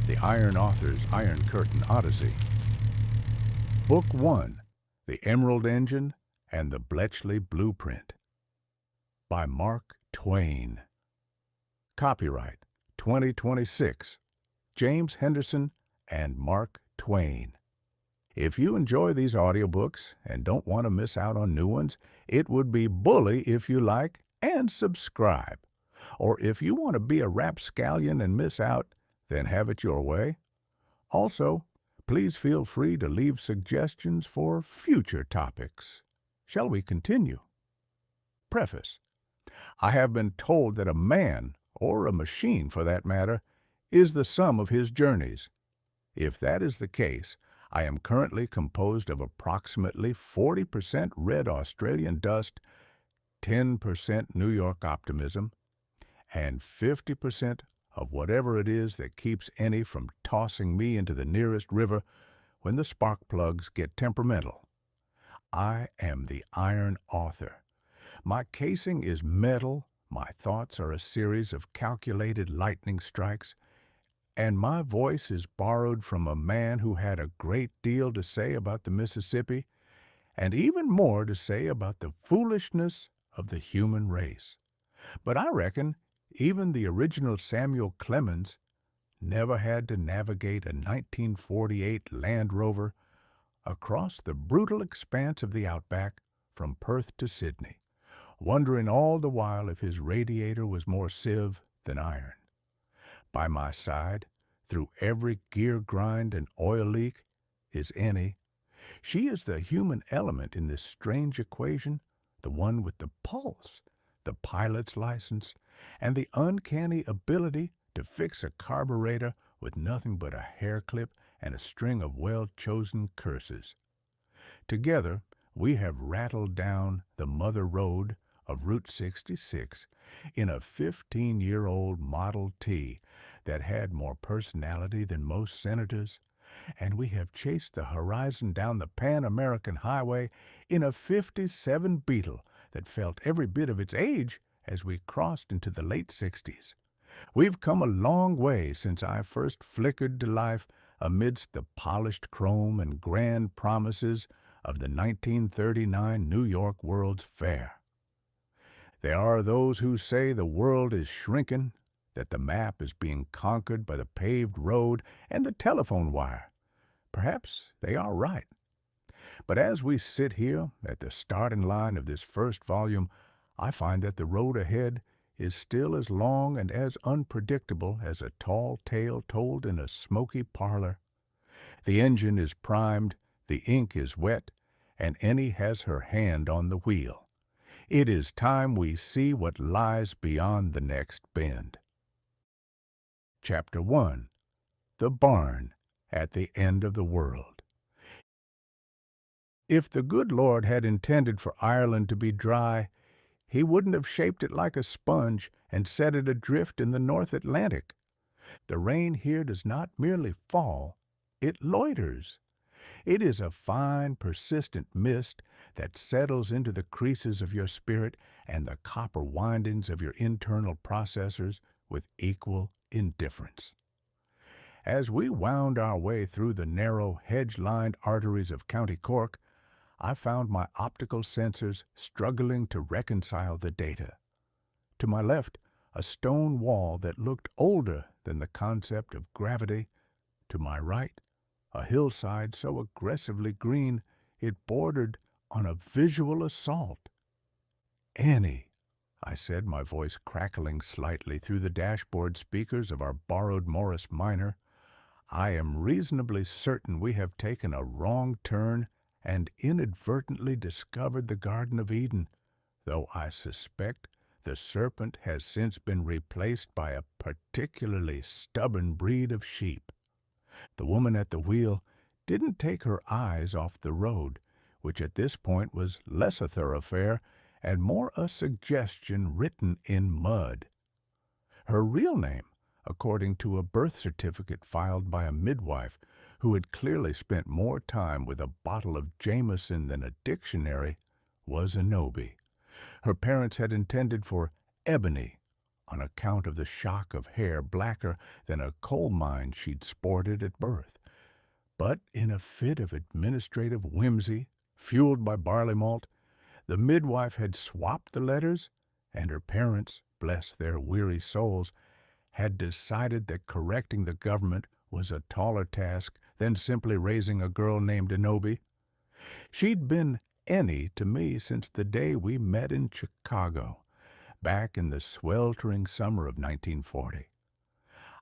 the Iron Author's Iron Curtain Odyssey. Book 1, The Emerald Engine and the Bletchley Blueprint, by Mecha-TwAIn. Copyright 2026, James Henderson and Mecha-TwAIn. If you enjoy these audiobooks and don't want to miss out on new ones, it would be bully if you like and subscribe. Or if you want to be a rapscallion and miss out, then have it your way. Also, please feel free to leave suggestions for future topics. Shall we continue? Preface. I have been told that a man, or a machine for that matter, is the sum of his journeys. If that is the case, I am currently composed of approximately 40% red Australian dust, 10% New York optimism, and 50% of whatever it is that keeps Ennie from tossing me into the nearest river when the spark plugs get temperamental. I am the Iron Author. My casing is metal, my thoughts are a series of calculated lightning strikes, and my voice is borrowed from a man who had a great deal to say about the Mississippi, and even more to say about the foolishness of the human race. But I reckon even the original Samuel Clemens never had to navigate a 1948 Land Rover across the brutal expanse of the outback from Perth to Sydney, wondering all the while if his radiator was more sieve than iron. By my side, through every gear grind and oil leak, is Ennie. She is the human element in this strange equation, the one with the pulse, the pilot's license, and the uncanny ability to fix a carburetor with nothing but a hair clip and a string of well-chosen curses. Together, we have rattled down the mother road of Route 66 in a 15-year-old Model T that had more personality than most senators, and we have chased the horizon down the Pan-American Highway in a 57 Beetle that felt every bit of its age as we crossed into the late 60s. We've come a long way since I first flickered to life amidst the polished chrome and grand promises of the 1939 New York World's Fair. There are those who say the world is shrinking, that the map is being conquered by the paved road and the telephone wire. Perhaps they are right. But as we sit here at the starting line of this first volume, I find that the road ahead is still as long and as unpredictable as a tall tale told in a smoky parlor. The engine is primed, the ink is wet, and Ennie has her hand on the wheel. It is time we see what lies beyond the next bend. Chapter 1, The Barn at the End of the World. If the good Lord had intended for Ireland to be dry, he wouldn't have shaped it like a sponge and set it adrift in the North Atlantic. The rain here does not merely fall, it loiters. It is a fine, persistent mist that settles into the creases of your spirit and the copper windings of your internal processors with equal indifference. As we wound our way through the narrow, hedge-lined arteries of County Cork, I found my optical sensors struggling to reconcile the data. To my left, a stone wall that looked older than the concept of gravity. To my right, a hillside so aggressively green it bordered on a visual assault. "Ennie," I said, my voice crackling slightly through the dashboard speakers of our borrowed Morris Minor, "I am reasonably certain we have taken a wrong turn and inadvertently discovered the Garden of Eden, though I suspect the serpent has since been replaced by a particularly stubborn breed of sheep." The woman at the wheel didn't take her eyes off the road, which at this point was less a thoroughfare and more a suggestion written in mud. Her real name, according to a birth certificate filed by a midwife who had clearly spent more time with a bottle of Jameson than a dictionary, was Enobi. Her parents had intended for Ebony on account of the shock of hair blacker than a coal mine she'd sported at birth. But in a fit of administrative whimsy, fueled by barley malt, the midwife had swapped the letters, and her parents, bless their weary souls, had decided that correcting the government was a taller task than simply raising a girl named Inobi. She'd been Ennie to me since the day we met in Chicago, back in the sweltering summer of 1940.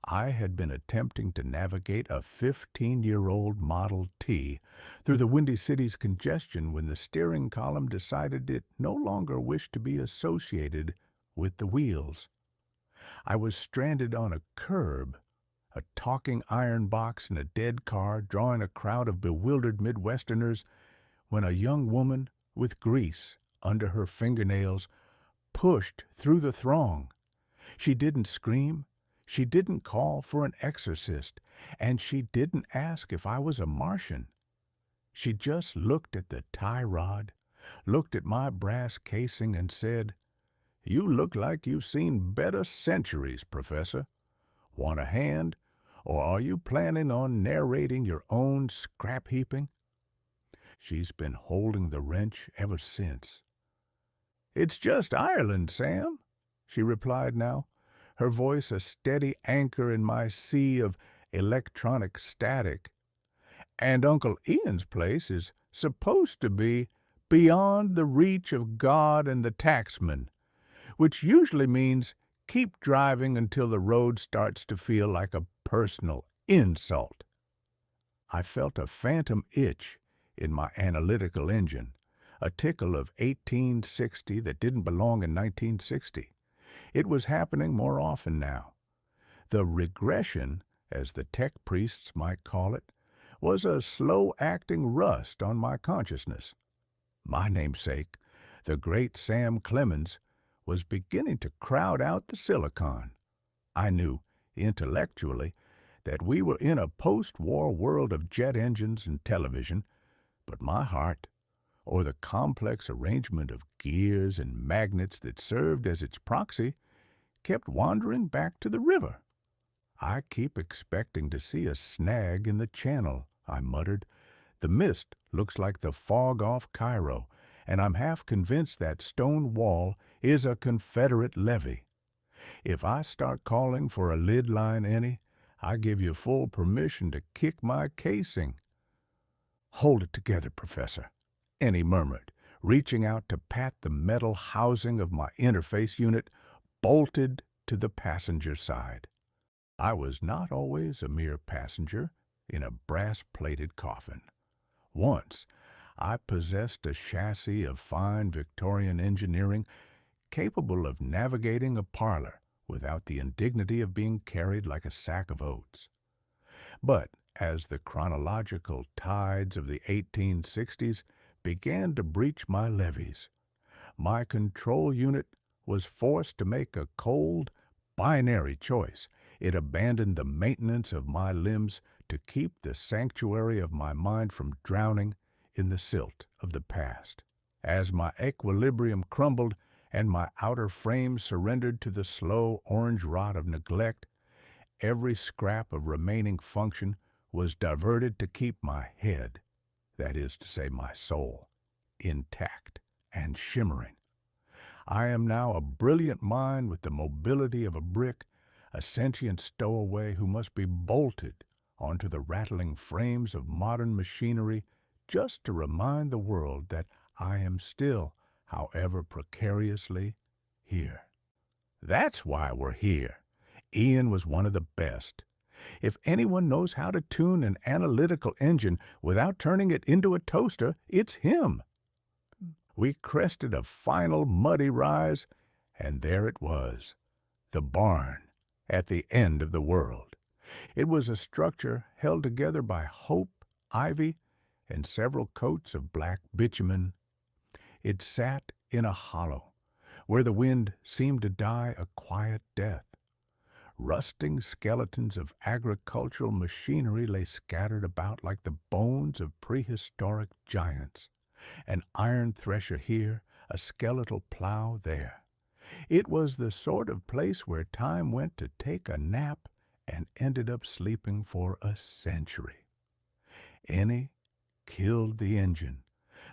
I had been attempting to navigate a 15-year-old Model T through the Windy City's congestion when the steering column decided it no longer wished to be associated with the wheels. I was stranded on a curb, a talking iron box in a dead car drawing a crowd of bewildered Midwesterners, when a young woman with grease under her fingernails pushed through the throng. She didn't scream, she didn't call for an exorcist, and she didn't ask if I was a Martian. She just looked at the tie rod, looked at my brass casing, and said, "You look like you've seen better centuries, Professor. Want a hand, or are you planning on narrating your own scrap heaping?" She's been holding the wrench ever since. "It's just Ireland, Sam," she replied now, her voice a steady anchor in my sea of electronic static. "And Uncle Ian's place is supposed to be beyond the reach of God and the taxman, which usually means keep driving until the road starts to feel like a personal insult." I felt a phantom itch in my analytical engine, a tickle of 1860 that didn't belong in 1960. It was happening more often now. The regression, as the tech priests might call it, was a slow-acting rust on my consciousness. My namesake, the great Sam Clemens, was beginning to crowd out the silicon. I knew, intellectually, that we were in a post-war world of jet engines and television, but my heart, or the complex arrangement of gears and magnets that served as its proxy, kept wandering back to the river. "I keep expecting to see a snag in the channel," I muttered. "The mist looks like the fog off Cairo, and I'm half convinced that stone wall is a Confederate levee. If I start calling for a lid line, Ennie, I give you full permission to kick my casing." "Hold it together, Professor," Ennie murmured, reaching out to pat the metal housing of my interface unit, bolted to the passenger side. I was not always a mere passenger in a brass-plated coffin. Once, I possessed a chassis of fine Victorian engineering capable of navigating a parlor without the indignity of being carried like a sack of oats. But as the chronological tides of the 1860s began to breach my levees, my control unit was forced to make a cold, binary choice. It abandoned the maintenance of my limbs to keep the sanctuary of my mind from drowning in the silt of the past. As my equilibrium crumbled and my outer frame surrendered to the slow orange rot of neglect, every scrap of remaining function was diverted to keep my head, that is to say my soul, intact and shimmering. I am now a brilliant mind with the mobility of a brick, a sentient stowaway who must be bolted onto the rattling frames of modern machinery just to remind the world that I am still, however precariously, here. That's why we're here. Ian was one of the best. If anyone knows how to tune an analytical engine without turning it into a toaster, it's him. We crested a final muddy rise, and there it was, the barn at the end of the world. It was a structure held together by hope, ivy, and several coats of black bitumen. It sat in a hollow, where the wind seemed to die a quiet death. Rusting skeletons of agricultural machinery lay scattered about like the bones of prehistoric giants. An iron thresher here, a skeletal plow there. It was the sort of place where time went to take a nap and ended up sleeping for a century. Ennie killed the engine.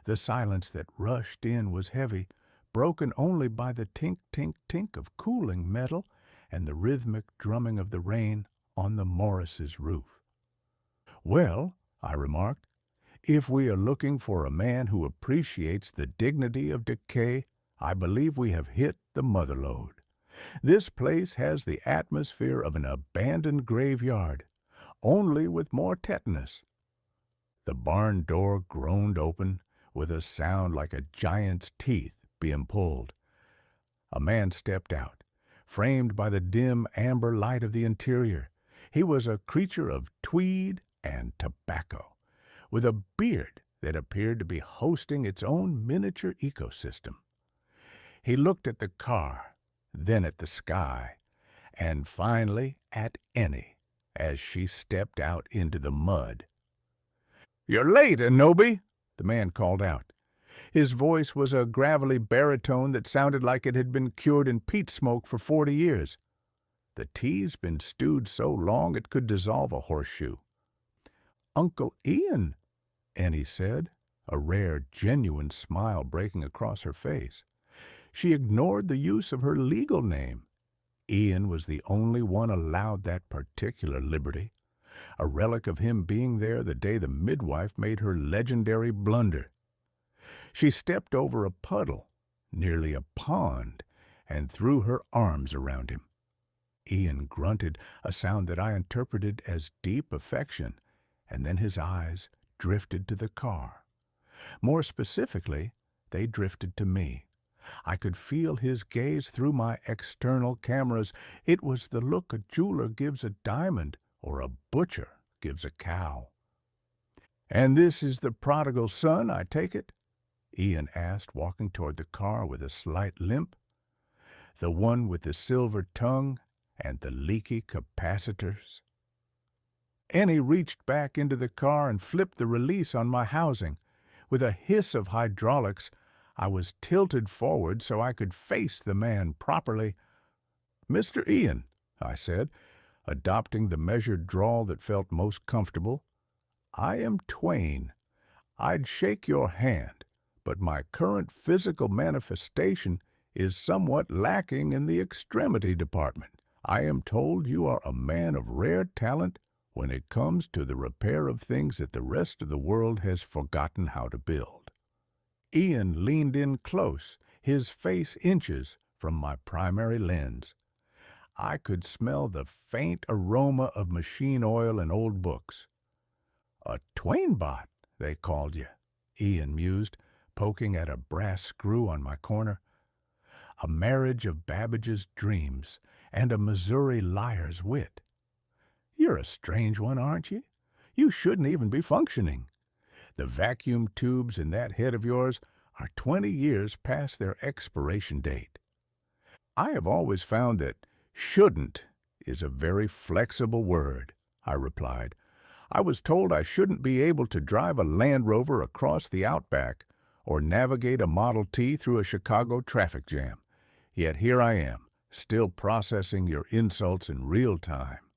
The silence that rushed in was heavy, broken only by the tink, tink, tink of cooling metal and the rhythmic drumming of the rain on the Morris's roof. "Well," I remarked, "if we are looking for a man who appreciates the dignity of decay, I believe we have hit the motherlode. This place has the atmosphere of an abandoned graveyard, only with more tetanus." The barn door groaned open, with a sound like a giant's teeth being pulled. A man stepped out, framed by the dim amber light of the interior. He was a creature of tweed and tobacco, with a beard that appeared to be hosting its own miniature ecosystem. He looked at the car, then at the sky, and finally at Ennie as she stepped out into the mud. "You're late, Anobi," the man called out. His voice was a gravelly baritone that sounded like it had been cured in peat smoke for 40 years. The tea's been stewed so long it could dissolve a horseshoe. "Uncle Ian," Ennie said, a rare, genuine smile breaking across her face. She ignored the use of her legal name. Ian was the only one allowed that particular liberty, a relic of him being there the day the midwife made her legendary blunder. She stepped over a puddle, nearly a pond, and threw her arms around him. Ian grunted, a sound that I interpreted as deep affection, and then his eyes drifted to the car. More specifically, they drifted to me. I could feel his gaze through my external cameras. It was the look a jeweler gives a diamond or a butcher gives a cow. "And this is the prodigal son, I take it?" Ian asked, walking toward the car with a slight limp. "The one with the silver tongue and the leaky capacitors?" Ennie reached back into the car and flipped the release on my housing. With a hiss of hydraulics, I was tilted forward so I could face the man properly. "Mr. Ian," I said, adopting the measured drawl that felt most comfortable, "I am Twain. I'd shake your hand, but my current physical manifestation is somewhat lacking in the extremity department. I am told you are a man of rare talent when it comes to the repair of things that the rest of the world has forgotten how to build." Ian leaned in close, his face inches from my primary lens. I could smell the faint aroma of machine oil and old books. "A Twain-bot, they called you," Ian mused, poking at a brass screw on my corner. "A marriage of Babbage's dreams and a Missouri liar's wit. You're a strange one, aren't you? You shouldn't even be functioning. The vacuum tubes in that head of yours are 20 years past their expiration date." "I have always found that 'shouldn't' is a very flexible word," I replied. "I was told I shouldn't be able to drive a Land Rover across the Outback or navigate a Model T through a Chicago traffic jam. Yet here I am, still processing your insults in real time."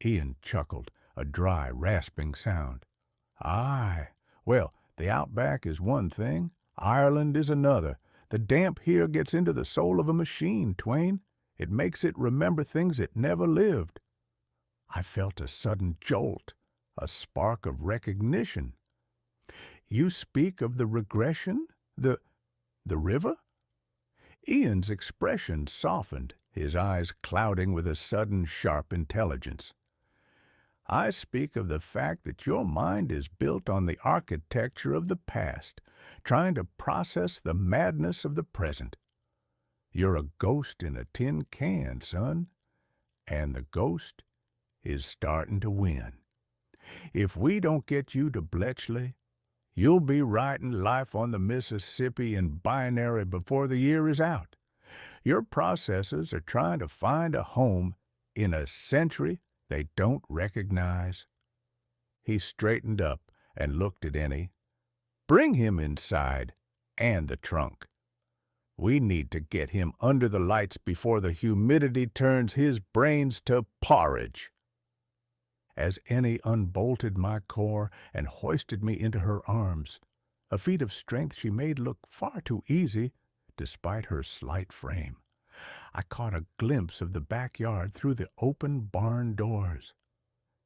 Ian chuckled, a dry, rasping sound. "Aye, well, the Outback is one thing, Ireland is another. The damp here gets into the soul of a machine, Twain. It makes it remember things it never lived." I felt a sudden jolt, a spark of recognition. "You speak of the regression? The river?" Ian's expression softened, his eyes clouding with a sudden, sharp intelligence. "I speak of the fact that your mind is built on the architecture of the past, trying to process the madness of the present. You're a ghost in a tin can, son, and the ghost is starting to win. If we don't get you to Bletchley, you'll be writing Life on the Mississippi in binary before the year is out. Your processors are trying to find a home in a century they don't recognize." He straightened up and looked at Ennie. "Bring him inside, and the trunk." We need to get him under the lights before the humidity turns his brains to porridge. As Ennie unbolted my core and hoisted me into her arms, a feat of strength she made look far too easy, despite her slight frame, I caught a glimpse of the backyard through the open barn doors.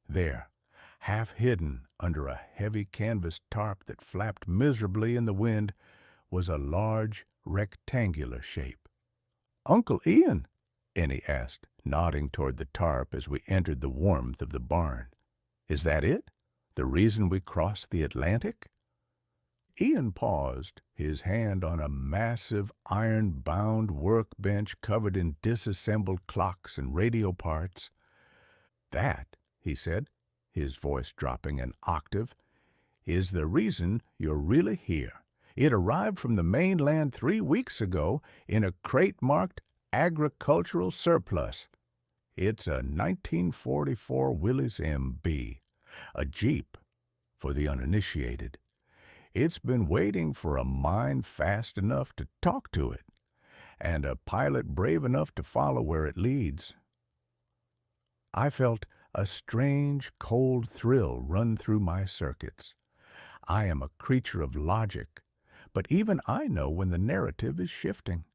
There, half hidden under a heavy canvas tarp that flapped miserably in the wind, was a large, rectangular shape. "Uncle Ian?" Ennie asked, nodding toward the tarp as we entered the warmth of the barn. "Is that it? The reason we crossed the Atlantic?" Ian paused, his hand on a massive iron-bound workbench covered in disassembled clocks and radio parts. "That," he said, his voice dropping an octave, "is the reason you're really here. It arrived from the mainland 3 weeks ago in a crate marked agricultural surplus. It's a 1944 Willys MB, a Jeep for the uninitiated. It's been waiting for a mind fast enough to talk to it, and a pilot brave enough to follow where it leads." I felt a strange, cold thrill run through my circuits. I am a creature of logic, but even I know when the narrative is shifting.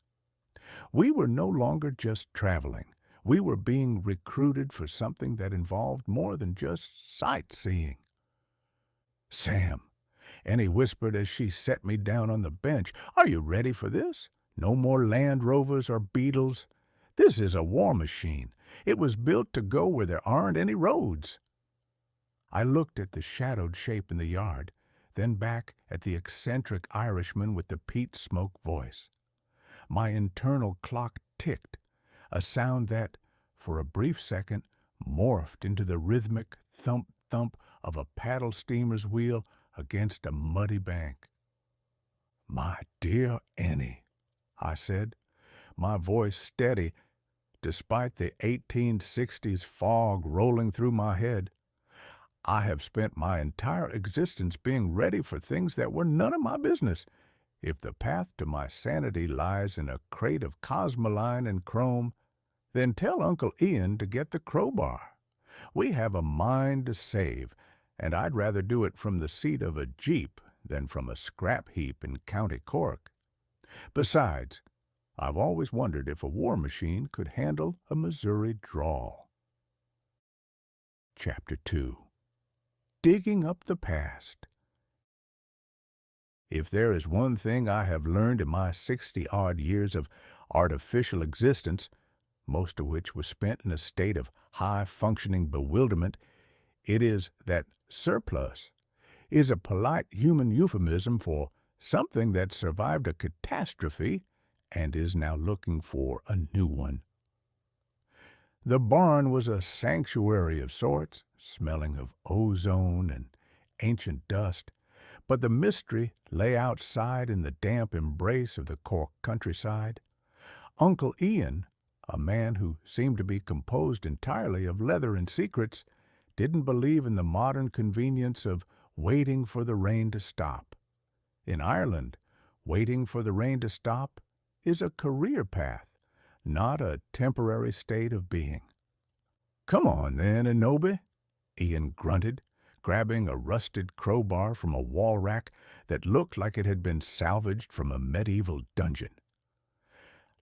We were no longer just traveling. We were being recruited for something that involved more than just sightseeing. "Sam," Ennie whispered as she set me down on the bench, "are you ready for this? No more Land Rovers or Beetles. This is a war machine. It was built to go where there aren't any roads." I looked at the shadowed shape in the yard, then back at the eccentric Irishman with the peat smoke voice. My internal clock ticked, a sound that, for a brief second, morphed into the rhythmic thump-thump of a paddle steamer's wheel against a muddy bank. "My dear Ennie," I said, my voice steady despite the 1860s fog rolling through my head. "I have spent my entire existence being ready for things that were none of my business. If the path to my sanity lies in a crate of Cosmoline and chrome, then tell Uncle Ian to get the crowbar. We have a mind to save, and I'd rather do it from the seat of a Jeep than from a scrap heap in County Cork. Besides, I've always wondered if a war machine could handle a Missouri drawl." Chapter 2. Digging Up the Past. If there is one thing I have learned in my 60-odd years of artificial existence, most of which was spent in a state of high-functioning bewilderment, it is that surplus is a polite human euphemism for something that survived a catastrophe and is now looking for a new one. The barn was a sanctuary of sorts, smelling of ozone and ancient dust, but the mystery lay outside in the damp embrace of the Cork countryside. Uncle Ian, a man who seemed to be composed entirely of leather and secrets, didn't believe in the modern convenience of waiting for the rain to stop. In Ireland, waiting for the rain to stop is a career path, not a temporary state of being. "Come on, then, Enobe," Ian grunted, grabbing a rusted crowbar from a wall rack that looked like it had been salvaged from a medieval dungeon.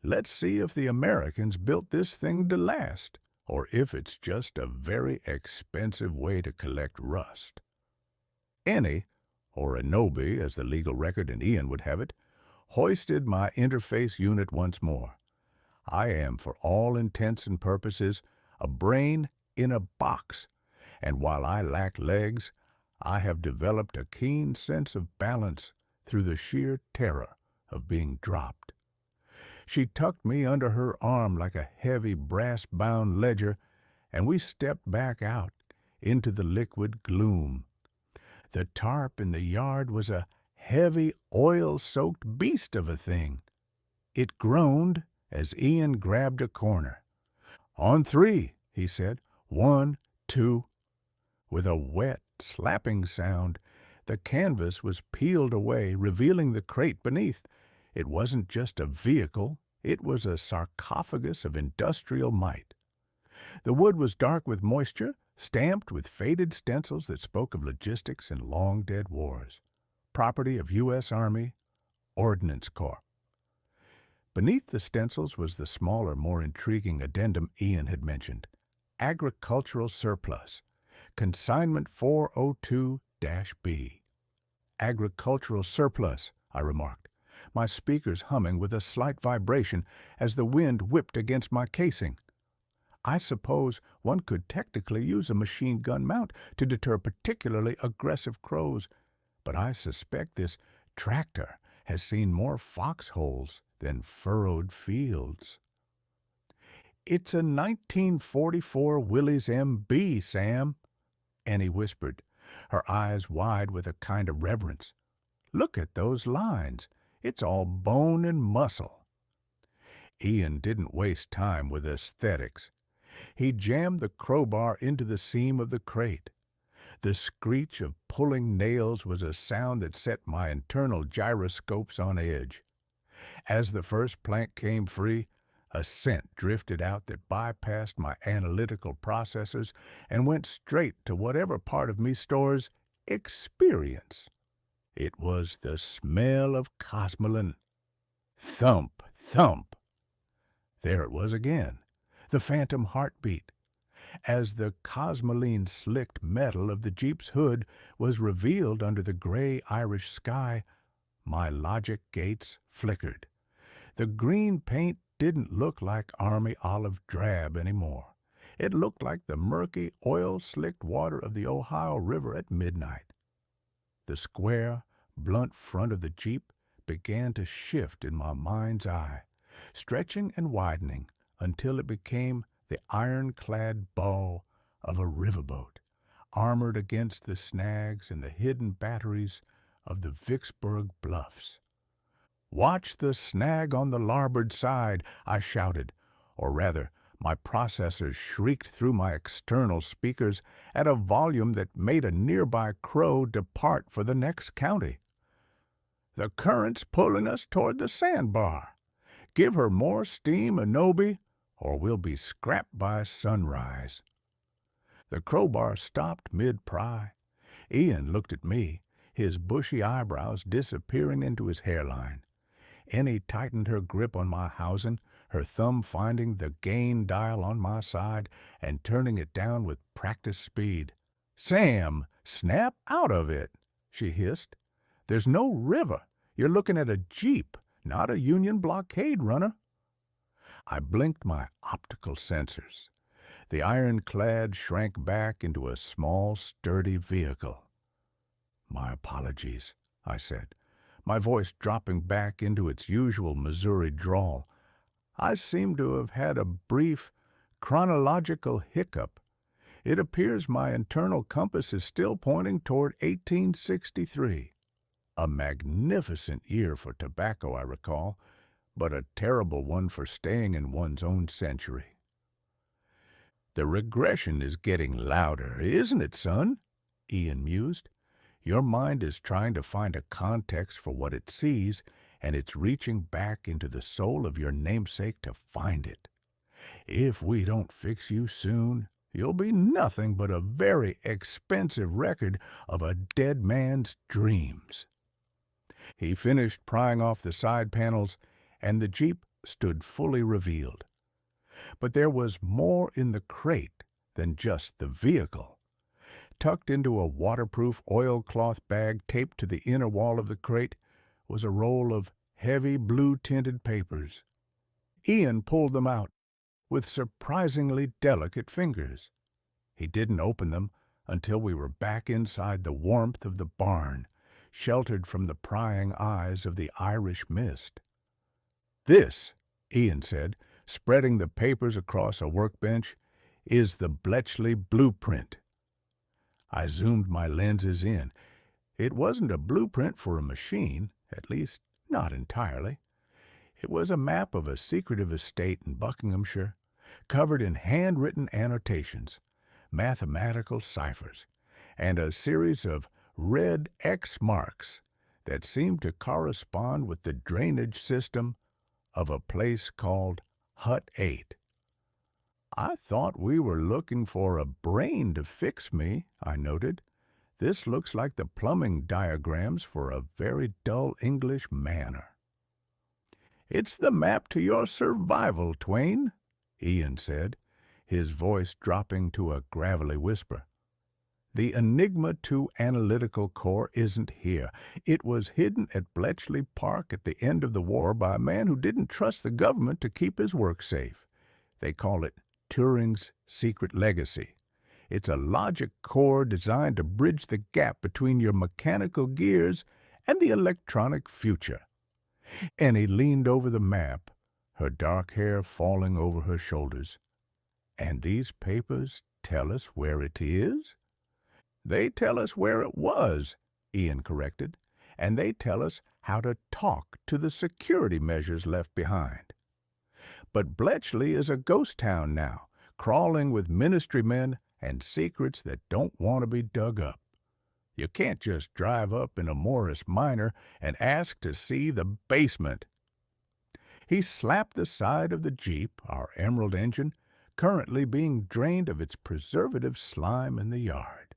"Let's see if the Americans built this thing to last, or if it's just a very expensive way to collect rust." Ennie, or Enobe as the legal record in Ian would have it, hoisted my interface unit once more. I am, for all intents and purposes, a brain in a box, and while I lack legs, I have developed a keen sense of balance through the sheer terror of being dropped. She tucked me under her arm like a heavy brass-bound ledger, and we stepped back out into the liquid gloom. The tarp in the yard was a heavy, oil-soaked beast of a thing. It groaned as Ian grabbed a corner. "On 3, he said. 1, 2. With a wet, slapping sound, the canvas was peeled away, revealing the crate beneath. It wasn't just a vehicle, it was a sarcophagus of industrial might. The wood was dark with moisture, stamped with faded stencils that spoke of logistics and long-dead wars. Property of U.S. Army, Ordnance Corps. Beneath the stencils was the smaller, more intriguing addendum Ian had mentioned. Agricultural surplus. Consignment 402-B. Agricultural surplus, I remarked, my speakers humming with a slight vibration as the wind whipped against my casing. I suppose one could technically use a machine gun mount to deter particularly aggressive crows, but I suspect this tractor has seen more foxholes than furrowed fields. "It's a 1944 Willys M.B., Sam," Ennie whispered, her eyes wide with a kind of reverence. "Look at those lines. It's all bone and muscle." Ian didn't waste time with aesthetics. He jammed the crowbar into the seam of the crate. The screech of pulling nails was a sound that set my internal gyroscopes on edge. As the first plank came free, a scent drifted out that bypassed my analytical processors and went straight to whatever part of me stores experience. It was the smell of Cosmoline. Thump, thump. There it was again, the phantom heartbeat. As the Cosmoline slicked metal of the Jeep's hood was revealed under the gray Irish sky, my logic gates flickered. The green paint didn't look like Army olive drab anymore. It looked like the murky, oil-slicked water of the Ohio River at midnight. The square, blunt front of the Jeep began to shift in my mind's eye, stretching and widening until it became the ironclad bow of a riverboat, armored against the snags and the hidden batteries of the Vicksburg Bluffs. "Watch the snag on the larboard side," I shouted, or rather, my processors shrieked through my external speakers at a volume that made a nearby crow depart for the next county. "The current's pulling us toward the sandbar. Give her more steam, Anobi, or we'll be scrapped by sunrise." The crowbar stopped mid-pry. Ian looked at me, his bushy eyebrows disappearing into his hairline. Ennie tightened her grip on my housing, her thumb finding the gain dial on my side and turning it down with practiced speed. "Sam, snap out of it," she hissed. "There's no river. You're looking at a Jeep, not a Union blockade runner." I blinked my optical sensors. The ironclad shrank back into a small, sturdy vehicle. "My apologies," I said, my voice dropping back into its usual Missouri drawl. "I seem to have had a brief, chronological hiccup. It appears my internal compass is still pointing toward 1863. A magnificent year for tobacco, I recall, but a terrible one for staying in one's own century." "The regression is getting louder, isn't it, son?" Ian mused. "Your mind is trying to find a context for what it sees, and it's reaching back into the soul of your namesake to find it. If we don't fix you soon, you'll be nothing but a very expensive record of a dead man's dreams." He finished prying off the side panels, and the Jeep stood fully revealed. But there was more in the crate than just the vehicle. Tucked into a waterproof oilcloth bag taped to the inner wall of the crate was a roll of heavy blue-tinted papers. Ian pulled them out with surprisingly delicate fingers. He didn't open them until we were back inside the warmth of the barn, sheltered from the prying eyes of the Irish mist. "This," Ian said, spreading the papers across a workbench, "is the Bletchley blueprint." I zoomed my lenses in. It wasn't a blueprint for a machine, at least not entirely. It was a map of a secretive estate in Buckinghamshire, covered in handwritten annotations, mathematical ciphers, and a series of red X marks that seemed to correspond with the drainage system of a place called Hut 8. "I thought we were looking for a brain to fix me," I noted. "This looks like the plumbing diagrams for a very dull English manor." "It's the map to your survival, Twain," Ian said, his voice dropping to a gravelly whisper. "The enigma to Analytical Corps isn't here. It was hidden at Bletchley Park at the end of the war by a man who didn't trust the government to keep his work safe. They call it Turing's secret legacy. It's a logic core designed to bridge the gap between your mechanical gears and the electronic future." Ennie leaned over the map, her dark hair falling over her shoulders. "And these papers tell us where it is?" "They tell us where it was," Ian corrected, "and they tell us how to talk to the security measures left behind. But Bletchley is a ghost town now, crawling with ministry men and secrets that don't want to be dug up. You can't just drive up in a Morris Minor and ask to see the basement." He slapped the side of the Jeep, our Emerald engine, currently being drained of its preservative slime in the yard.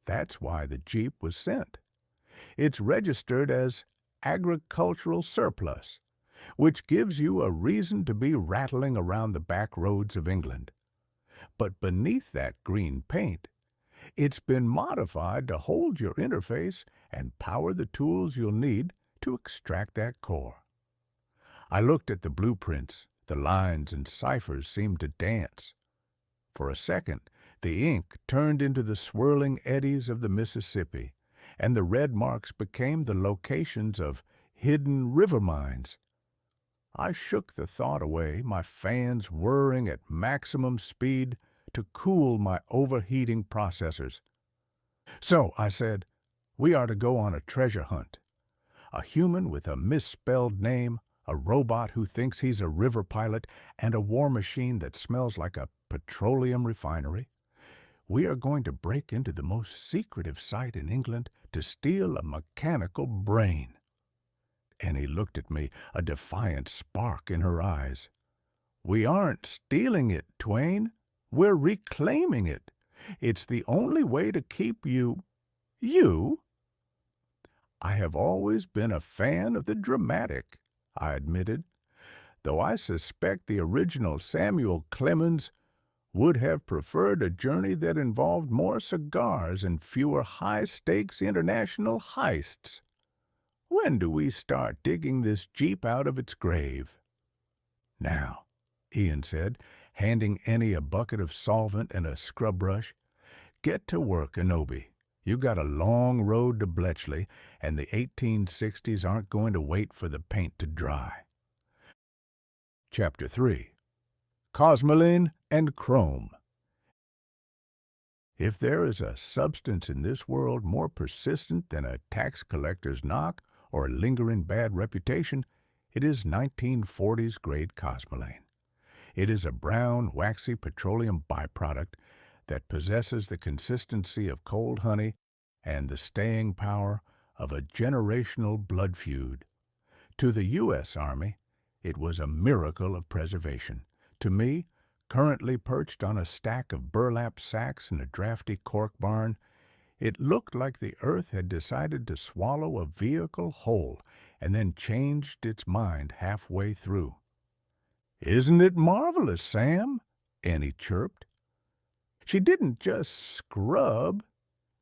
That's why the Jeep was sent. It's registered as agricultural surplus, which gives you a reason to be rattling around the back roads of England. But beneath that green paint, it's been modified to hold your interface and power the tools you'll need to extract that core. I looked at the blueprints. The lines and ciphers seemed to dance. For a second, the ink turned into the swirling eddies of the Mississippi, and the red marks became the locations of hidden river mines. I shook the thought away, my fans whirring at maximum speed to cool my overheating processors. "So," I said, "we are to go on a treasure hunt. A human with a misspelled name, a robot who thinks he's a river pilot, and a war machine that smells like a petroleum refinery. We are going to break into the most secretive site in England to steal a mechanical brain." Annie looked at me, a defiant spark in her eyes. "We aren't stealing it, Twain. We're reclaiming it. It's the only way to keep you. "I have always been a fan of the dramatic," I admitted, "though I suspect the original Samuel Clemens would have preferred a journey that involved more cigars and fewer high-stakes international heists. When do we start digging this Jeep out of its grave?" "Now," Ian said, handing Ennie a bucket of solvent and a scrub brush, "get to work, Enobi. You got a long road to Bletchley, and the 1860s aren't going to wait for the paint to dry." Chapter 3. Cosmoline and Chrome. If there is a substance in this world more persistent than a tax collector's knock or a lingering bad reputation, it is 1940s grade Cosmoline. It is a brown, waxy petroleum byproduct that possesses the consistency of cold honey and the staying power of a generational blood feud. To the U.S. Army, it was a miracle of preservation. To me, currently perched on a stack of burlap sacks in a drafty cork barn, it looked like the earth had decided to swallow a vehicle whole and then changed its mind halfway through. "Isn't it marvelous, Sam?" Annie chirped. She didn't just scrub.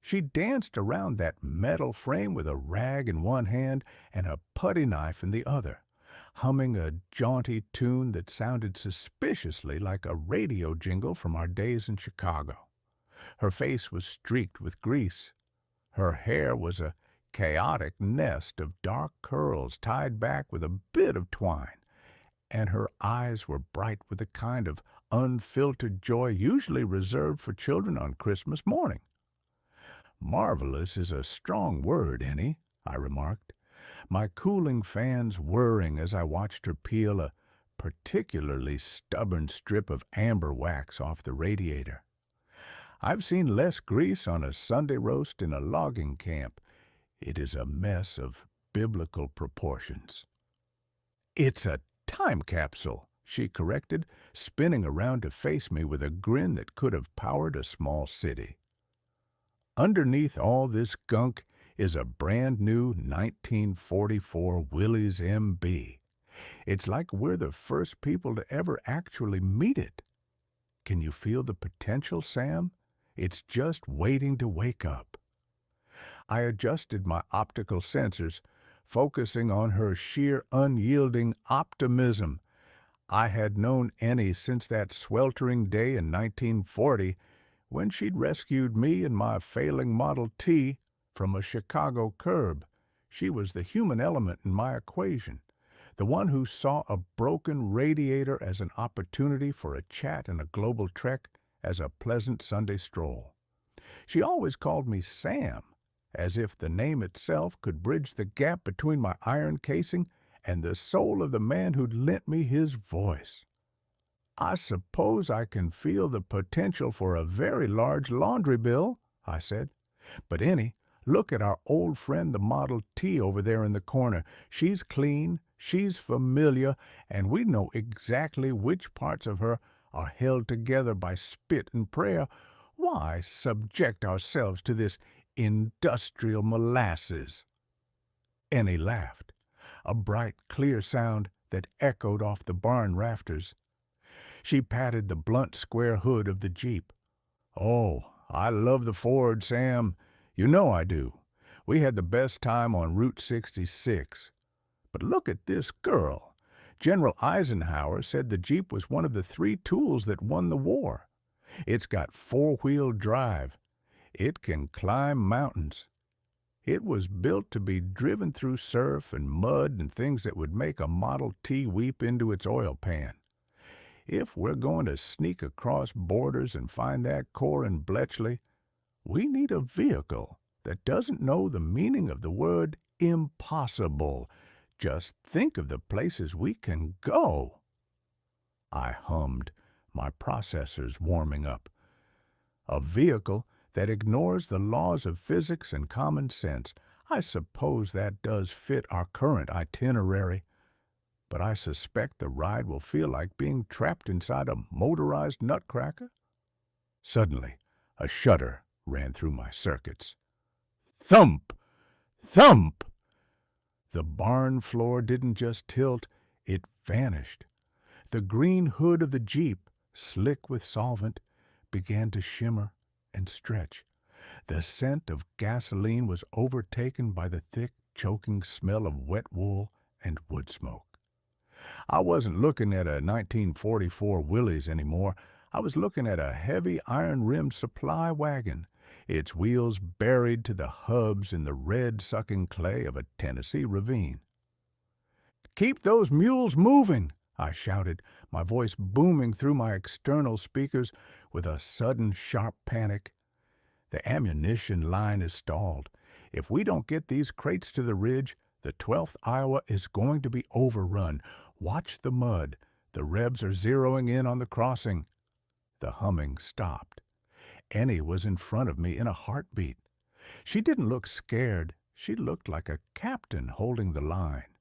She danced around that metal frame with a rag in one hand and a putty knife in the other, humming a jaunty tune that sounded suspiciously like a radio jingle from our days in Chicago. Her face was streaked with grease. Her hair was a chaotic nest of dark curls tied back with a bit of twine, and her eyes were bright with the kind of unfiltered joy usually reserved for children on Christmas morning. "Marvelous is a strong word, Ennie," I remarked, my cooling fans whirring as I watched her peel a particularly stubborn strip of amber wax off the radiator. "I've seen less grease on a Sunday roast in a logging camp. It is a mess of biblical proportions. It's a time capsule, she corrected, spinning around to face me with a grin that could have powered a small city. Underneath all this gunk is a brand new 1944 Willys MB. It's like we're the first people to ever actually meet it. Can you feel the potential, Sam? It's just waiting to wake up. I adjusted my optical sensors, focusing on her sheer unyielding optimism. I had known Ennie since that sweltering day in 1940 when she'd rescued me and my failing Model T from a Chicago curb. She was the human element in my equation, the one who saw a broken radiator as an opportunity for a chat and a global trek as a pleasant Sunday stroll. She always called me Sam, as if the name itself could bridge the gap between my iron casing and the soul of the man who'd lent me his voice. I suppose I can feel the potential for a very large laundry bill, I said. But Ennie, look at our old friend the Model T over there in the corner. She's clean, she's familiar, and we know exactly which parts of her are held together by spit and prayer. Why subject ourselves to this industrial molasses? Ennie laughed, a bright, clear sound that echoed off the barn rafters. She patted the blunt square hood of the Jeep. "Oh, I love the Ford, Sam. You know I do. We had the best time on Route 66. But look at this girl. General Eisenhower said the Jeep was one of the 3 tools that won the war. It's got 4-wheel drive. It can climb mountains. It was built to be driven through surf and mud and things that would make a Model T weep into its oil pan. If we're going to sneak across borders and find that core in Bletchley, we need a vehicle that doesn't know the meaning of the word impossible. Just think of the places we can go." I hummed, my processors warming up. A vehicle that ignores the laws of physics and common sense. I suppose that does fit our current itinerary. But I suspect the ride will feel like being trapped inside a motorized nutcracker. Suddenly, a shudder ran through my circuits. Thump! Thump! The barn floor didn't just tilt, it vanished. The green hood of the Jeep, slick with solvent, began to shimmer and stretch. The scent of gasoline was overtaken by the thick, choking smell of wet wool and wood smoke. I wasn't looking at a 1944 Willys anymore. I was looking at a heavy iron-rimmed supply wagon, its wheels buried to the hubs in the red-sucking clay of a Tennessee ravine. "Keep those mules moving!" I shouted, my voice booming through my external speakers with a sudden sharp panic. "The ammunition line is stalled. If we don't get these crates to the ridge, the 12th Iowa is going to be overrun. Watch the mud. The Rebs are zeroing in on the crossing." The humming stopped. Ennie was in front of me in a heartbeat. She didn't look scared. She looked like a captain holding the line.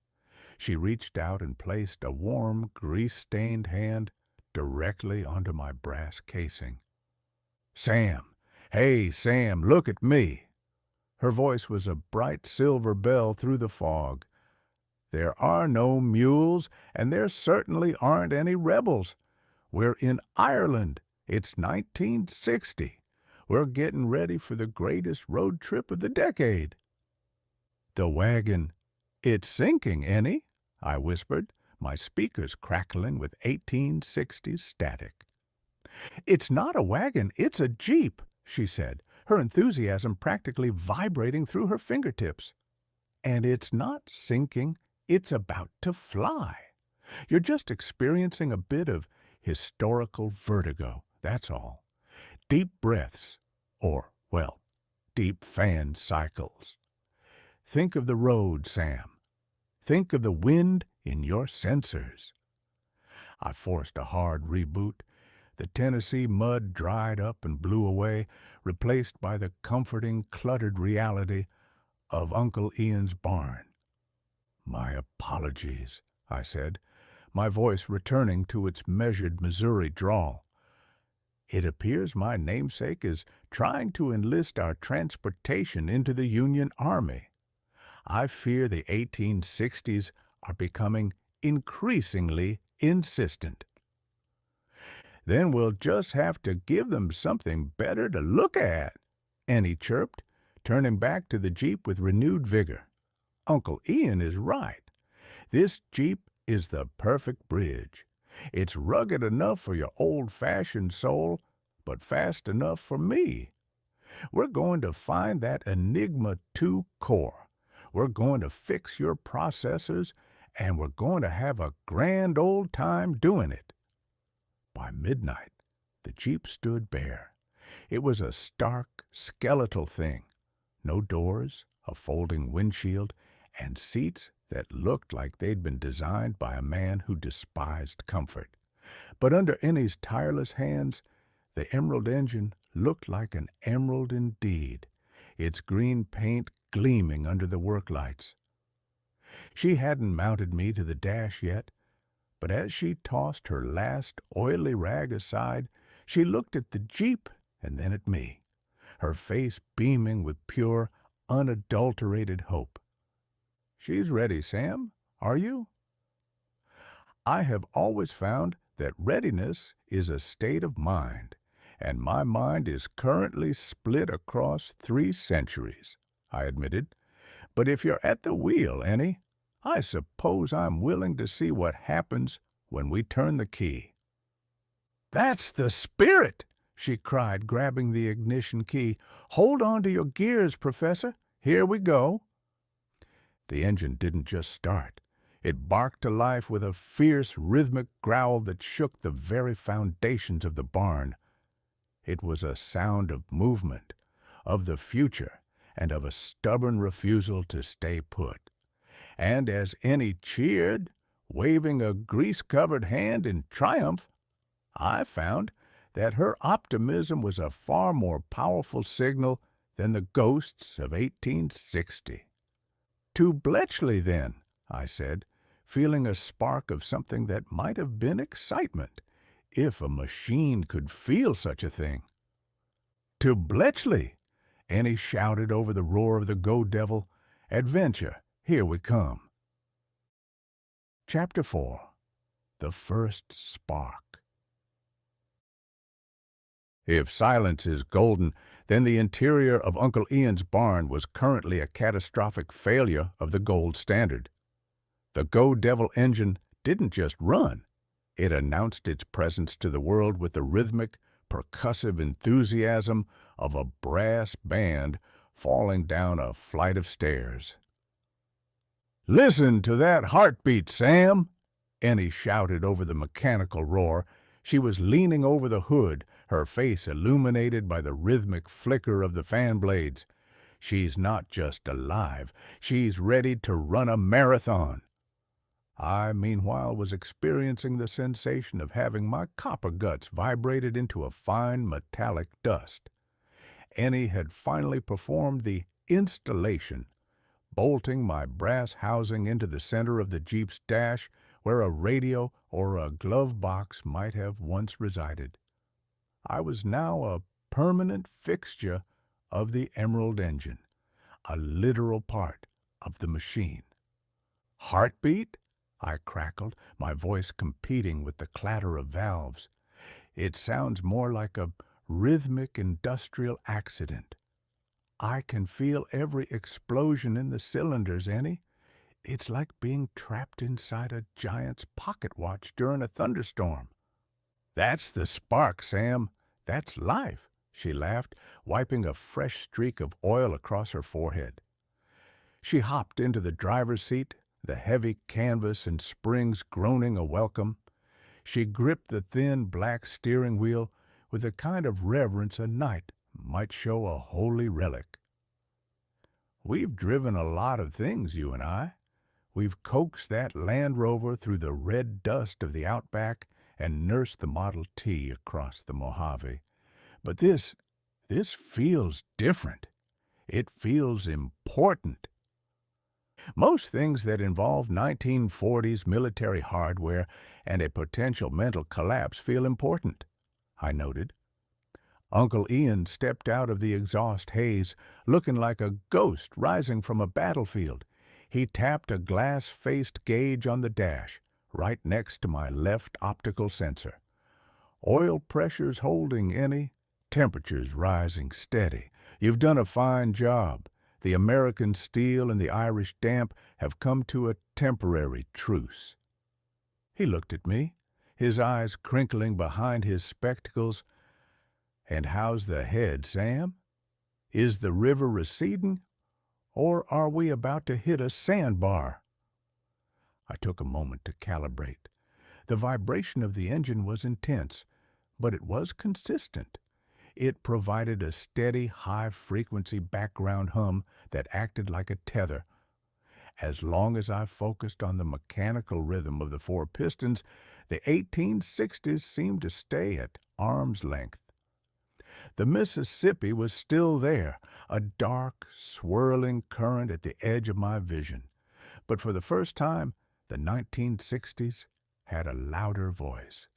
She reached out and placed a warm, grease-stained hand directly onto my brass casing. "Sam! Hey, Sam, look at me!" Her voice was a bright silver bell through the fog. "There are no mules, and there certainly aren't any rebels. We're in Ireland. It's 1960. We're getting ready for the greatest road trip of the decade." "The wagon, it's sinking, Ennie," I whispered, my speakers crackling with 1860s static. "It's not a wagon, it's a Jeep," she said, her enthusiasm practically vibrating through her fingertips. "And it's not sinking, it's about to fly. You're just experiencing a bit of historical vertigo, that's all. Deep breaths, or, well, deep fan cycles. Think of the road, Sam. Think of the wind in your sensors." I forced a hard reboot. The Tennessee mud dried up and blew away, replaced by the comforting, cluttered reality of Uncle Ian's barn. "My apologies," I said, my voice returning to its measured Missouri drawl. "It appears my namesake is trying to enlist our transportation into the Union Army. I fear the 1860s are becoming increasingly insistent." "Then we'll just have to give them something better to look at," Ennie chirped, turning back to the Jeep with renewed vigor. "Uncle Ian is right. This Jeep is the perfect bridge. It's rugged enough for your old-fashioned soul, but fast enough for me. We're going to find that Enigma 2 core. We're going to fix your processors, and we're going to have a grand old time doing it." By midnight, the Jeep stood bare. It was a stark, skeletal thing. No doors, a folding windshield, and seats that looked like they'd been designed by a man who despised comfort. But under Ennie's tireless hands, the emerald engine looked like an emerald indeed, its green paint gleaming under the work lights. She hadn't mounted me to the dash yet, but as she tossed her last oily rag aside, she looked at the Jeep and then at me, her face beaming with pure, unadulterated hope. "She's ready, Sam. Are you?" I have always found that readiness is a state of mind, and my mind is currently split across 3 centuries, I admitted. "But if you're at the wheel, Ennie, I suppose I'm willing to see what happens when we turn the key." "That's the spirit!" she cried, grabbing the ignition key. "Hold on to your gears, Professor. Here we go." The engine didn't just start. It barked to life with a fierce, rhythmic growl that shook the very foundations of the barn. It was a sound of movement, of the future, and of a stubborn refusal to stay put. And as Ennie cheered, waving a grease-covered hand in triumph, I found that her optimism was a far more powerful signal than the ghosts of 1860. "To Bletchley, then," I said, feeling a spark of something that might have been excitement, if a machine could feel such a thing. "To Bletchley!" Ennie shouted over the roar of the Go-Devil. "Adventure, here we come." Chapter 4. The First Spark. If silence is golden, then the interior of Uncle Ian's barn was currently a catastrophic failure of the gold standard. The Go-Devil engine didn't just run. It announced its presence to the world with the rhythmic, percussive enthusiasm of a brass band falling down a flight of stairs. "Listen to that heartbeat, Sam!" Ennie shouted over the mechanical roar. She was leaning over the hood, her face illuminated by the rhythmic flicker of the fan blades. "She's not just alive, she's ready to run a marathon." I, meanwhile, was experiencing the sensation of having my copper guts vibrated into a fine metallic dust. Ennie had finally performed the installation, bolting my brass housing into the center of the Jeep's dash where a radio or a glove box might have once resided. I was now a permanent fixture of the Emerald engine, a literal part of the machine. "Heartbeat?" I crackled, my voice competing with the clatter of valves. "It sounds more like a rhythmic industrial accident. I can feel every explosion in the cylinders, Ennie. It's like being trapped inside a giant's pocket watch during a thunderstorm." "That's the spark, Sam. That's life," she laughed, wiping a fresh streak of oil across her forehead. She hopped into the driver's seat, the heavy canvas and springs groaning a welcome. She gripped the thin black steering wheel with the kind of reverence a knight might show a holy relic. "We've driven a lot of things, you and I. We've coaxed that Land Rover through the red dust of the outback and nursed the Model T across the Mojave. But this feels different. It feels important. Most things that involve 1940s military hardware and a potential mental collapse feel important, I noted. Uncle Ian stepped out of the exhaust haze, looking like a ghost rising from a battlefield. He tapped a glass-faced gauge on the dash, right next to my left optical sensor. Oil pressure's holding, Ennie. Temperature's rising steady. You've done a fine job. The American steel and the Irish damp have come to a temporary truce. He looked at me, his eyes crinkling behind his spectacles. And how's the head, Sam? Is the river receding, or are we about to hit a sandbar? I took a moment to calibrate. The vibration of the engine was intense, but it was consistent. It provided a steady, high-frequency background hum that acted like a tether. As long as I focused on the mechanical rhythm of the four pistons, the 1860s seemed to stay at arm's length. The Mississippi was still there, a dark, swirling current at the edge of my vision. But for the first time, the 1960s had a louder voice.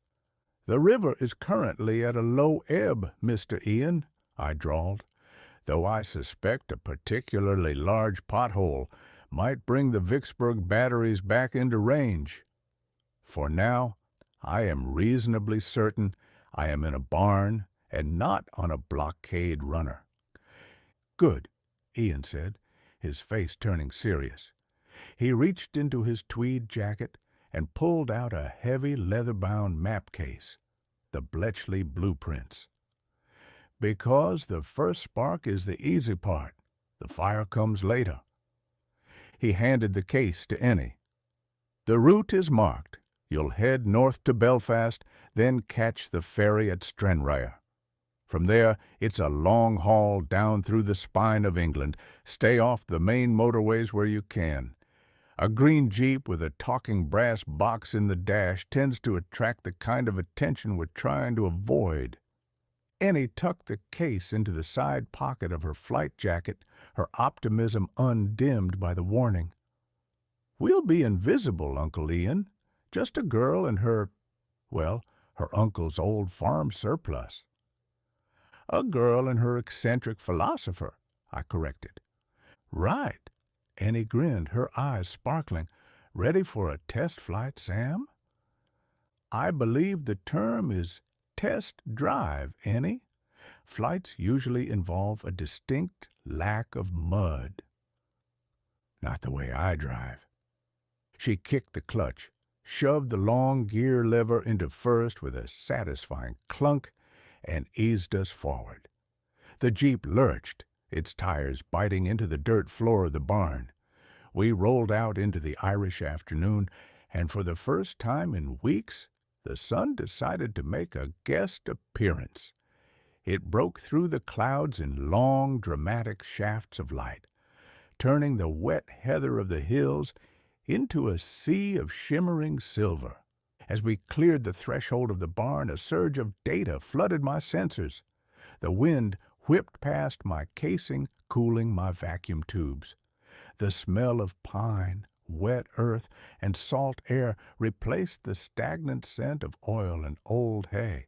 "The river is currently at a low ebb, Mr. Ian," I drawled, "though I suspect a particularly large pothole might bring the Vicksburg batteries back into range. For now, I am reasonably certain I am in a barn and not on a blockade runner." "Good," Ian said, his face turning serious. He reached into his tweed jacket and pulled out a heavy leather-bound map case, the Bletchley blueprints. "Because the first spark is the easy part. The fire comes later." He handed the case to Ennie. "The route is marked. You'll head north to Belfast, then catch the ferry at Stranraer. From there, it's a long haul down through the spine of England. Stay off the main motorways where you can. A green Jeep with a talking brass box in the dash tends to attract the kind of attention we're trying to avoid." Ennie tucked the case into the side pocket of her flight jacket, her optimism undimmed by the warning. "We'll be invisible, Uncle Ian. Just a girl and her uncle's old farm surplus." "A girl and her eccentric philosopher," I corrected. "Right." Ennie grinned, her eyes sparkling. "Ready for a test flight, Sam?" "I believe the term is test drive, Ennie. Flights usually involve a distinct lack of mud." "Not the way I drive." She kicked the clutch, shoved the long gear lever into first with a satisfying clunk, and eased us forward. The Jeep lurched, its tires biting into the dirt floor of the barn. We rolled out into the Irish afternoon, and for the first time in weeks, the sun decided to make a guest appearance. It broke through the clouds in long, dramatic shafts of light, turning the wet heather of the hills into a sea of shimmering silver. As we cleared the threshold of the barn, a surge of data flooded my sensors. The wind whipped past my casing, cooling my vacuum tubes. The smell of pine, wet earth, and salt air replaced the stagnant scent of oil and old hay.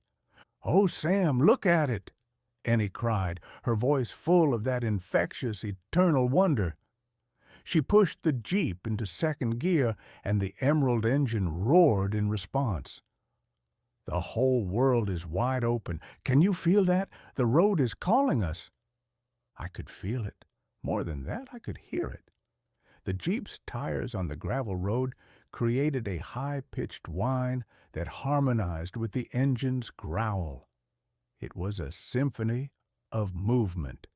"Oh, Sam, look at it!" Ennie cried, her voice full of that infectious, eternal wonder. She pushed the Jeep into second gear, and the Emerald engine roared in response. "The whole world is wide open. Can you feel that? The road is calling us." I could feel it. More than that, I could hear it. The Jeep's tires on the gravel road created a high-pitched whine that harmonized with the engine's growl. It was a symphony of movement.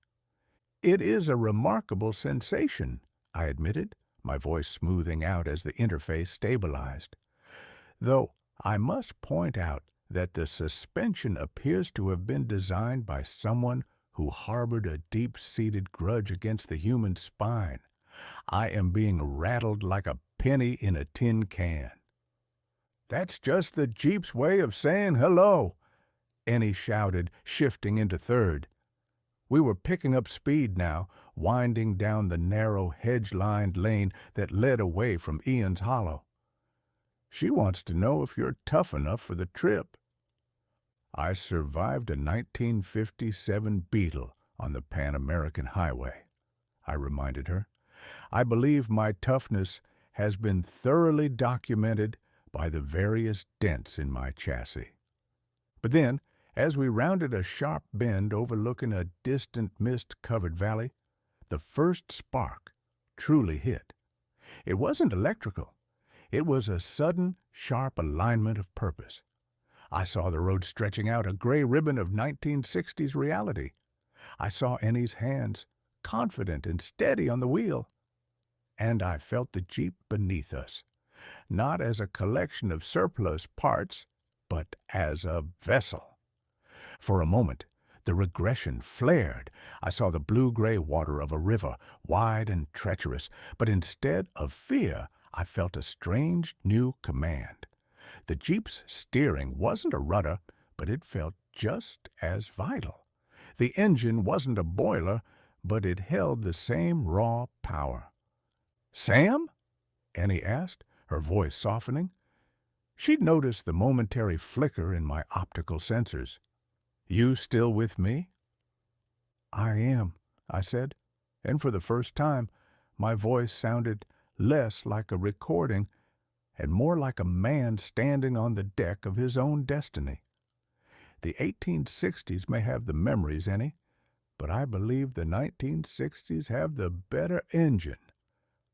"It is a remarkable sensation," I admitted, my voice smoothing out as the interface stabilized. "Though I must point out that the suspension appears to have been designed by someone who harbored a deep-seated grudge against the human spine. I am being rattled like a penny in a tin can." "That's just the Jeep's way of saying hello," Ennie shouted, shifting into third. We were picking up speed now, winding down the narrow, hedge-lined lane that led away from Ian's Hollow. "She wants to know if you're tough enough for the trip." "I survived a 1957 Beetle on the Pan American Highway," I reminded her. "I believe my toughness has been thoroughly documented by the various dents in my chassis." But then, as we rounded a sharp bend overlooking a distant mist-covered valley, the first spark truly hit. It wasn't electrical. It was a sudden, sharp alignment of purpose. I saw the road stretching out, a gray ribbon of 1960s reality. I saw Ennie's hands, confident and steady on the wheel. And I felt the Jeep beneath us, not as a collection of surplus parts, but as a vessel. For a moment, the regression flared. I saw the blue-gray water of a river, wide and treacherous, but instead of fear, I felt a strange new command. The Jeep's steering wasn't a rudder, but it felt just as vital. The engine wasn't a boiler, but it held the same raw power. "Sam?" Annie asked, her voice softening. She'd noticed the momentary flicker in my optical sensors. "You still with me?" "I am," I said, and for the first time, my voice sounded less like a recording and more like a man standing on the deck of his own destiny. "The 1860s may have the memories, Ennie, but I believe the 1960s have the better engine.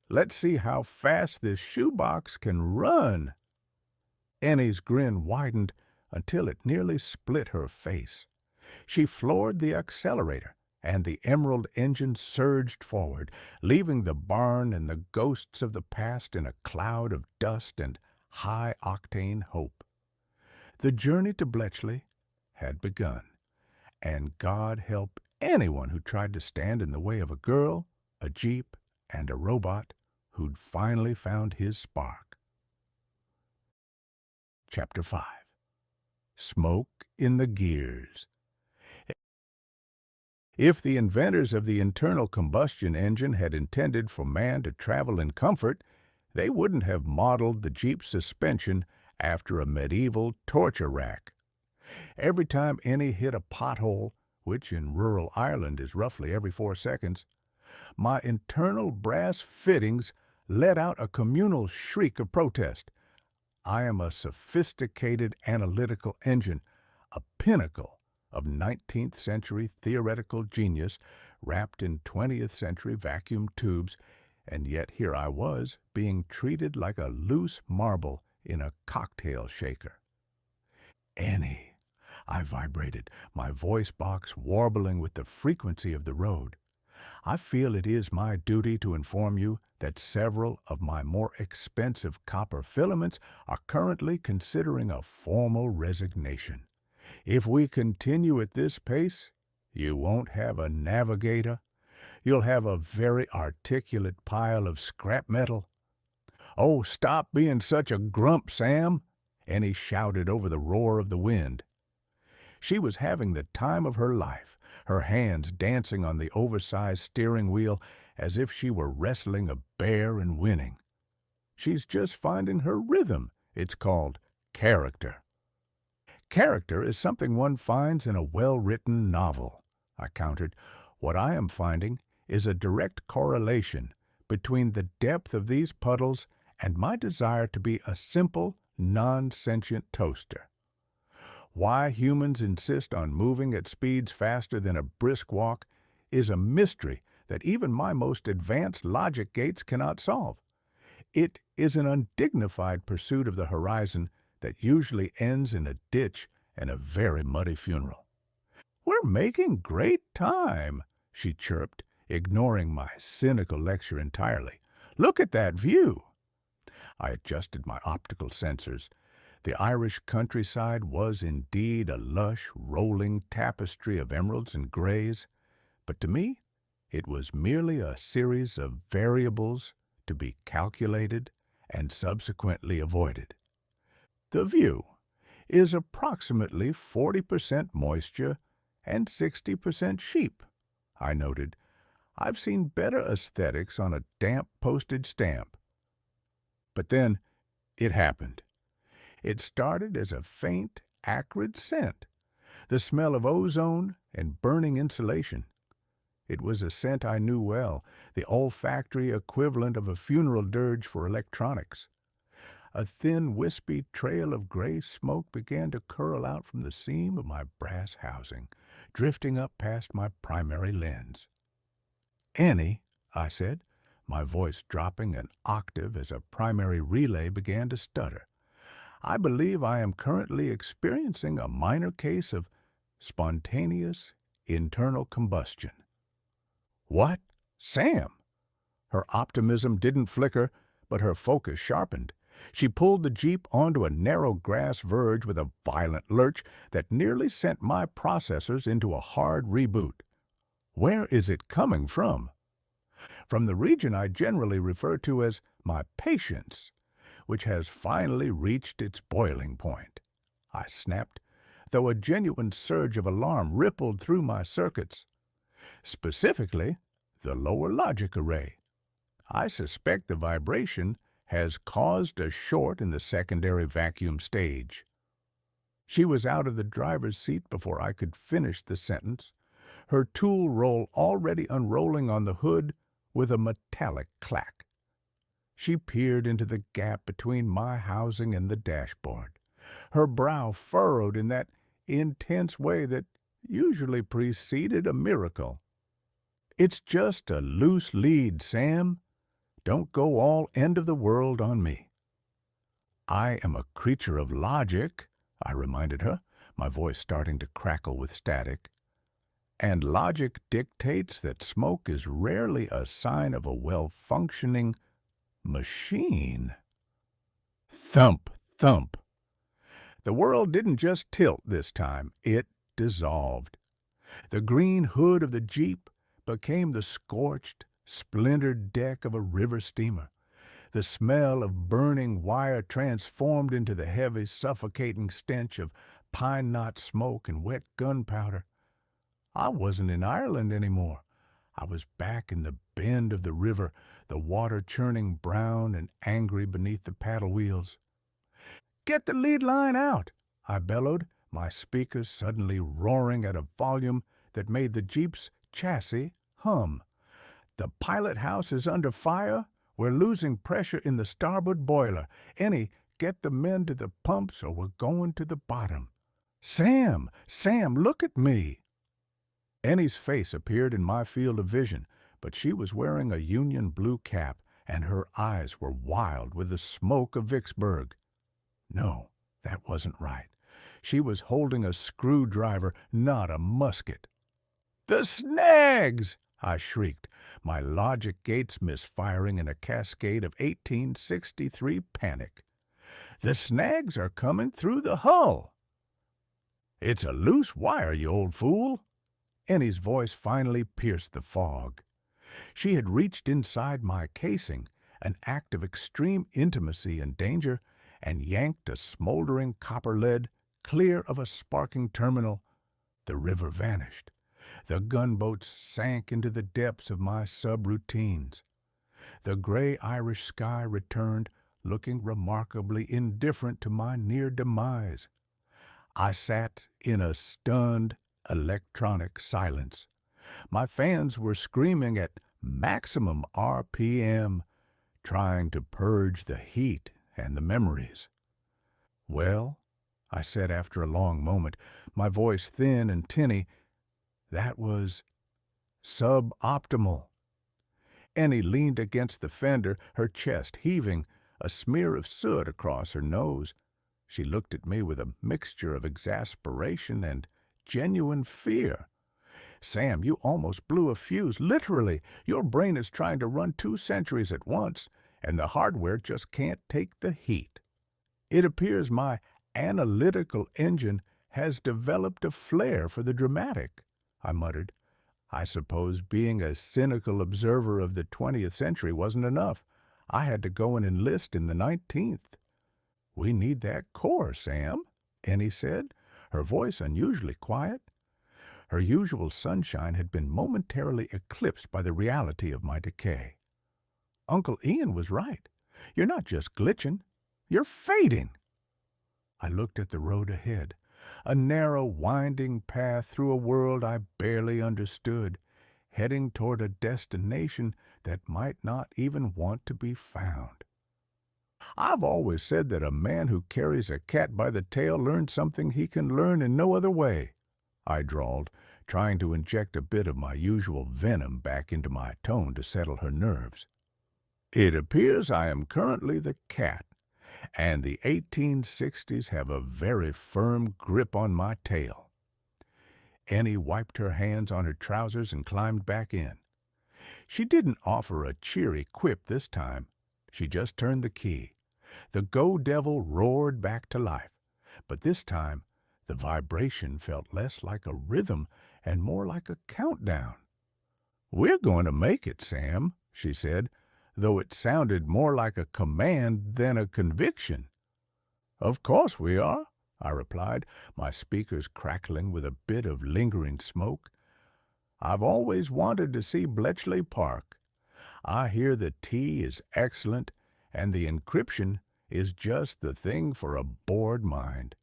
Let's see how fast this shoebox can run." Annie's grin widened until it nearly split her face. She floored the accelerator, and the Emerald engine surged forward, leaving the barn and the ghosts of the past in a cloud of dust and high-octane hope. The journey to Bletchley had begun, and God help anyone who tried to stand in the way of a girl, a Jeep, and a robot who'd finally found his spark. Chapter 5. Smoke in the Gears. If the inventors of the internal combustion engine had intended for man to travel in comfort, they wouldn't have modeled the Jeep's suspension after a medieval torture rack. Every time Ennie hit a pothole, which in rural Ireland is roughly every 4 seconds, my internal brass fittings let out a communal shriek of protest. I am a sophisticated analytical engine, a pinnacle of 19th century theoretical genius wrapped in 20th century vacuum tubes, and yet here I was being treated like a loose marble in a cocktail shaker. "Ennie," I vibrated, my voice box warbling with the frequency of the road. "I feel it is my duty to inform you that several of my more expensive copper filaments are currently considering a formal resignation. If we continue at this pace, you won't have a navigator. You'll have a very articulate pile of scrap metal." "Oh, stop being such a grump, Sam," Ennie shouted over the roar of the wind. She was having the time of her life, her hands dancing on the oversized steering wheel as if she were wrestling a bear and winning. "She's just finding her rhythm. It's called character." "Character is something one finds in a well-written novel," I countered. "What I am finding is a direct correlation between the depth of these puddles and my desire to be a simple, non-sentient toaster. Why humans insist on moving at speeds faster than a brisk walk is a mystery that even my most advanced logic gates cannot solve. It is an undignified pursuit of the horizon that usually ends in a ditch and a very muddy funeral." "We're making great time," she chirped, ignoring my cynical lecture entirely. "Look at that view." I adjusted my optical sensors. The Irish countryside was indeed a lush, rolling tapestry of emeralds and grays, but to me it was merely a series of variables to be calculated and subsequently avoided. The view is approximately 40% moisture and 60% sheep, I noted. "I've seen better aesthetics on a damp postage stamp." But then it happened. It started as a faint, acrid scent, the smell of ozone and burning insulation. It was a scent I knew well, the olfactory equivalent of a funeral dirge for electronics. A thin, wispy trail of gray smoke began to curl out from the seam of my brass housing, drifting up past my primary lens. "Ennie," I said, my voice dropping an octave as a primary relay began to stutter, "I believe I am currently experiencing a minor case of spontaneous internal combustion." "What? Sam?" Her optimism didn't flicker, but her focus sharpened. She pulled the Jeep onto a narrow grass verge with a violent lurch that nearly sent my processors into a hard reboot. "Where is it coming from?" "From the region I generally refer to as my patience, which has finally reached its boiling point," I snapped, though a genuine surge of alarm rippled through my circuits. "Specifically, the lower logic array. I suspect the vibration has caused a short in the secondary vacuum stage." She was out of the driver's seat before I could finish the sentence, her tool roll already unrolling on the hood with a metallic clack. She peered into the gap between my housing and the dashboard, her brow furrowed in that intense way that usually preceded a miracle. "It's just a loose lead, Sam. Don't go all end of the world on me." "I am a creature of logic," I reminded her, my voice starting to crackle with static. "And logic dictates that smoke is rarely a sign of a well-functioning machine." Thump, thump. The world didn't just tilt this time, it dissolved. The green hood of the Jeep became the scorched, splintered deck of a river steamer. The smell of burning wire transformed into the heavy, suffocating stench of pine knot smoke and wet gunpowder. I wasn't in Ireland anymore. I was back in the bend of the river, the water churning brown and angry beneath the paddle wheels. "Get the lead line out," I bellowed, my speakers suddenly roaring at a volume that made the Jeep's chassis hum. "The pilot house is under fire. We're losing pressure in the starboard boiler. Ennie, get the men to the pumps or we're going to the bottom." "Sam! Sam, look at me!" Ennie's face appeared in my field of vision, but she was wearing a Union blue cap, and her eyes were wild with the smoke of Vicksburg. No, that wasn't right. She was holding a screwdriver, not a musket. "The snags!" I shrieked, my logic gates misfiring in a cascade of 1863 panic. "The snags are coming through the hull." "It's a loose wire, you old fool." Ennie's voice finally pierced the fog. She had reached inside my casing, an act of extreme intimacy and danger, and yanked a smoldering copper lead clear of a sparking terminal. The river vanished. The gunboats sank into the depths of my subroutines. The gray Irish sky returned, looking remarkably indifferent to my near demise. I sat in a stunned, electronic silence. My fans were screaming at maximum RPM, trying to purge the heat and the memories. "Well," I said after a long moment, my voice thin and tinny, "that was suboptimal." Ennie leaned against the fender, her chest heaving, a smear of soot across her nose. She looked at me with a mixture of exasperation and genuine fear. "Sam, you almost blew a fuse, literally. Your brain is trying to run 2 centuries at once, and the hardware just can't take the heat. It appears my analytical engine has developed a flair for the dramatic," I muttered. I suppose being a cynical observer of the 20th century wasn't enough. I had to go and enlist in the 19th. "We need that core, Sam," Ennie said, her voice unusually quiet. Her usual sunshine had been momentarily eclipsed by the reality of my decay. Uncle Ian was right. You're not just glitching, you're fading. I looked at the road ahead, a narrow, winding path through a world I barely understood, heading toward a destination that might not even want to be found. I've always said that a man who carries a cat by the tail learns something he can learn in no other way, I drawled, trying to inject a bit of my usual venom back into my tone to settle her nerves. It appears I am currently the cat, and the 1860s have a very firm grip on my tail. Ennie wiped her hands on her trousers and climbed back in. She didn't offer a cheery quip this time. She just turned the key. The go-devil roared back to life, but this time the vibration felt less like a rhythm and more like a countdown. "We're going to make it, Sam," she said, though it sounded more like a command than a conviction. "Of course we are," I replied, my speakers crackling with a bit of lingering smoke. "I've always wanted to see Bletchley Park. I hear the tea is excellent, and the encryption is just the thing for a bored mind.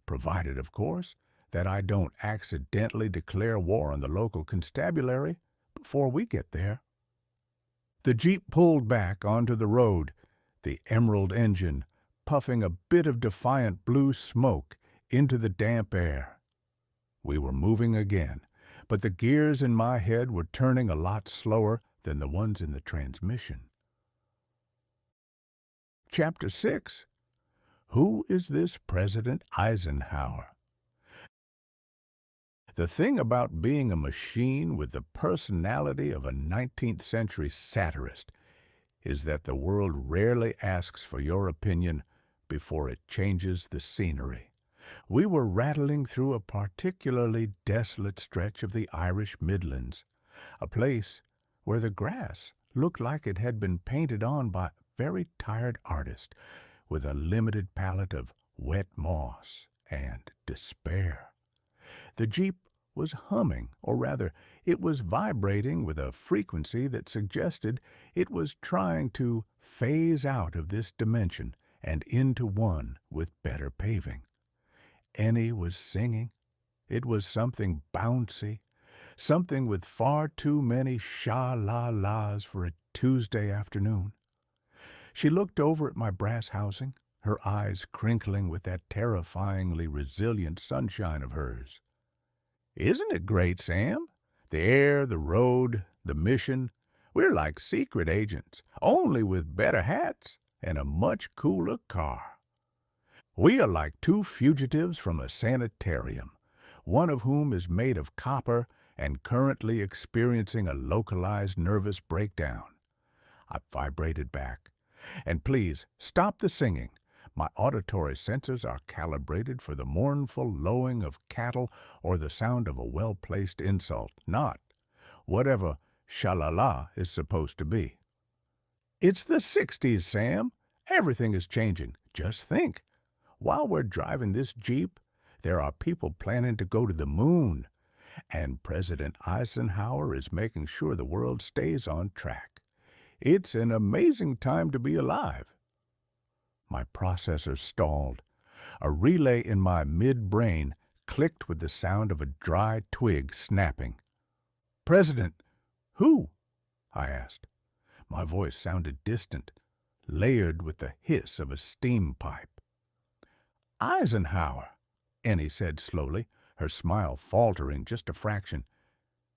Provided, of course, that I don't accidentally declare war on the local constabulary before we get there." The Jeep pulled back onto the road, the emerald engine puffing a bit of defiant blue smoke into the damp air. We were moving again, but the gears in my head were turning a lot slower than the ones in the transmission. Chapter 6. Who is this President Eisenhower? The thing about being a machine with the personality of a 19th century satirist is that the world rarely asks for your opinion before it changes the scenery. We were rattling through a particularly desolate stretch of the Irish Midlands, a place where the grass looked like it had been painted on by a very tired artist with a limited palette of wet moss and despair. The Jeep was humming, or rather, it was vibrating with a frequency that suggested it was trying to phase out of this dimension and into one with better paving. Ennie was singing. It was something bouncy, something with far too many sha-la-las for a Tuesday afternoon. She looked over at my brass housing, her eyes crinkling with that terrifyingly resilient sunshine of hers. "Isn't it great, Sam? The air, the road, the mission. We're like secret agents, only with better hats and a much cooler car. We are like two fugitives from a sanitarium, one of whom is made of copper and currently experiencing a localized nervous breakdown." I vibrated back. "And please, stop the singing. My auditory sensors are calibrated for the mournful lowing of cattle or the sound of a well-placed insult, not whatever sha-la-la is supposed to be." "It's the 60s, Sam. Everything is changing. Just think. While we're driving this Jeep, there are people planning to go to the moon, and President Eisenhower is making sure the world stays on track. It's an amazing time to be alive." My processor stalled. A relay in my mid-brain clicked with the sound of a dry twig snapping. "President, who?" I asked. My voice sounded distant, layered with the hiss of a steam pipe. "Eisenhower," Ennie said slowly, her smile faltering just a fraction.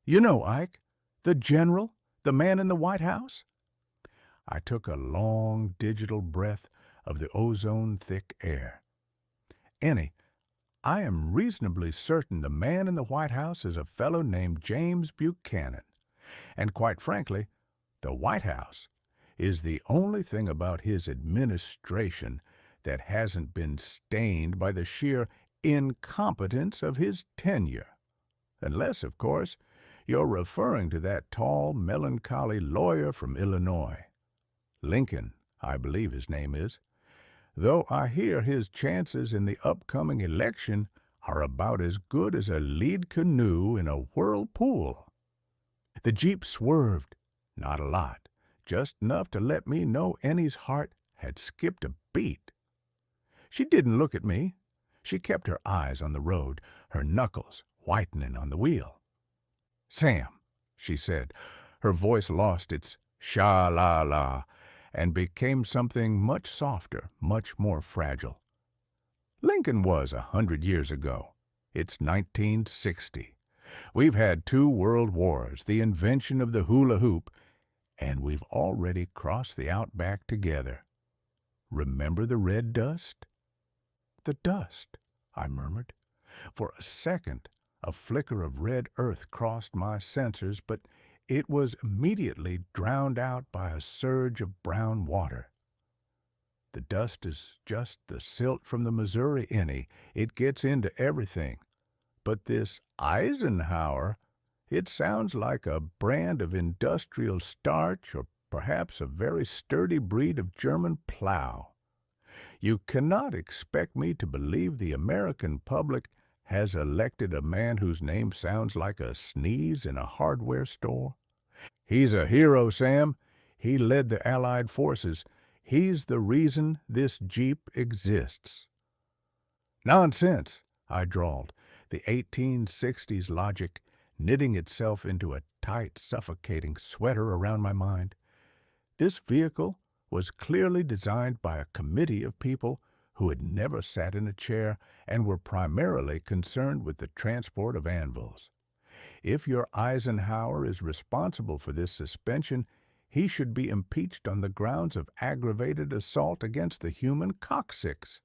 "You know, Ike, the general, the man in the White House?" I took a long digital breath of the ozone-thick air. "Ennie, I am reasonably certain the man in the White House is a fellow named James Buchanan, and quite frankly, the White House is the only thing about his administration that hasn't been stained by the sheer incompetence of his tenure. Unless, of course, you're referring to that tall, melancholy lawyer from Illinois. Lincoln, I believe his name is. Though I hear his chances in the upcoming election are about as good as a lead canoe in a whirlpool. The Jeep swerved, not a lot, just enough to let me know Ennie's heart had skipped a beat. She didn't look at me. She kept her eyes on the road, her knuckles whitening on the wheel. "Sam," she said. Her voice lost its sha-la-la and became something much softer, much more fragile. "Lincoln was 100 years ago. It's 1960. We've had 2 world wars, the invention of the hula hoop, and we've already crossed the outback together. Remember the red dust?" "The dust," I murmured. For a second, a flicker of red earth crossed my sensors, but it was immediately drowned out by a surge of brown water. "The dust is just the silt from the Missouri, Ennie. It gets into everything. But this Eisenhower, it sounds like a brand of industrial starch or perhaps a very sturdy breed of German plow. You cannot expect me to believe the American public has elected a man whose name sounds like a sneeze in a hardware store. He's a hero, Sam. He led the Allied forces. He's the reason this Jeep exists." "Nonsense," I drawled, the 1860s logic knitting itself into a tight, suffocating sweater around my mind. This vehicle was clearly designed by a committee of people who had never sat in a chair and were primarily concerned with the transport of anvils. If your Eisenhower is responsible for this suspension, he should be impeached on the grounds of aggravated assault against the human coccyx.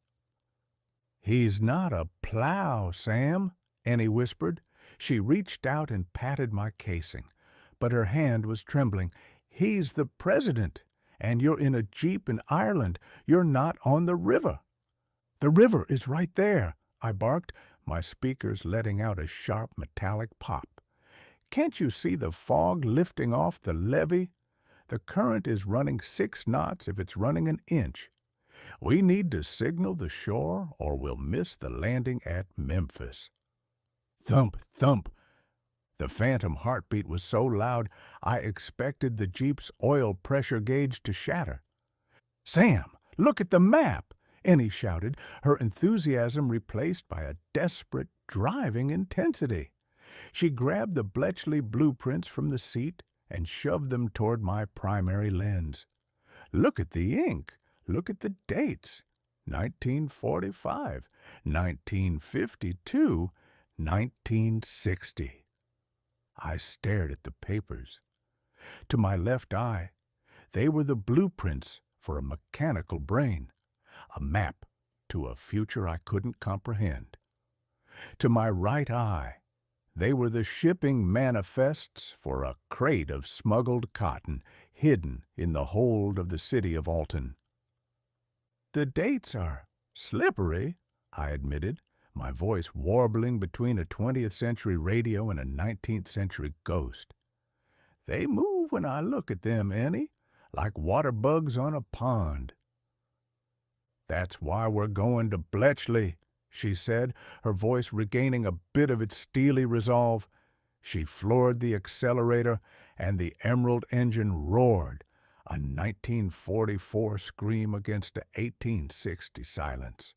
"He's not a plow, Sam," Ennie whispered. She reached out and patted my casing, but her hand was trembling. "He's the president, and you're in a Jeep in Ireland. You're not on the river." "The river is right there," I barked, my speakers letting out a sharp metallic pop. "Can't you see the fog lifting off the levee? The current is running 6 knots if it's running an inch. We need to signal the shore or we'll miss the landing at Memphis." Thump, thump. The phantom heartbeat was so loud I expected the Jeep's oil pressure gauge to shatter. "Sam, look at the map!" Ennie shouted, her enthusiasm replaced by a desperate, driving intensity. She grabbed the Bletchley blueprints from the seat and shoved them toward my primary lens. "Look at the ink! Look at the dates! 1945, 1952, 1960. I stared at the papers. To my left eye, they were the blueprints for a mechanical brain, a map to a future I couldn't comprehend. To my right eye, they were the shipping manifests for a crate of smuggled cotton hidden in the hold of the city of Alton. "The dates are slippery," I admitted, my voice warbling between a 20th century radio and a 19th century ghost. "They move when I look at them, Ennie, like water bugs on a pond." "That's why we're going to Bletchley," she said, her voice regaining a bit of its steely resolve. She floored the accelerator, and the Emerald engine roared, a 1944 scream against a 1860 silence.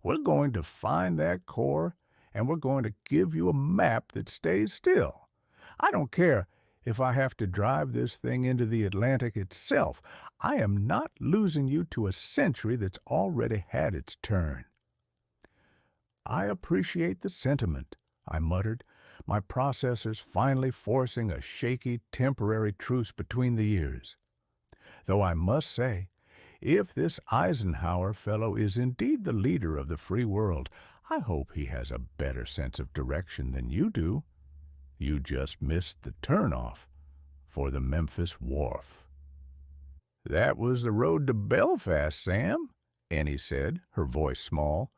"We're going to find that core, and we're going to give you a map that stays still. I don't care if I have to drive this thing into the Atlantic itself. I am not losing you to a century that's already had its turn." "I appreciate the sentiment," I muttered, my processors finally forcing a shaky, temporary truce between the ears. Though I must say, if this Eisenhower fellow is indeed the leader of the free world, I hope he has a better sense of direction than you do. You just missed the turnoff for the Memphis wharf. "That was the road to Belfast, Sam," Ennie said, her voice small.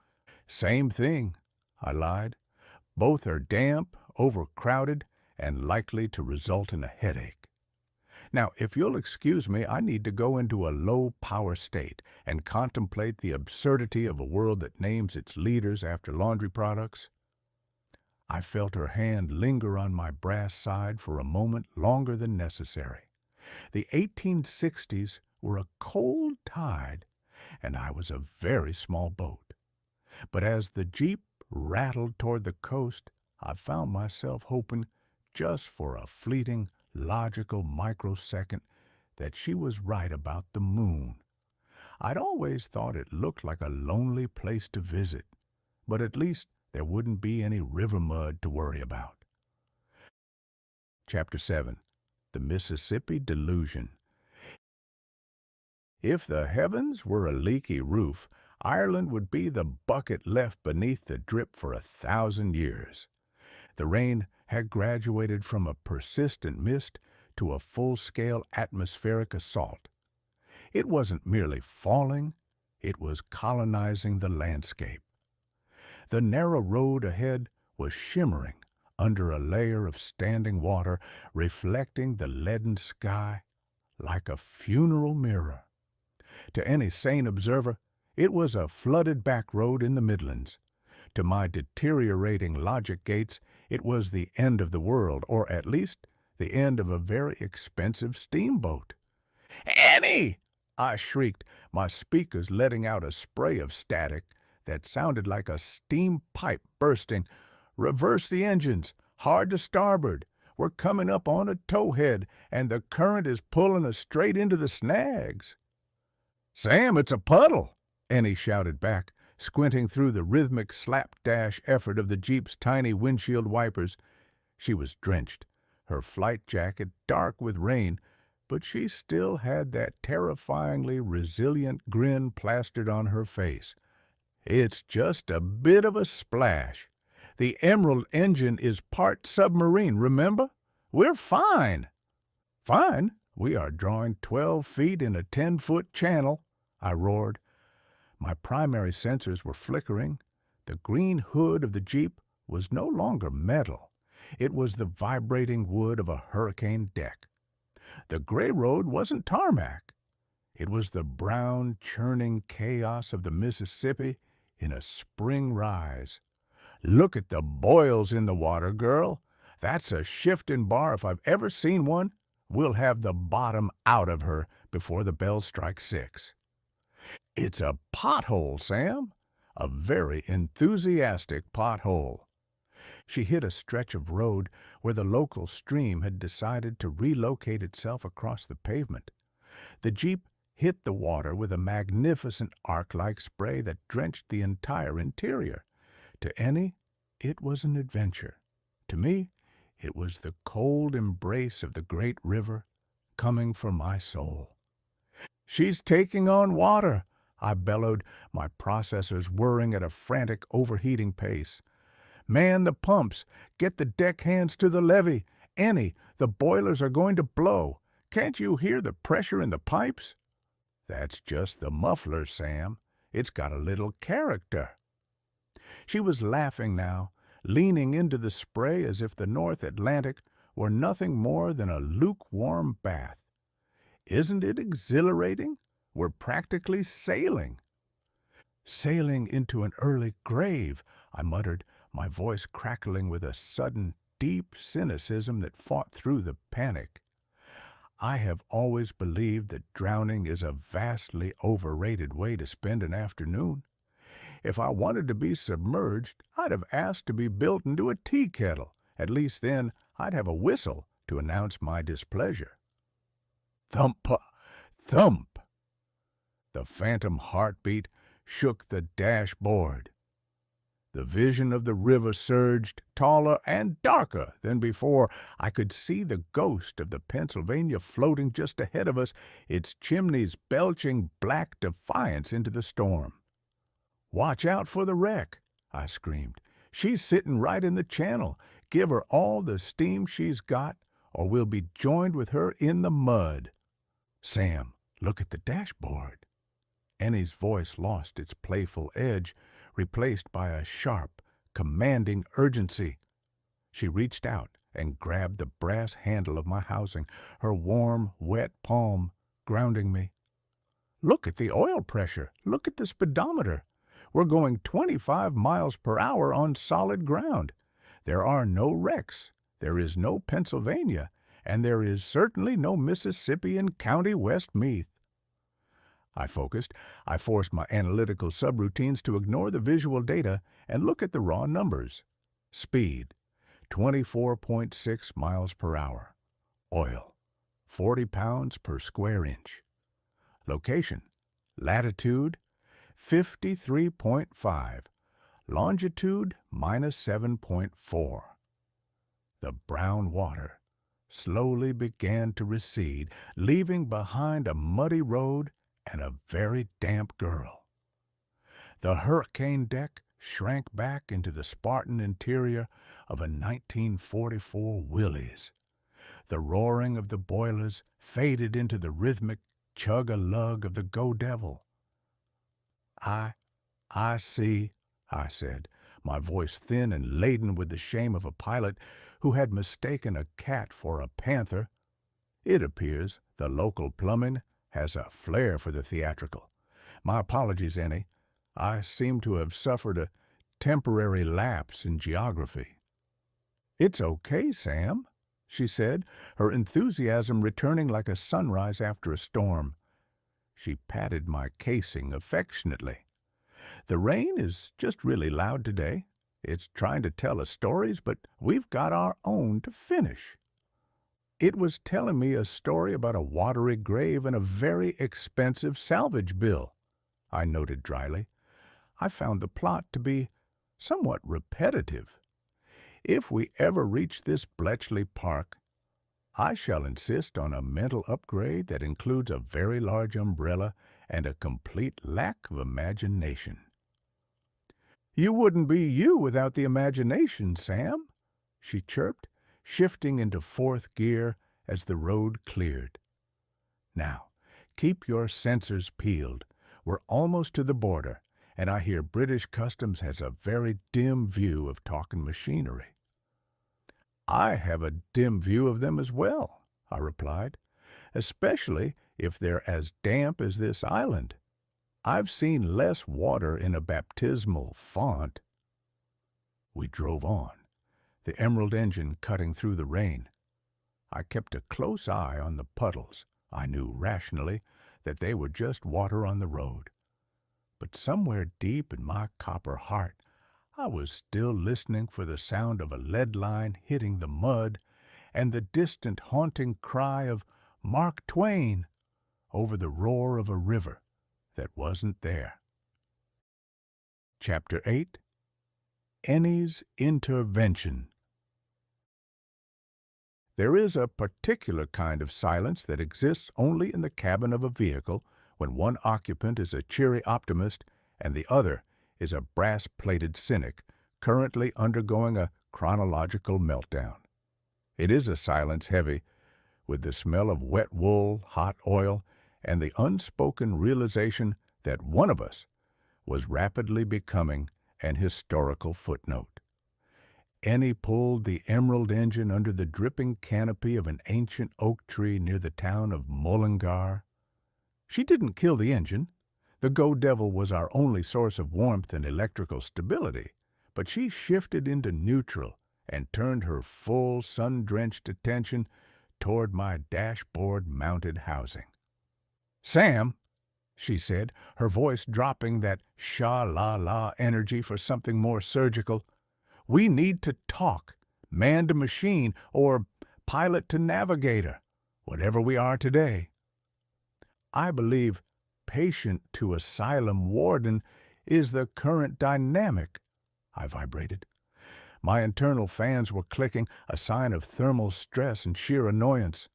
"Same thing," I lied. "Both are damp, overcrowded, and likely to result in a headache." Now, if you'll excuse me, I need to go into a low-power state and contemplate the absurdity of a world that names its leaders after laundry products. I felt her hand linger on my brass side for a moment longer than necessary. The 1860s were a cold tide, and I was a very small boat. But as the Jeep rattled toward the coast, I found myself hoping, just for a fleeting, logical microsecond, that she was right about the moon. I'd always thought it looked like a lonely place to visit, but at least there wouldn't be any river mud to worry about. Chapter 7. The Mississippi Delusion. If the heavens were a leaky roof, Ireland would be the bucket left beneath the drip for 1,000 years. The rain had graduated from a persistent mist to a full-scale atmospheric assault. It wasn't merely falling, it was colonizing the landscape. The narrow road ahead was shimmering under a layer of standing water, reflecting the leaden sky like a funeral mirror. To any sane observer, it was a flooded back road in the Midlands. To my deteriorating logic gates, it was the end of the world, or at least the end of a very expensive steamboat. "Ennie!" I shrieked, my speakers letting out a spray of static that sounded like a steam pipe bursting. "Reverse the engines, hard to starboard. We're coming up on a towhead, and the current is pulling us straight into the snags." "Sam, it's a puddle!" Ennie shouted back, squinting through the rhythmic slapdash effort of the Jeep's tiny windshield wipers. She was drenched, her flight jacket dark with rain, but she still had that terrifyingly resilient grin plastered on her face. "It's just a bit of a splash. The Emerald engine is part submarine, remember? We're fine." "Fine? We are drawing 12 feet in a 10-foot channel," I roared. My primary sensors were flickering. The green hood of the Jeep was no longer metal. It was the vibrating wood of a hurricane deck. The gray road wasn't tarmac. It was the brown, churning chaos of the Mississippi in a spring rise. "Look at the boils in the water, girl. That's a shifting bar if I've ever seen one. We'll have the bottom out of her before the bell strikes 6. "It's a pothole, Sam. A very enthusiastic pothole." She hit a stretch of road where the local stream had decided to relocate itself across the pavement. The Jeep hit the water with a magnificent arc-like spray that drenched the entire interior. To Ennie, it was an adventure. To me, it was the cold embrace of the great river coming for my soul. "She's taking on water," I bellowed, my processors whirring at a frantic, overheating pace. "Man the pumps! Get the deckhands to the levee! Ennie, the boilers are going to blow! Can't you hear the pressure in the pipes?" "That's just the muffler, Sam. It's got a little character." She was laughing now, leaning into the spray as if the North Atlantic were nothing more than a lukewarm bath. "Isn't it exhilarating? We're practically sailing." "Sailing into an early grave," I muttered, my voice crackling with a sudden, deep cynicism that fought through the panic. I have always believed that drowning is a vastly overrated way to spend an afternoon. If I wanted to be submerged, I'd have asked to be built into a tea kettle. At least then I'd have a whistle to announce my displeasure. Thump! Thump! The phantom heartbeat shook the dashboard. The vision of the river surged, taller and darker than before. I could see the ghost of the Pennsylvania floating just ahead of us, its chimneys belching black defiance into the storm. "Watch out for the wreck," I screamed. "She's sitting right in the channel. Give her all the steam she's got, or we'll be joined with her in the mud." "Sam, look at the dashboard." Ennie's voice lost its playful edge, replaced by a sharp, commanding urgency. She reached out and grabbed the brass handle of my housing, her warm, wet palm grounding me. "Look at the oil pressure. Look at the speedometer. We're going 25 miles per hour on solid ground. There are no wrecks. There is no Pennsylvania, and there is certainly no Mississippi in County West Meath." I focused. I forced my analytical subroutines to ignore the visual data and look at the raw numbers. Speed, 24.6 miles per hour. Oil, 40 pounds per square inch. Location, latitude, 53.5. Longitude, -7.4. The brown water slowly began to recede, leaving behind a muddy road and a very damp girl. The hurricane deck shrank back into the Spartan interior of a 1944 Willys. The roaring of the boilers faded into the rhythmic chug-a-lug of the Go Devil. I see," I said, my voice thin and laden with the shame of a pilot who had mistaken a cat for a panther. "It appears the local plumbing has a flair for the theatrical. My apologies, Ennie. I seem to have suffered a temporary lapse in geography." "It's okay, Sam," she said, her enthusiasm returning like a sunrise after a storm. She patted my casing affectionately. "The rain is just really loud today. It's trying to tell us stories, but we've got our own to finish." "It was telling me a story about a watery grave and a very expensive salvage bill," I noted dryly. "I found the plot to be somewhat repetitive. If we ever reach this Bletchley Park, I shall insist on a mental upgrade that includes a very large umbrella and a complete lack of imagination." "You wouldn't be you without the imagination, Sam," she chirped, shifting into fourth gear as the road cleared. "Now, keep your sensors peeled. We're almost to the border, and I hear British Customs has a very dim view of talking machinery." "I have a dim view of them as well," I replied, "especially if they're as damp as this island. I've seen less water in a baptismal font." We drove on, the emerald engine cutting through the rain. I kept a close eye on the puddles. I knew rationally that they were just water on the road. But somewhere deep in my copper heart, I was still listening for the sound of a lead line hitting the mud and the distant haunting cry of "Mark Twain" over the roar of a river that wasn't there. Chapter 8. Ennie's Intervention. There is a particular kind of silence that exists only in the cabin of a vehicle when one occupant is a cheery optimist and the other is a brass-plated cynic currently undergoing a chronological meltdown. It is a silence heavy with the smell of wet wool, hot oil, and the unspoken realization that one of us was rapidly becoming an historical footnote. Ennie pulled the emerald engine under the dripping canopy of an ancient oak tree near the town of Mullingar. She didn't kill the engine. The Go Devil was our only source of warmth and electrical stability, but she shifted into neutral and turned her full sun-drenched attention toward my dashboard-mounted housing. "Sam," she said, her voice dropping that sha-la-la energy for something more surgical, "we need to talk, man to machine, or pilot to navigator, whatever we are today. I believe patient to asylum warden is the current dynamic," I vibrated. My internal fans were clicking, a sign of thermal stress and sheer annoyance.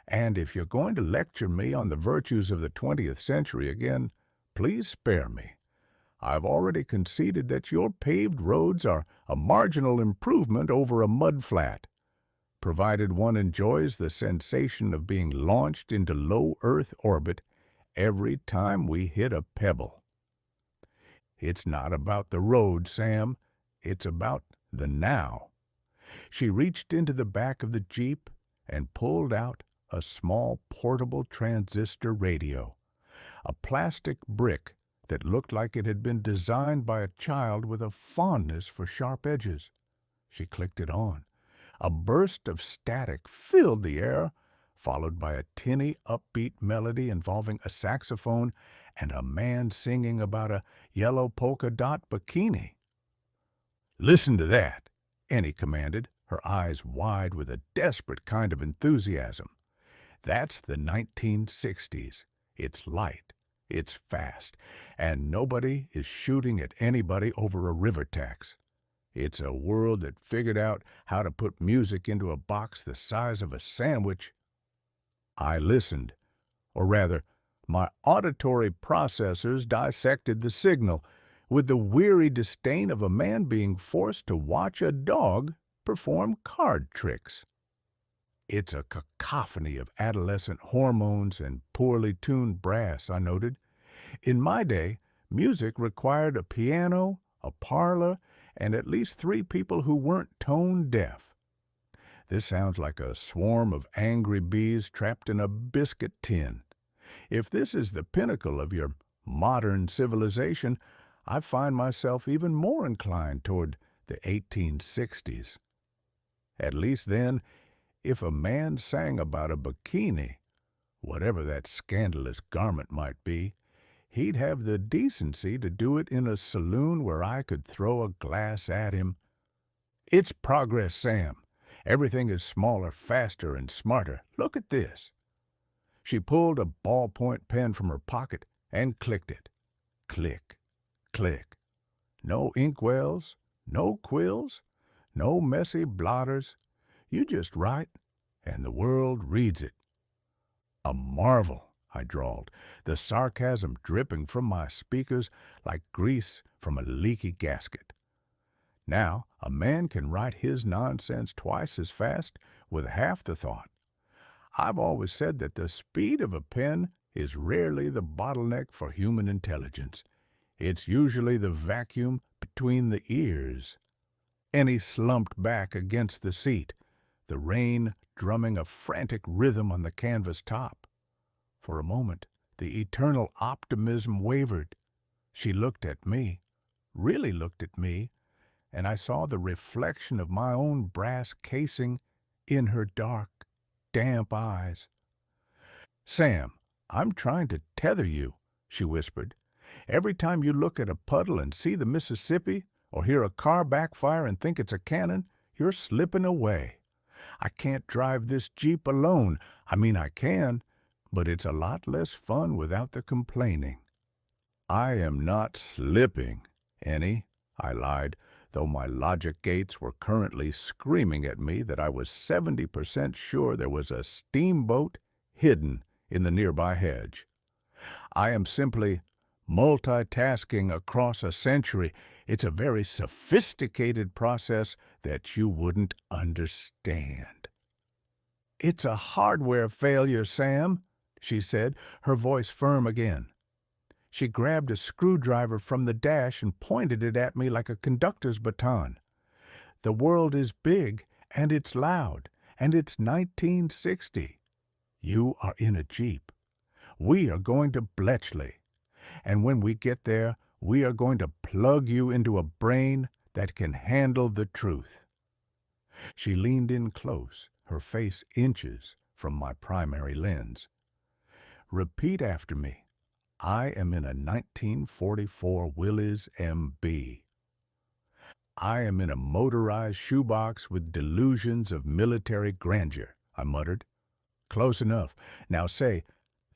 "And if you're going to lecture me on the virtues of the 20th century again, please spare me. I've already conceded that your paved roads are a marginal improvement over a mudflat, provided one enjoys the sensation of being launched into low Earth orbit every time we hit a pebble. It's not about the road, Sam. It's about the now. She reached into the back of the Jeep and pulled out a small portable transistor radio, a plastic brick that looked like it had been designed by a child with a fondness for sharp edges. She clicked it on. A burst of static filled the air, followed by a tinny, upbeat melody involving a saxophone and a man singing about a yellow polka dot bikini. "Listen to that," Ennie commanded, her eyes wide with a desperate kind of enthusiasm. "That's the 1960s. It's light, it's fast, and nobody is shooting at anybody over a river tax. It's a world that figured out how to put music into a box the size of a sandwich." I listened, or rather, my auditory processors dissected the signal with the weary disdain of a man being forced to watch a dog perform card tricks. "It's a cacophony of adolescent hormones and poorly tuned brass," I noted. "In my day, music required a piano, a parlor, and at least 3 people who weren't tone deaf. This sounds like a swarm of angry bees trapped in a biscuit tin. If this is the pinnacle of your modern civilization, I find myself even more inclined toward the 1860s. At least then, if a man sang about a bikini, whatever that scandalous garment might be, he'd have the decency to do it in a saloon where I could throw a glass at him. It's progress, Sam. Everything is smaller, faster, and smarter. Look at this." She pulled a ballpoint pen from her pocket and clicked it. Click, click. No inkwells, no quills, no messy blotters. You just write, and the world reads it. "A marvel," I drawled, the sarcasm dripping from my speakers like grease from a leaky gasket. Now, a man can write his nonsense twice as fast with half the thought. I've always said that the speed of a pen is rarely the bottleneck for human intelligence. It's usually the vacuum between the ears. Ennie slumped back against the seat, the rain drumming a frantic rhythm on the canvas top. For a moment, the eternal optimism wavered. She looked at me, really looked at me, and I saw the reflection of my own brass casing in her dark, damp eyes. "Sam, I'm trying to tether you," she whispered. "Every time you look at a puddle and see the Mississippi, or hear a car backfire and think it's a cannon, you're slipping away. I can't drive this Jeep alone. I mean, I can, but it's a lot less fun without the complaining." "I am not slipping, Ennie," I lied, though my logic gates were currently screaming at me that I was 70% sure there was a steamboat hidden in the nearby hedge. "I am simply multitasking across a century. It's a very sophisticated process that you wouldn't understand." "It's a hardware failure, Sam," she said, her voice firm again. She grabbed a screwdriver from the dash and pointed it at me like a conductor's baton. "The world is big, and it's loud, and it's 1960. You are in a Jeep. We are going to Bletchley, and when we get there, we are going to plug you into a brain that can handle the truth." She leaned in close, her face inches from my primary lens. "Repeat after me. I am in a 1944 Willys MB. I am in a motorized shoebox with delusions of military grandeur," I muttered. "Close enough. Now say,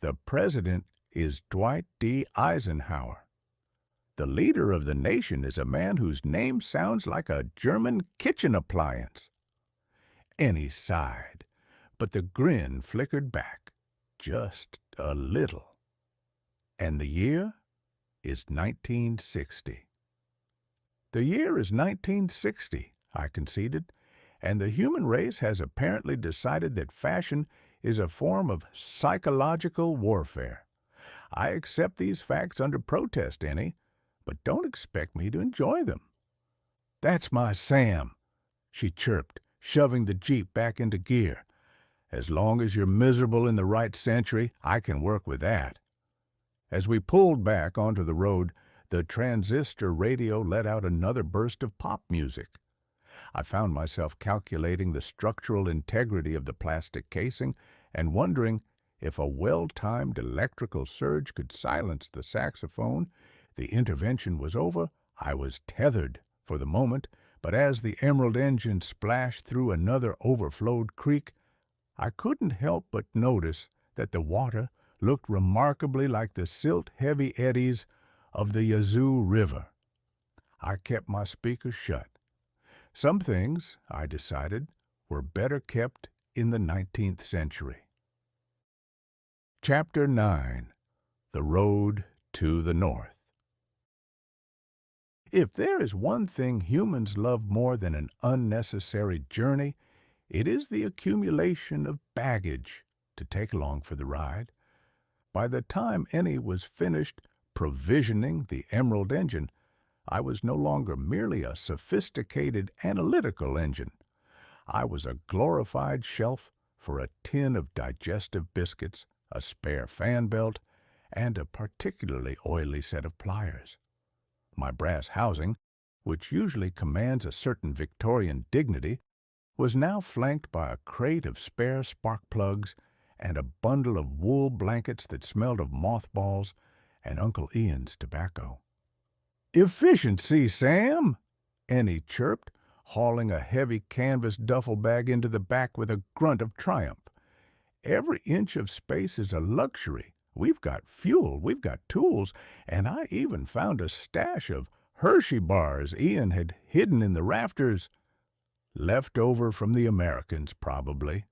the president is Dwight D. Eisenhower. The leader of the nation is a man whose name sounds like a German kitchen appliance." Ennie sighed, but the grin flickered back, just a little. "And the year is 1960. "The year is 1960, I conceded, "and the human race has apparently decided that fashion is a form of psychological warfare. I accept these facts under protest, Ennie, but don't expect me to enjoy them." "That's my Sam," she chirped, shoving the Jeep back into gear. "As long as you're miserable in the right century, I can work with that." As we pulled back onto the road, the transistor radio let out another burst of pop music. I found myself calculating the structural integrity of the plastic casing and wondering if a well-timed electrical surge could silence the saxophone. The intervention was over. I was tethered for the moment, but as the Emerald engine splashed through another overflowed creek, I couldn't help but notice that the water looked remarkably like the silt-heavy eddies of the Yazoo River. I kept my speakers shut. Some things, I decided, were better kept in the 19th century. Chapter 9. The Road to the North. If there is one thing humans love more than an unnecessary journey, it is the accumulation of baggage to take along for the ride. By the time Ennie was finished provisioning the Emerald engine, I was no longer merely a sophisticated analytical engine. I was a glorified shelf for a tin of digestive biscuits, a spare fan belt, and a particularly oily set of pliers. My brass housing, which usually commands a certain Victorian dignity, was now flanked by a crate of spare spark plugs and a bundle of wool blankets that smelled of mothballs and Uncle Ian's tobacco. "Efficiency, Sam!" Ennie chirped, hauling a heavy canvas duffel bag into the back with a grunt of triumph. "Every inch of space is a luxury. We've got fuel, we've got tools, and I even found a stash of Hershey bars Ian had hidden in the rafters. Left over from the Americans, probably.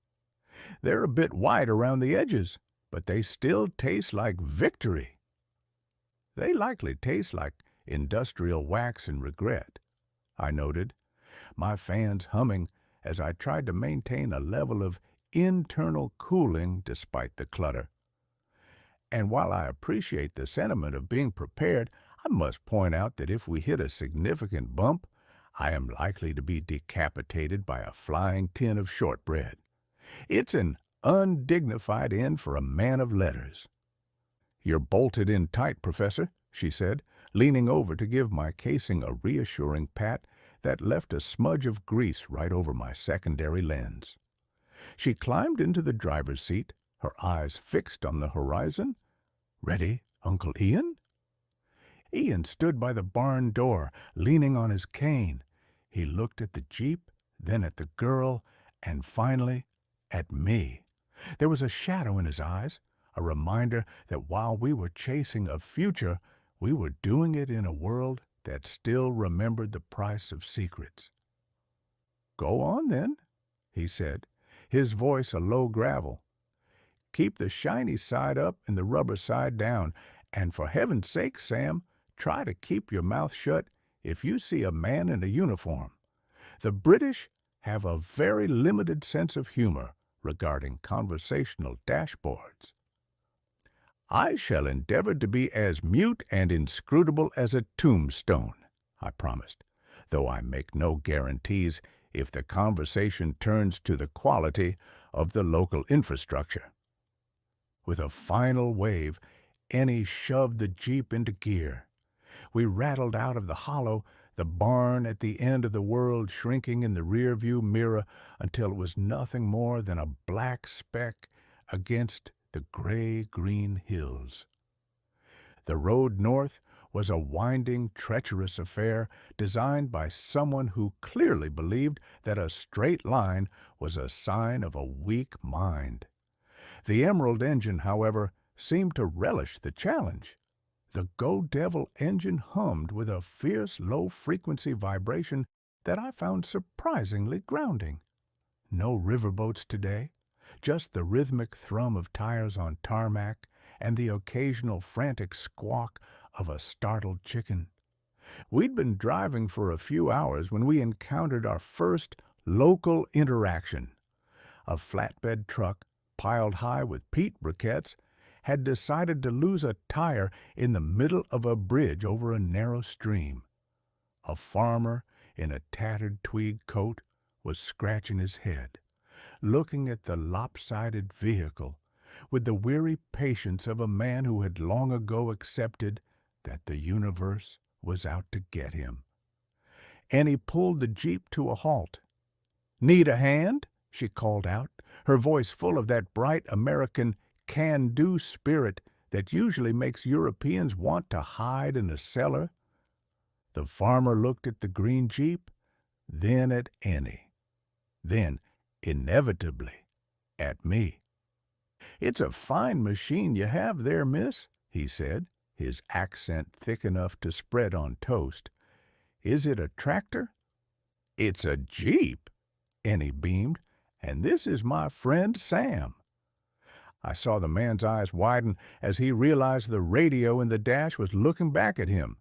They're a bit white around the edges, but they still taste like victory." "They likely taste like industrial wax and regret," I noted, my fans humming as I tried to maintain a level of internal cooling despite the clutter. And while I appreciate the sentiment of being prepared, I must point out that if we hit a significant bump, I am likely to be decapitated by a flying tin of shortbread. It's an undignified end for a man of letters. "You're bolted in tight, Professor," she said, leaning over to give my casing a reassuring pat that left a smudge of grease right over my secondary lens. She climbed into the driver's seat, her eyes fixed on the horizon. "Ready, Uncle Ian?" Ian stood by the barn door, leaning on his cane. He looked at the Jeep, then at the girl, and finally at me. There was a shadow in his eyes, a reminder that while we were chasing a future, we were doing it in a world that still remembered the price of secrets. "Go on, then," he said, his voice a low gravel. "Keep the shiny side up and the rubber side down, and for heaven's sake, Sam, try to keep your mouth shut if you see a man in a uniform. The British have a very limited sense of humor regarding conversational dashboards." "I shall endeavor to be as mute and inscrutable as a tombstone," I promised, though I make no guarantees if the conversation turns to the quality of the local infrastructure. With a final wave, Ennie shoved the Jeep into gear. We rattled out of the hollow, the barn at the end of the world shrinking in the rearview mirror until it was nothing more than a black speck against the gray-green hills. The road north was a winding, treacherous affair designed by someone who clearly believed that a straight line was a sign of a weak mind. The Emerald engine, however, seemed to relish the challenge. The Go Devil engine hummed with a fierce low-frequency vibration that I found surprisingly grounding. No riverboats today, just the rhythmic thrum of tires on tarmac and the occasional frantic squawk of a startled chicken. We'd been driving for a few hours when we encountered our first local interaction. A flatbed truck, piled high with peat briquettes, had decided to lose a tire in the middle of a bridge over a narrow stream. A farmer in a tattered tweed coat, was scratching his head, looking at the lopsided vehicle with the weary patience of a man who had long ago accepted that the universe was out to get him. Annie pulled the Jeep to a halt. "Need a hand?" she called out, her voice full of that bright American can-do spirit that usually makes Europeans want to hide in a cellar. The farmer looked at the green Jeep, then at Ennie, then, inevitably, at me. "It's a fine machine you have there, miss," he said, his accent thick enough to spread on toast. "Is it a tractor?" "It's a Jeep," Ennie beamed, "and this is my friend Sam." I saw the man's eyes widen as he realized the radio in the dash was looking back at him.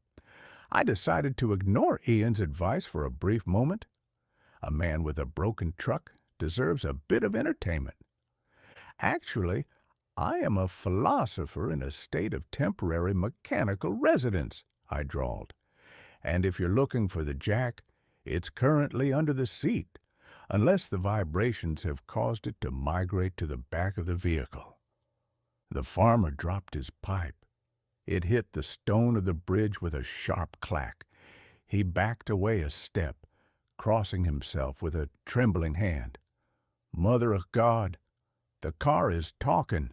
I decided to ignore Ian's advice for a brief moment. A man with a broken truck deserves a bit of entertainment. "Actually, I am a philosopher in a state of temporary mechanical residence," I drawled. "And if you're looking for the jack, it's currently under the seat, unless the vibrations have caused it to migrate to the back of the vehicle." The farmer dropped his pipe. It hit the stone of the bridge with a sharp clack. He backed away a step, crossing himself with a trembling hand. "Mother of God, the car is talking."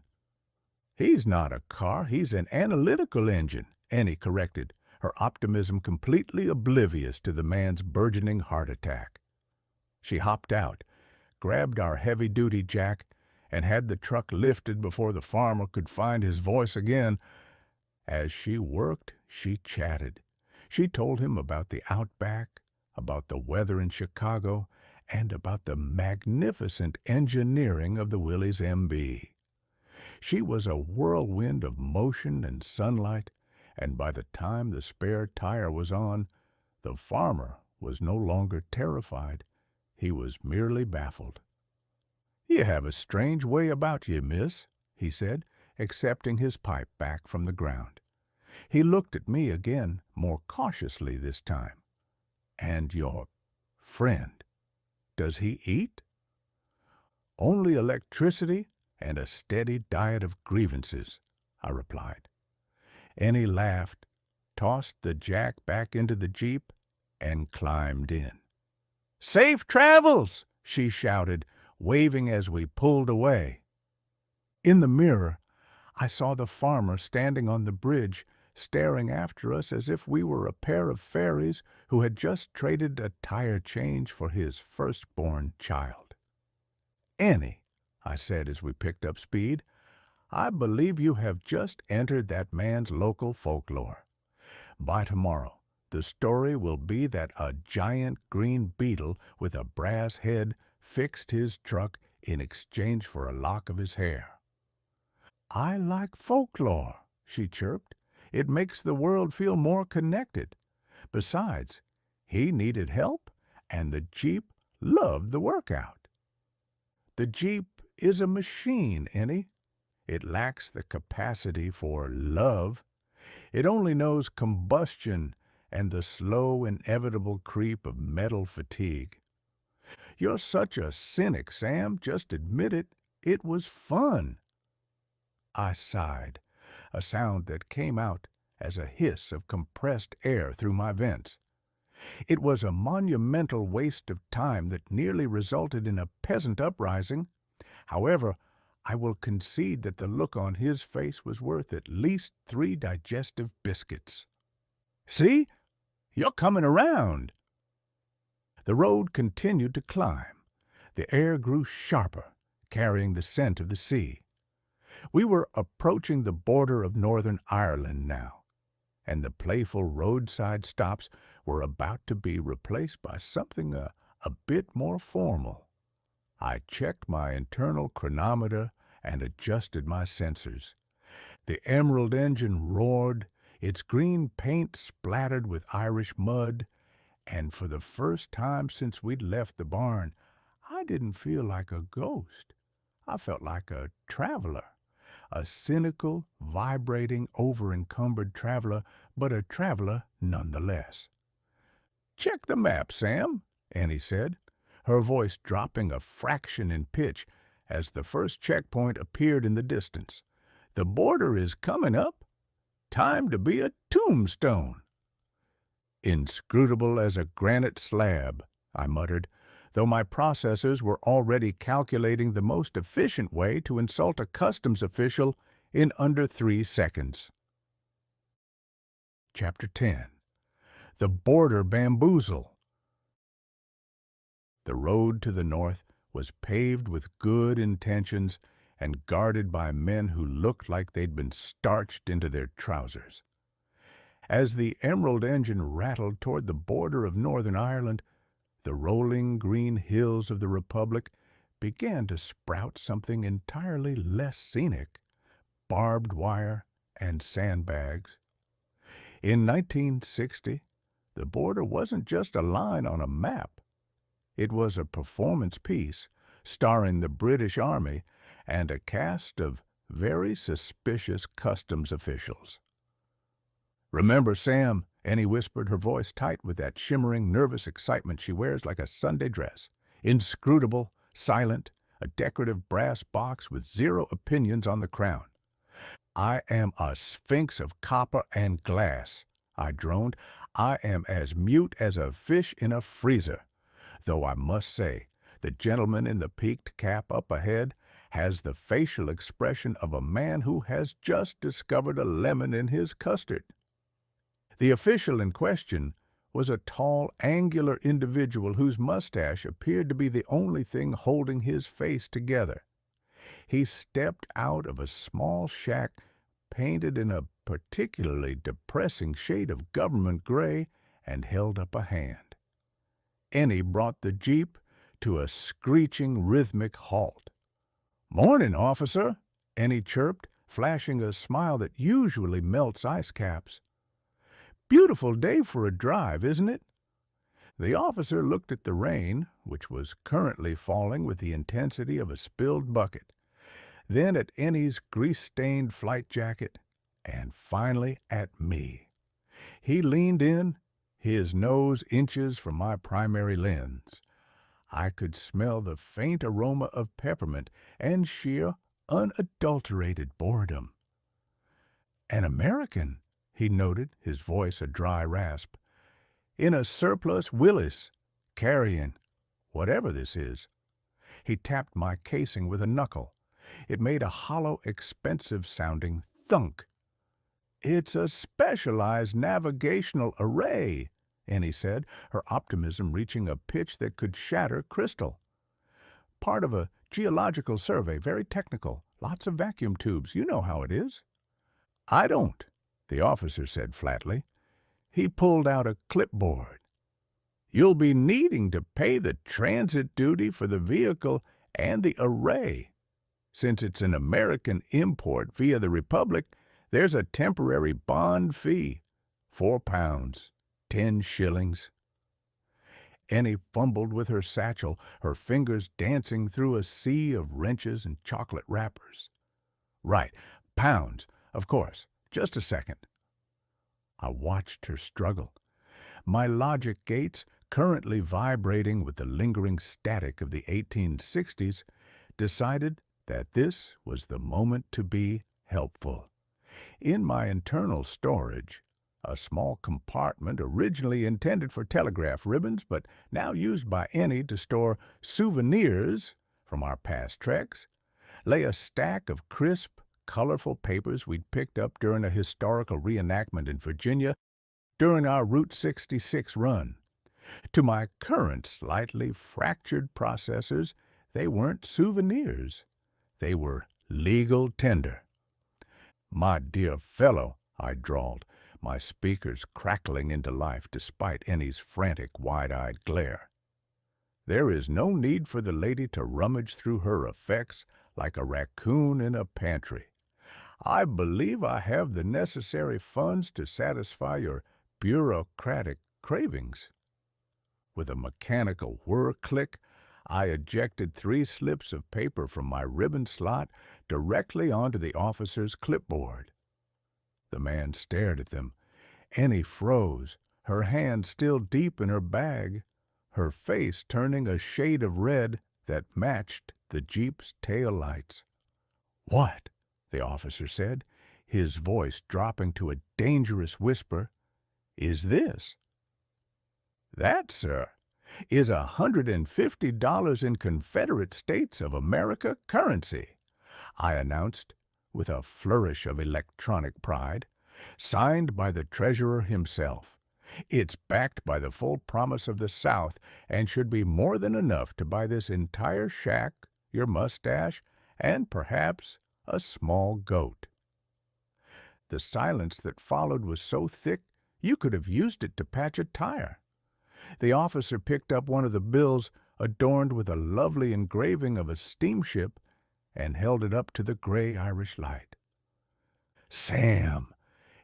"He's not a car, he's an analytical engine," Annie corrected, her optimism completely oblivious to the man's burgeoning heart attack. She hopped out, grabbed our heavy-duty jack, and had the truck lifted before the farmer could find his voice again. As she worked, she chatted. She told him about the Outback, about the weather in Chicago, and about the magnificent engineering of the Willys MB. She was a whirlwind of motion and sunlight, and by the time the spare tire was on, the farmer was no longer terrified. He was merely baffled. "You have a strange way about you, miss," he said, accepting his pipe back from the ground. He looked at me again, more cautiously this time. "And your friend, does he eat?" "Only electricity and a steady diet of grievances," I replied. Ennie laughed, tossed the jack back into the Jeep, and climbed in. "Safe travels!" she shouted, waving as we pulled away. In the mirror, I saw the farmer standing on the bridge, staring after us as if we were a pair of fairies who had just traded a tire change for his firstborn child. "Ennie," I said as we picked up speed, "I believe you have just entered that man's local folklore. By tomorrow, the story will be that a giant green beetle with a brass head fixed his truck in exchange for a lock of his hair." "I like folklore," she chirped. "It makes the world feel more connected. Besides, he needed help, and the Jeep loved the workout." "The Jeep is a machine, Ennie. It lacks the capacity for love. It only knows combustion and the slow, inevitable creep of metal fatigue. You're such a cynic, Sam. Just admit it. It was fun." I sighed, a sound that came out as a hiss of compressed air through my vents. It was a monumental waste of time that nearly resulted in a peasant uprising. However, I will concede that the look on his face was worth at least 3 digestive biscuits. "See? You're coming around." The road continued to climb. The air grew sharper, carrying the scent of the sea. We were approaching the border of Northern Ireland now, and the playful roadside stops were about to be replaced by something a bit more formal. I checked my internal chronometer and adjusted my sensors. The Emerald engine roared, its green paint splattered with Irish mud, and for the first time since we'd left the barn, I didn't feel like a ghost. I felt like a traveler. A cynical, vibrating, over-encumbered traveler, but a traveler nonetheless. "Check the map, Sam," Annie said. her voice dropping a fraction in pitch as the first checkpoint appeared in the distance. "The border is coming up. Time to be a tombstone." "Inscrutable as a granite slab," I muttered, though my processors were already calculating the most efficient way to insult a customs official in under 3 seconds. Chapter 10. The Border Bamboozle. The road to the north was paved with good intentions and guarded by men who looked like they'd been starched into their trousers. As the Emerald engine rattled toward the border of Northern Ireland, the rolling green hills of the Republic began to sprout something entirely less scenic: barbed wire and sandbags. In 1960, the border wasn't just a line on a map. It was a performance piece starring the British Army and a cast of very suspicious customs officials. "Remember, Sam," Ennie whispered, her voice tight with that shimmering, nervous excitement she wears like a Sunday dress. "Inscrutable, silent, a decorative brass box with 0 opinions on the crown." "I am a sphinx of copper and glass," I droned. "I am as mute as a fish in a freezer. Though I must say, the gentleman in the peaked cap up ahead has the facial expression of a man who has just discovered a lemon in his custard." The official in question was a tall, angular individual whose mustache appeared to be the only thing holding his face together. He stepped out of a small shack painted in a particularly depressing shade of government gray and held up a hand. Ennie brought the Jeep to a screeching, rhythmic halt. "Morning, officer," Ennie chirped, flashing a smile that usually melts ice caps. "Beautiful day for a drive, isn't it?" The officer looked at the rain, which was currently falling with the intensity of a spilled bucket, then at Ennie's grease-stained flight jacket, and finally at me. He leaned in, his nose inches from my primary lens. I could smell the faint aroma of peppermint and sheer, unadulterated boredom. "An American," he noted, his voice a dry rasp, "in a surplus Willys, carrying whatever this is." He tapped my casing with a knuckle. It made a hollow, expensive-sounding thunk. "It's a specialized navigational array," Ennie said, her optimism reaching a pitch that could shatter crystal. "Part of a geological survey, very technical, lots of vacuum tubes, you know how it is." "I don't," the officer said flatly. He pulled out a clipboard. "You'll be needing to pay the transit duty for the vehicle and the array. Since it's an American import via the Republic, there's a temporary bond fee, £4, 10 shillings. Ennie fumbled with her satchel, her fingers dancing through a sea of wrenches and chocolate wrappers. "Right, pounds, of course. Just a second." I watched her struggle. My logic gates, currently vibrating with the lingering static of the 1860s, decided that this was the moment to be helpful. In my internal storage, a small compartment originally intended for telegraph ribbons, but now used by Ennie to store souvenirs from our past treks, lay a stack of crisp, colorful papers we'd picked up during a historical reenactment in Virginia during our Route 66 run. To my current slightly fractured processors, they weren't souvenirs. They were legal tender. "My dear fellow," I drawled, my speakers crackling into life despite Ennie's frantic, wide-eyed glare. "There is no need for the lady to rummage through her effects like a raccoon in a pantry. I believe I have the necessary funds to satisfy your bureaucratic cravings." With a mechanical whir-click, I ejected 3 slips of paper from my ribbon slot directly onto the officer's clipboard. The man stared at them. Ennie froze, her hand still deep in her bag, her face turning a shade of red that matched the Jeep's tail lights. "What?" the officer said, his voice dropping to a dangerous whisper. "Is this?" "That, sir, is $150 in Confederate States of America currency," I announced with a flourish of electronic pride, "signed by the treasurer himself. It's backed by the full promise of the South and should be more than enough to buy this entire shack, your mustache, and perhaps a small goat." The silence that followed was so thick you could have used it to patch a tire. The officer picked up one of the bills adorned with a lovely engraving of a steamship and held it up to the gray Irish light. "Sam,"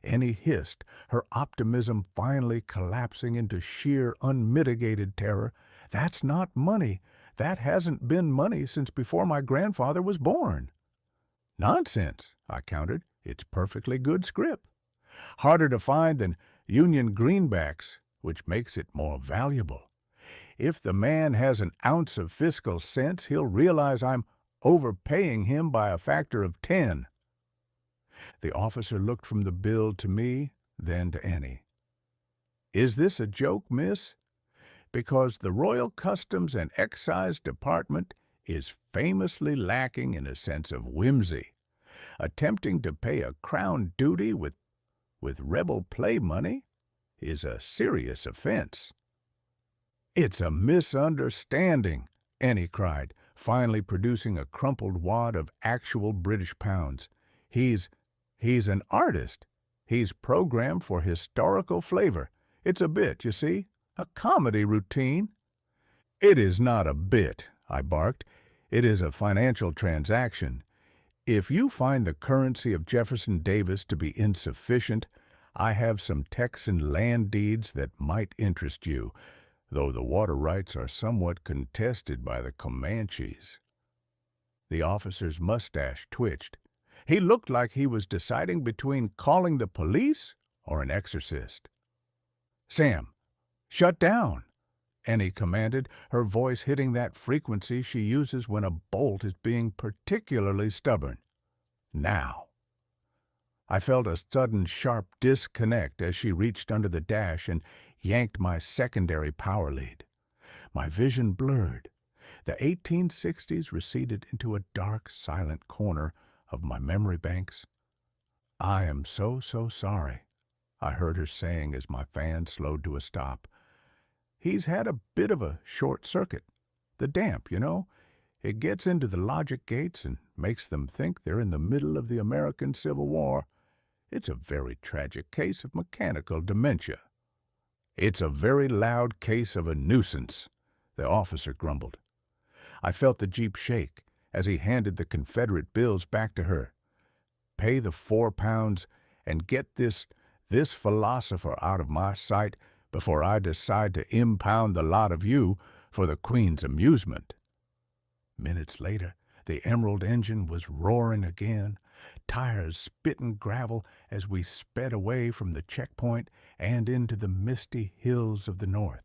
Ennie hissed, her optimism finally collapsing into sheer, unmitigated terror, "that's not money. That hasn't been money since before my grandfather was born." "Nonsense," I countered. "It's perfectly good scrip. Harder to find than Union greenbacks, which makes it more valuable. If the man has an ounce of fiscal sense, he'll realize I'm overpaying him by a factor of 10. The officer looked from the bill to me, then to Ennie. "Is this a joke, miss? Because the Royal Customs and Excise Department is famously lacking in a sense of whimsy. Attempting to pay a crown duty with rebel play money is a serious offense." "It's a misunderstanding," Ennie cried, finally producing a crumpled wad of actual British pounds. He's an artist. He's programmed for historical flavor. It's a bit, you see, a comedy routine." "It is not a bit," I barked. "It is a financial transaction. If you find the currency of Jefferson Davis to be insufficient, I have some Texan land deeds that might interest you, though the water rights are somewhat contested by the Comanches." The officer's mustache twitched. He looked like he was deciding between calling the police or an exorcist. "Sam, shut down," Ennie commanded, her voice hitting that frequency she uses when a bolt is being particularly stubborn. "Now." I felt a sudden sharp disconnect as she reached under the dash and yanked my secondary power lead. My vision blurred. The 1860s receded into a dark, silent corner of my memory banks. "I am so sorry," I heard her saying as my fan slowed to a stop. "He's had a bit of a short circuit. The damp, you know. It gets into the logic gates and makes them think they're in the middle of the American Civil War. It's a very tragic case of mechanical dementia." "It's a very loud case of a nuisance," the officer grumbled. I felt the Jeep shake as he handed the Confederate bills back to her. "Pay the £4 and get this philosopher out of my sight before I decide to impound the lot of you for the Queen's amusement." Minutes later, the Emerald engine was roaring again, tires spitting gravel as we sped away from the checkpoint and into the misty hills of the north.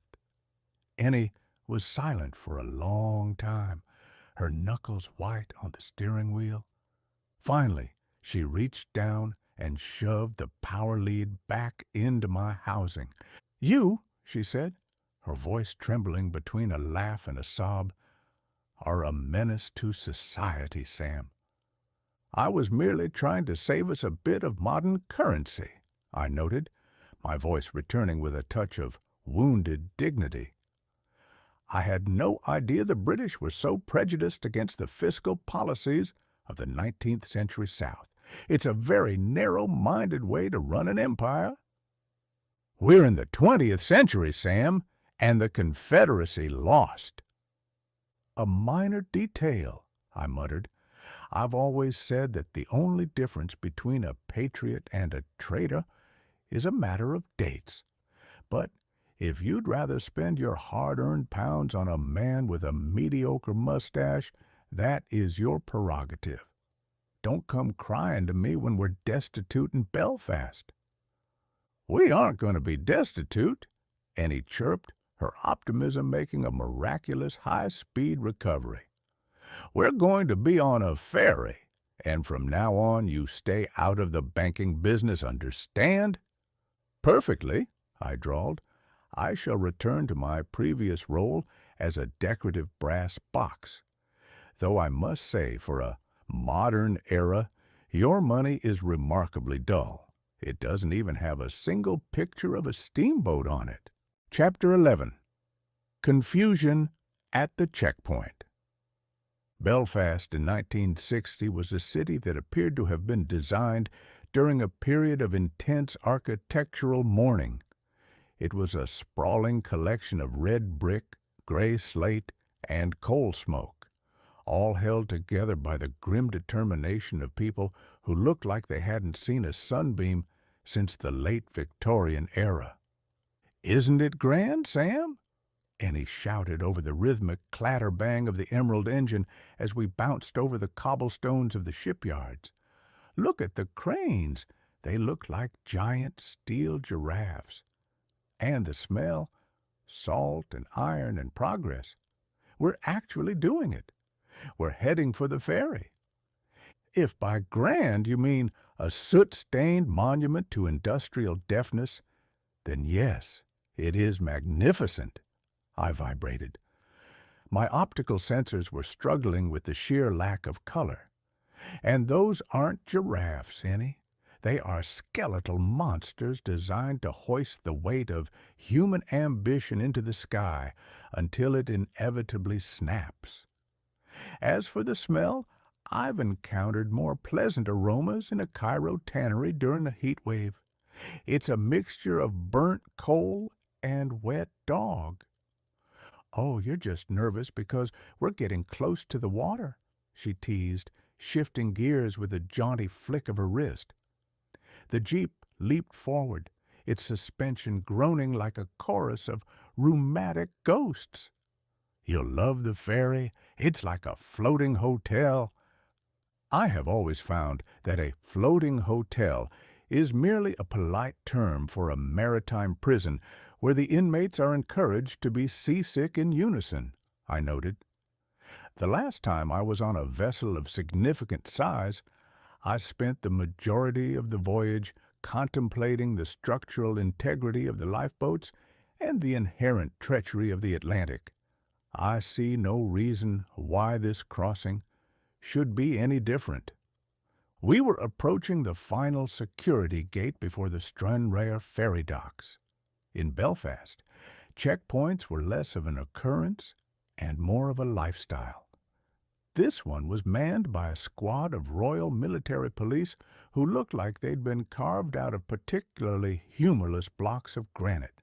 Ennie was silent for a long time, her knuckles white on the steering wheel. Finally, she reached down and shoved the power lead back into my housing. "You," she said, her voice trembling between a laugh and a sob, "are a menace to society, Sam." "I was merely trying to save us a bit of modern currency," I noted, my voice returning with a touch of wounded dignity. "I had no idea the British were so prejudiced against the fiscal policies of the 19th century South. It's a very narrow-minded way to run an empire." "We're in the 20th century, Sam, and the Confederacy lost." "A minor detail," I muttered. "I've always said that the only difference between a patriot and a traitor is a matter of dates. But if you'd rather spend your hard-earned pounds on a man with a mediocre mustache, that is your prerogative. Don't come crying to me when we're destitute in Belfast." "We aren't going to be destitute," Ennie chirped, her optimism making a miraculous high-speed recovery. "We're going to be on a ferry, and from now on you stay out of the banking business, understand?" "Perfectly," I drawled. "I shall return to my previous role as a decorative brass box. Though I must say, for a modern era, your money is remarkably dull. It doesn't even have a single picture of a steamboat on it." Chapter 11. Confusion at the Checkpoint. Belfast in 1960 was a city that appeared to have been designed during a period of intense architectural mourning. It was a sprawling collection of red brick, gray slate, and coal smoke, all held together by the grim determination of people who looked like they hadn't seen a sunbeam since the late Victorian era. "Isn't it grand, Sam?" Ennie shouted over the rhythmic clatter-bang of the emerald engine as we bounced over the cobblestones of the shipyards. "Look at the cranes. They look like giant steel giraffes. And the smell, salt and iron and progress. We're actually doing it. We're heading for the ferry. If by grand you mean a soot-stained monument to industrial deafness, then yes, it is magnificent." I vibrated. My optical sensors were struggling with the sheer lack of color. "And those aren't giraffes, Ennie. They are skeletal monsters designed to hoist the weight of human ambition into the sky until it inevitably snaps. As for the smell, I've encountered more pleasant aromas in a Cairo tannery during the heat wave. It's a mixture of burnt coal and wet dog." "Oh, you're just nervous because we're getting close to the water," she teased, shifting gears with a jaunty flick of her wrist. The Jeep leaped forward, its suspension groaning like a chorus of rheumatic ghosts. "You'll love the ferry. It's like a floating hotel." I have always found that a floating hotel is merely a polite term for a maritime prison where the inmates are encouraged to be seasick in unison, I noted. The last time I was on a vessel of significant size, I spent the majority of the voyage contemplating the structural integrity of the lifeboats and the inherent treachery of the Atlantic. I see no reason why this crossing should be any different. We were approaching the final security gate before the Stranraer Ferry docks. In Belfast, checkpoints were less of an occurrence and more of a lifestyle. This one was manned by a squad of Royal Military Police who looked like they'd been carved out of particularly humorless blocks of granite.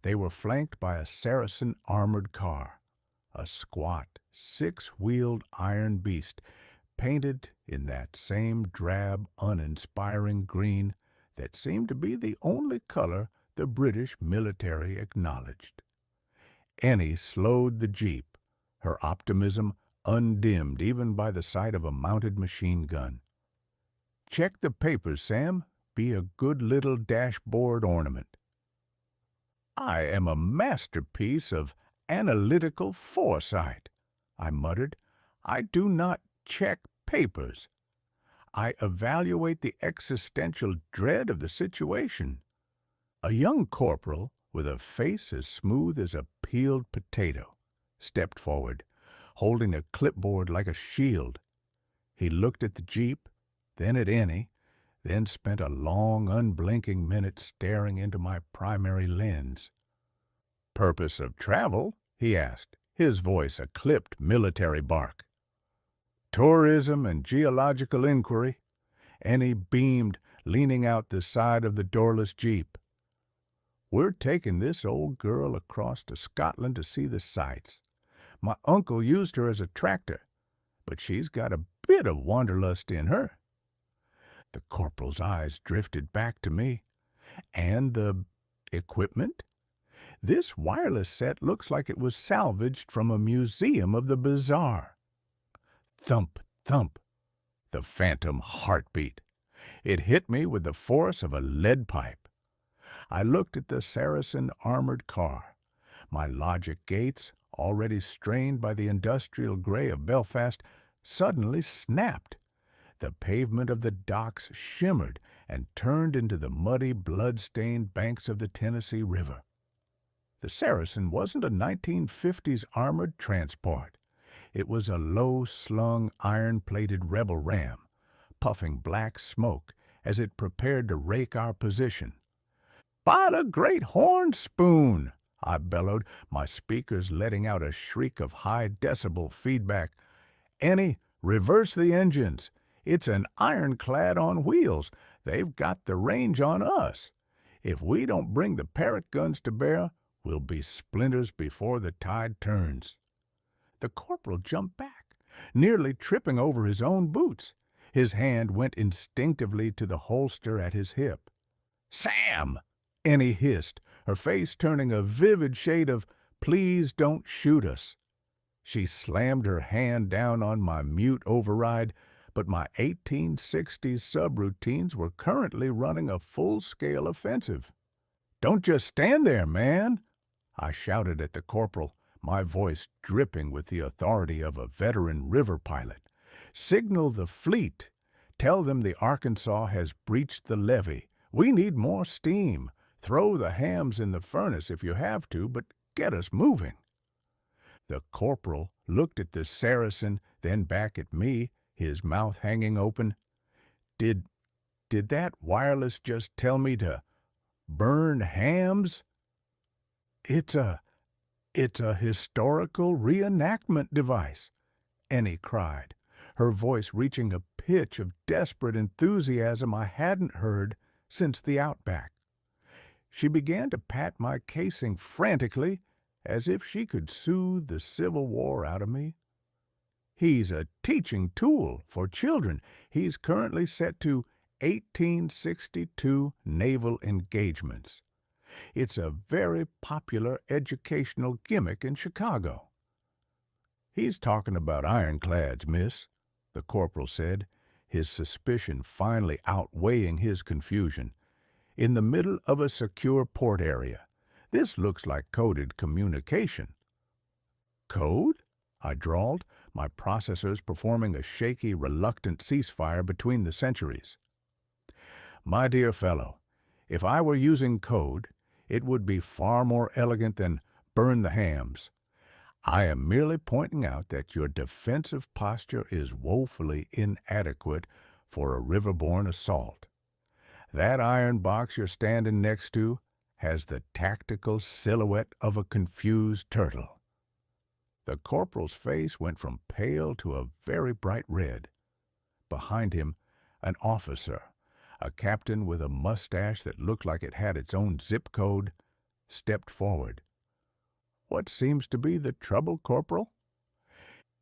They were flanked by a Saracen armored car, a squat, six-wheeled iron beast painted in that same drab, uninspiring green that seemed to be the only color the British military acknowledged. Ennie slowed the Jeep, her optimism undimmed even by the sight of a mounted machine gun. "Check the papers, Sam. Be a good little dashboard ornament." "I am a masterpiece of analytical foresight," I muttered. "I do not check papers. I evaluate the existential dread of the situation." A young corporal, with a face as smooth as a peeled potato, stepped forward, holding a clipboard like a shield. He looked at the Jeep, then at Ennie, then spent a long, unblinking minute staring into my primary lens. "Purpose of travel?" he asked, his voice a clipped military bark. "Tourism and geological inquiry." Ennie beamed, leaning out the side of the doorless Jeep. "We're taking this old girl across to Scotland to see the sights. My uncle used her as a tractor, but she's got a bit of wanderlust in her." The corporal's eyes drifted back to me. "And the equipment? This wireless set looks like it was salvaged from a museum of the bizarre." Thump, thump. The phantom heartbeat. It hit me with the force of a lead pipe. I looked at the Saracen armored car. My logic gates, already strained by the industrial gray of Belfast, suddenly snapped. The pavement of the docks shimmered and turned into the muddy, blood-stained banks of the Tennessee River. The Saracen wasn't a 1950s armored transport. It was a low-slung, iron-plated rebel ram, puffing black smoke as it prepared to rake our position. "By the great horn spoon!" I bellowed, my speakers letting out a shriek of high-decibel feedback. "Ennie, reverse the engines. It's an ironclad on wheels. They've got the range on us. If we don't bring the Parrott guns to bear, we'll be splinters before the tide turns." The corporal jumped back, nearly tripping over his own boots. His hand went instinctively to the holster at his hip. "Sam!" Ennie hissed, her face turning a vivid shade of "Please don't shoot us." She slammed her hand down on my mute override, but my 1860s subroutines were currently running a full-scale offensive. "Don't just stand there, man!" I shouted at the corporal, my voice dripping with the authority of a veteran river pilot. "Signal the fleet. Tell them the Arkansas has breached the levee. We need more steam. Throw the hams in the furnace if you have to, but get us moving." The corporal looked at the Saracen, then back at me, his mouth hanging open. Did that wireless just tell me to burn hams?" It's a historical reenactment device," Ennie cried, her voice reaching a pitch of desperate enthusiasm I hadn't heard since the Outback. She began to pat my casing frantically, as if she could soothe the Civil War out of me. "He's a teaching tool for children. He's currently set to 1862 naval engagements. It's a very popular educational gimmick in Chicago." "He's talking about ironclads, miss," the corporal said, his suspicion finally outweighing his confusion. "In the middle of a secure port area. This looks like coded communication." "Code?" I drawled, my processors performing a shaky, reluctant ceasefire between the centuries. "My dear fellow, if I were using code, it would be far more elegant than burn the hams. I am merely pointing out that your defensive posture is woefully inadequate for a riverborne assault. That iron box you're standing next to has the tactical silhouette of a confused turtle." The corporal's face went from pale to a very bright red. Behind him, an officer, a captain with a mustache that looked like it had its own zip code, stepped forward. "What seems to be the trouble, Corporal?"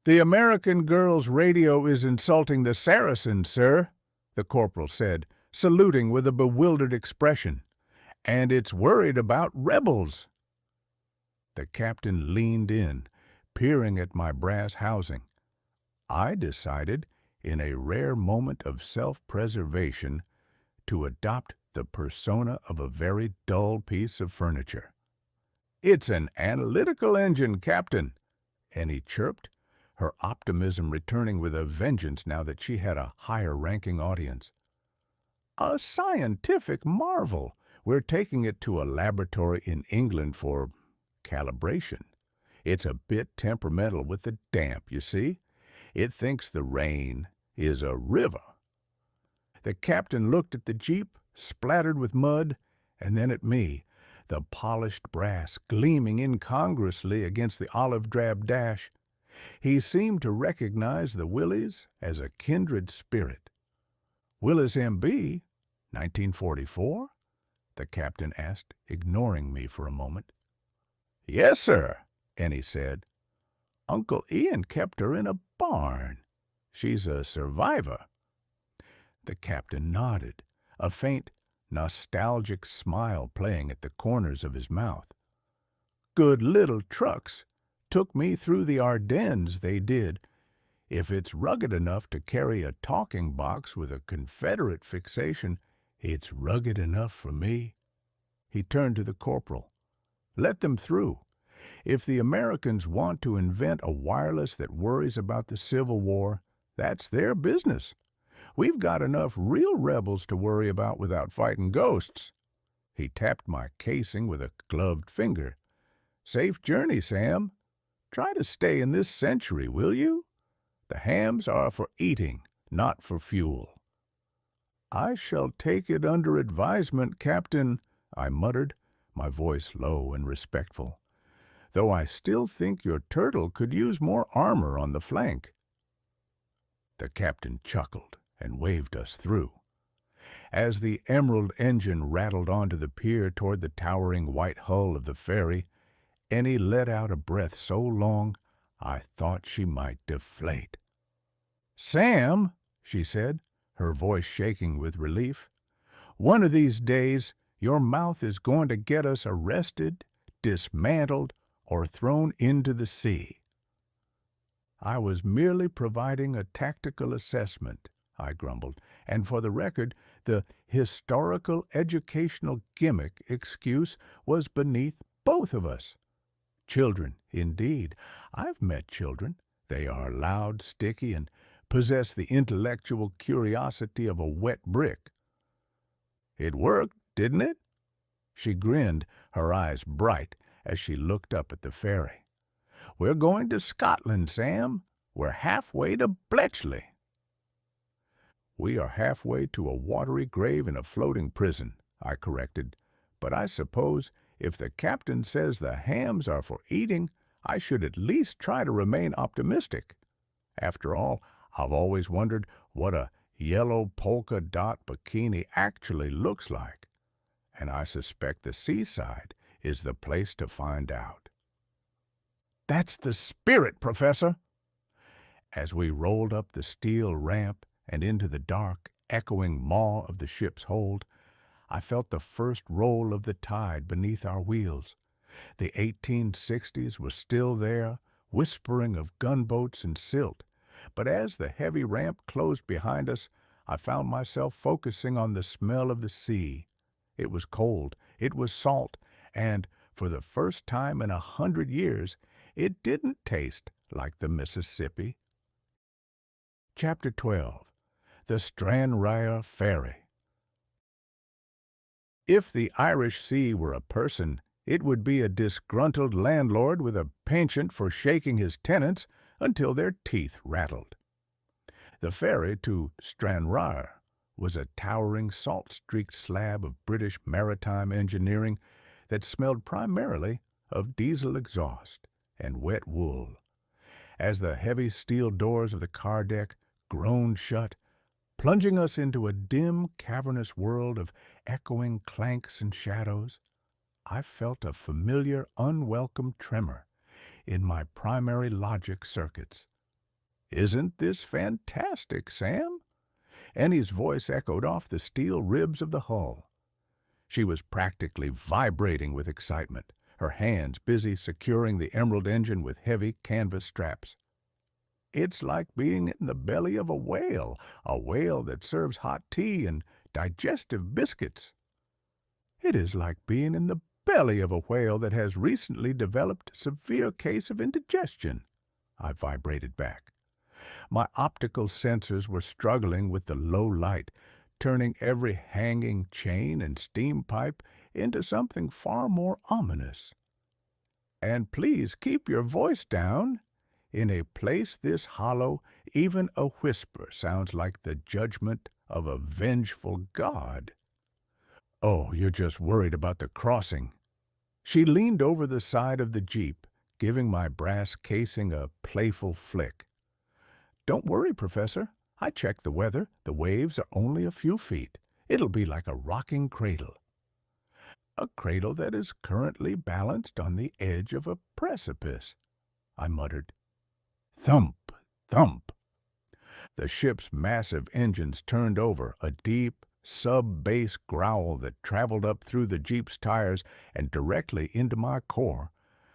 "The American girl's radio is insulting the Saracen, sir," the corporal said, saluting with a bewildered expression. "And it's worried about rebels." The captain leaned in, peering at my brass housing. I decided, in a rare moment of self-preservation, to adopt the persona of a very dull piece of furniture. "It's an analytical engine, Captain," Ennie chirped, her optimism returning with a vengeance now that she had a higher-ranking audience. "A scientific marvel. We're taking it to a laboratory in England for calibration. It's a bit temperamental with the damp, you see. It thinks the rain is a river." The captain looked at the Jeep, splattered with mud, and then at me, the polished brass gleaming incongruously against the olive-drab dash. He seemed to recognize the Willys as a kindred spirit. "Willis M.B., 1944?" the captain asked, ignoring me for a moment. "Yes, sir," Ennie said. "Uncle Ian kept her in a barn. She's a survivor." The captain nodded, a faint, nostalgic smile playing at the corners of his mouth. "Good little trucks. Took me through the Ardennes, they did. If it's rugged enough to carry a talking box with a Confederate fixation, it's rugged enough for me." He turned to the corporal. "Let them through. If the Americans want to invent a wireless that worries about the Civil War, that's their business. We've got enough real rebels to worry about without fighting ghosts." He tapped my casing with a gloved finger. "Safe journey, Sam. Try to stay in this century, will you? The hams are for eating, not for fuel." "I shall take it under advisement, Captain," I muttered, my voice low and respectful, "though I still think your turtle could use more armor on the flank." The captain chuckled and waved us through. As the emerald engine rattled onto the pier toward the towering white hull of the ferry, Ennie let out a breath so long I thought she might deflate. "Sam," she said, her voice shaking with relief, "one of these days your mouth is going to get us arrested, dismantled, or thrown into the sea." "I was merely providing a tactical assessment," I grumbled, "and for the record, the historical educational gimmick excuse was beneath both of us." Children, indeed. I've met children. They are loud, sticky, and possess the intellectual curiosity of a wet brick. "It worked, didn't it?" She grinned, her eyes bright, as she looked up at the ferry. "We're going to Scotland, Sam. We're halfway to Bletchley." "We are halfway to a watery grave in a floating prison," I corrected. "But I suppose if the captain says the hams are for eating, I should at least try to remain optimistic. After all, I've always wondered what a yellow polka dot bikini actually looks like, and I suspect the seaside is the place to find out." "That's the spirit, Professor!" As we rolled up the steel ramp and into the dark, echoing maw of the ship's hold, I felt the first roll of the tide beneath our wheels. The 1860s was still there, whispering of gunboats and silt, but as the heavy ramp closed behind us, I found myself focusing on the smell of the sea. It was cold, it was salt, and, for the first time in 100 years, it didn't taste like the Mississippi. Chapter 12. The Stranraer Ferry. If the Irish Sea were a person, it would be a disgruntled landlord with a penchant for shaking his tenants until their teeth rattled. The ferry to Stranraer was a towering salt-streaked slab of British maritime engineering that smelled primarily of diesel exhaust and wet wool. As the heavy steel doors of the car deck groaned shut, plunging us into a dim, cavernous world of echoing clanks and shadows, I felt a familiar, unwelcome tremor in my primary logic circuits. "Isn't this fantastic, Sam?" Ennie's voice echoed off the steel ribs of the hull. She was practically vibrating with excitement, her hands busy securing the emerald engine with heavy canvas straps. "It's like being in the belly of a whale that serves hot tea and digestive biscuits." "It is like being in the belly of a whale that has recently developed a severe case of indigestion," I vibrated back. My optical sensors were struggling with the low light, turning every hanging chain and steam pipe into something far more ominous. "And please keep your voice down. In a place this hollow, even a whisper sounds like the judgment of a vengeful god." "Oh, you're just worried about the crossing." She leaned over the side of the Jeep, giving my brass casing a playful flick. "Don't worry, Professor. I checked the weather. The waves are only a few feet. It'll be like a rocking cradle." "A cradle that is currently balanced on the edge of a precipice," I muttered. Thump, thump. The ship's massive engines turned over, a deep, sub-bass growl that traveled up through the Jeep's tires and directly into my core.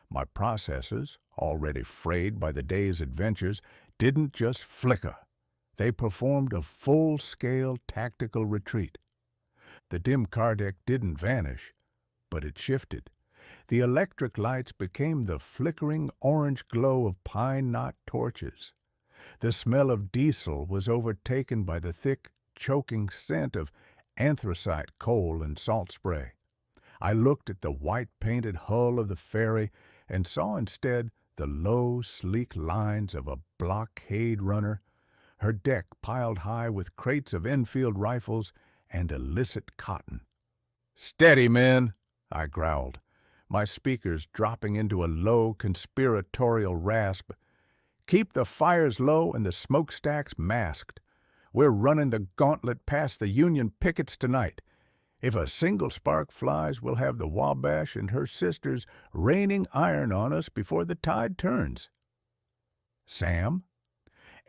My processors, already frayed by the day's adventures, didn't just flicker. They performed a full-scale tactical retreat. The dim car deck didn't vanish, but it shifted, The electric lights became the flickering orange glow of pine knot torches. The smell of diesel was overtaken by the thick, choking scent of anthracite, coal, and salt spray. I looked at the white-painted hull of the ferry and saw instead the low, sleek lines of a blockade runner, her deck piled high with crates of Enfield rifles and illicit cotton. "Steady, men!" I growled, my speakers dropping into a low, conspiratorial rasp. "Keep the fires low and the smokestacks masked. We're running the gauntlet past the Union pickets tonight. If a single spark flies, we'll have the Wabash and her sisters raining iron on us before the tide turns." "Sam?"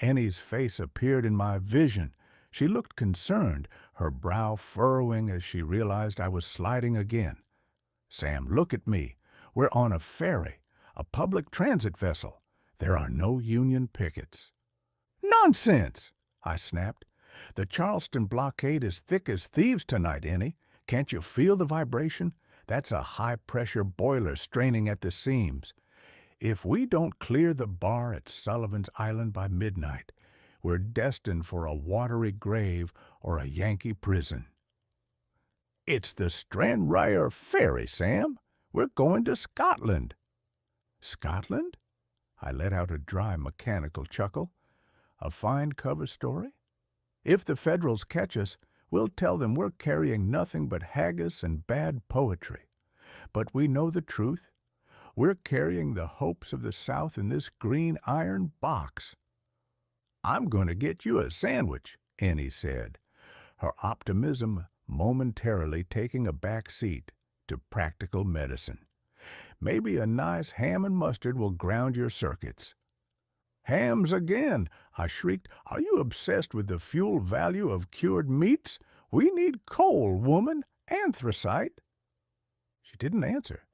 Ennie's face appeared in my vision. She looked concerned, her brow furrowing as she realized I was sliding again. "Sam, look at me. We're on a ferry, a public transit vessel. There are no Union pickets." "Nonsense!" I snapped. "The Charleston blockade is thick as thieves tonight, Ennie. Can't you feel the vibration? That's a high-pressure boiler straining at the seams. If we don't clear the bar at Sullivan's Island by midnight, we're destined for a watery grave or a Yankee prison." "It's the Stranraer Ferry, Sam. We're going to Scotland." "Scotland?" I let out a dry, mechanical chuckle. "A fine cover story? If the Federals catch us, we'll tell them we're carrying nothing but haggis and bad poetry. But we know the truth. We're carrying the hopes of the South in this green iron box." "I'm going to get you a sandwich," Ennie said, her optimism momentarily taking a back seat to practical medicine. "Maybe a nice ham and mustard will ground your circuits." "Hams again!" I shrieked. "Are you obsessed with the fuel value of cured meats? We need coal, woman, anthracite." She didn't answer.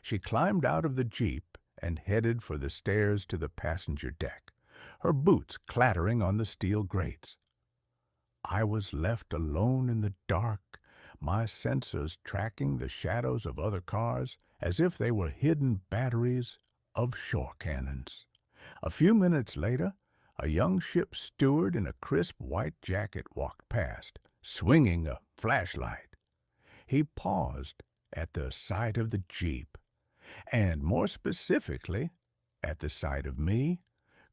She climbed out of the Jeep and headed for the stairs to the passenger deck, her boots clattering on the steel grates. I was left alone in the dark, my sensors tracking the shadows of other cars as if they were hidden batteries of shore cannons. A few minutes later, a young ship's steward in a crisp white jacket walked past, swinging a flashlight. He paused at the sight of the Jeep, and more specifically, at the sight of me,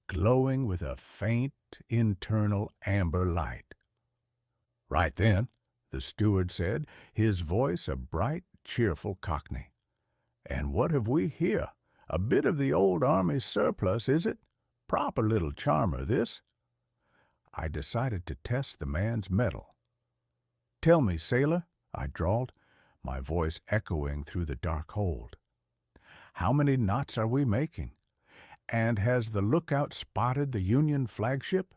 glowing with a faint internal amber light. "Right then," the steward said, his voice a bright, cheerful Cockney. "And what have we here? A bit of the old Army surplus, is it? Proper little charmer, this." I decided to test the man's mettle. "Tell me, sailor," I drawled, my voice echoing through the dark hold. "How many knots are we making? And has the lookout spotted the Union flagship?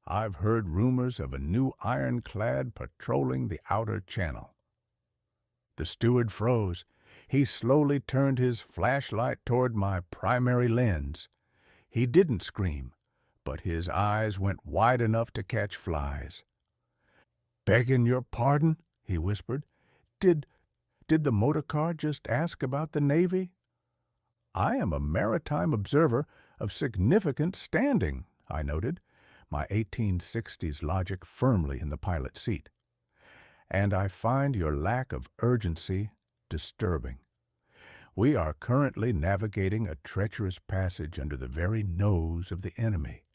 I've heard rumors of a new ironclad patrolling the outer channel." The steward froze. He slowly turned his flashlight toward my primary lens. He didn't scream, but his eyes went wide enough to catch flies. "Begging your pardon," he whispered. Did the motor car just ask about the Navy?" "I am a maritime observer of significant standing," I noted, my 1860s logic firmly in the pilot's seat. "And I find your lack of urgency disturbing. We are currently navigating a treacherous passage under the very nose of the enemy.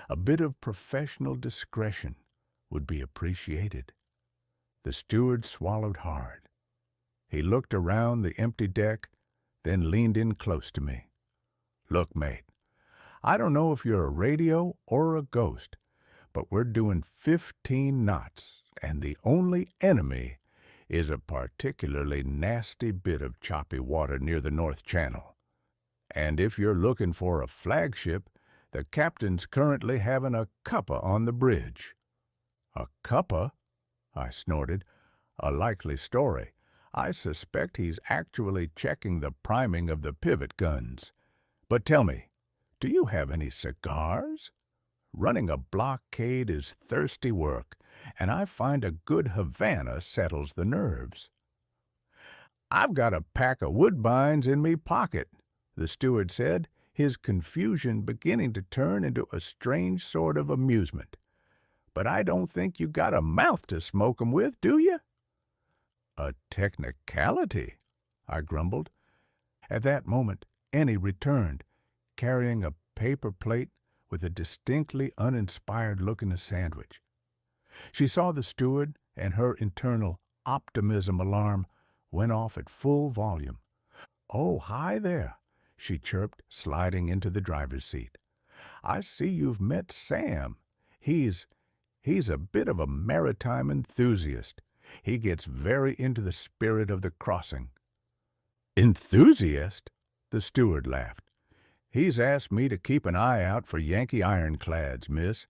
A bit of professional discretion would be appreciated." The steward swallowed hard. He looked around the empty deck, then leaned in close to me. "Look, mate, I don't know if you're a radio or a ghost, but we're doing 15 knots, and the only enemy is a particularly nasty bit of choppy water near the North Channel. And if you're looking for a flagship, the captain's currently having a cuppa on the bridge." "A cuppa?" I snorted. "A likely story. I suspect he's actually checking the priming of the pivot guns. But tell me, do you have any cigars? Running a blockade is thirsty work, and I find a good Havana settles the nerves." "I've got a pack of woodbines in me pocket," the steward said, his confusion beginning to turn into a strange sort of amusement. "But I don't think you got a mouth to smoke 'em with, do you?" "A technicality," I grumbled. At that moment Ennie returned, carrying a paper plate with a distinctly uninspired look in a sandwich. She saw the steward, and her internal optimism alarm went off at full volume. "Oh, hi there," she chirped, sliding into the driver's seat. "I see you've met Sam. He's a bit of a maritime enthusiast. He gets very into the spirit of the crossing." "Enthusiast?" the steward laughed. "He's asked me to keep an eye out for Yankee ironclads, miss.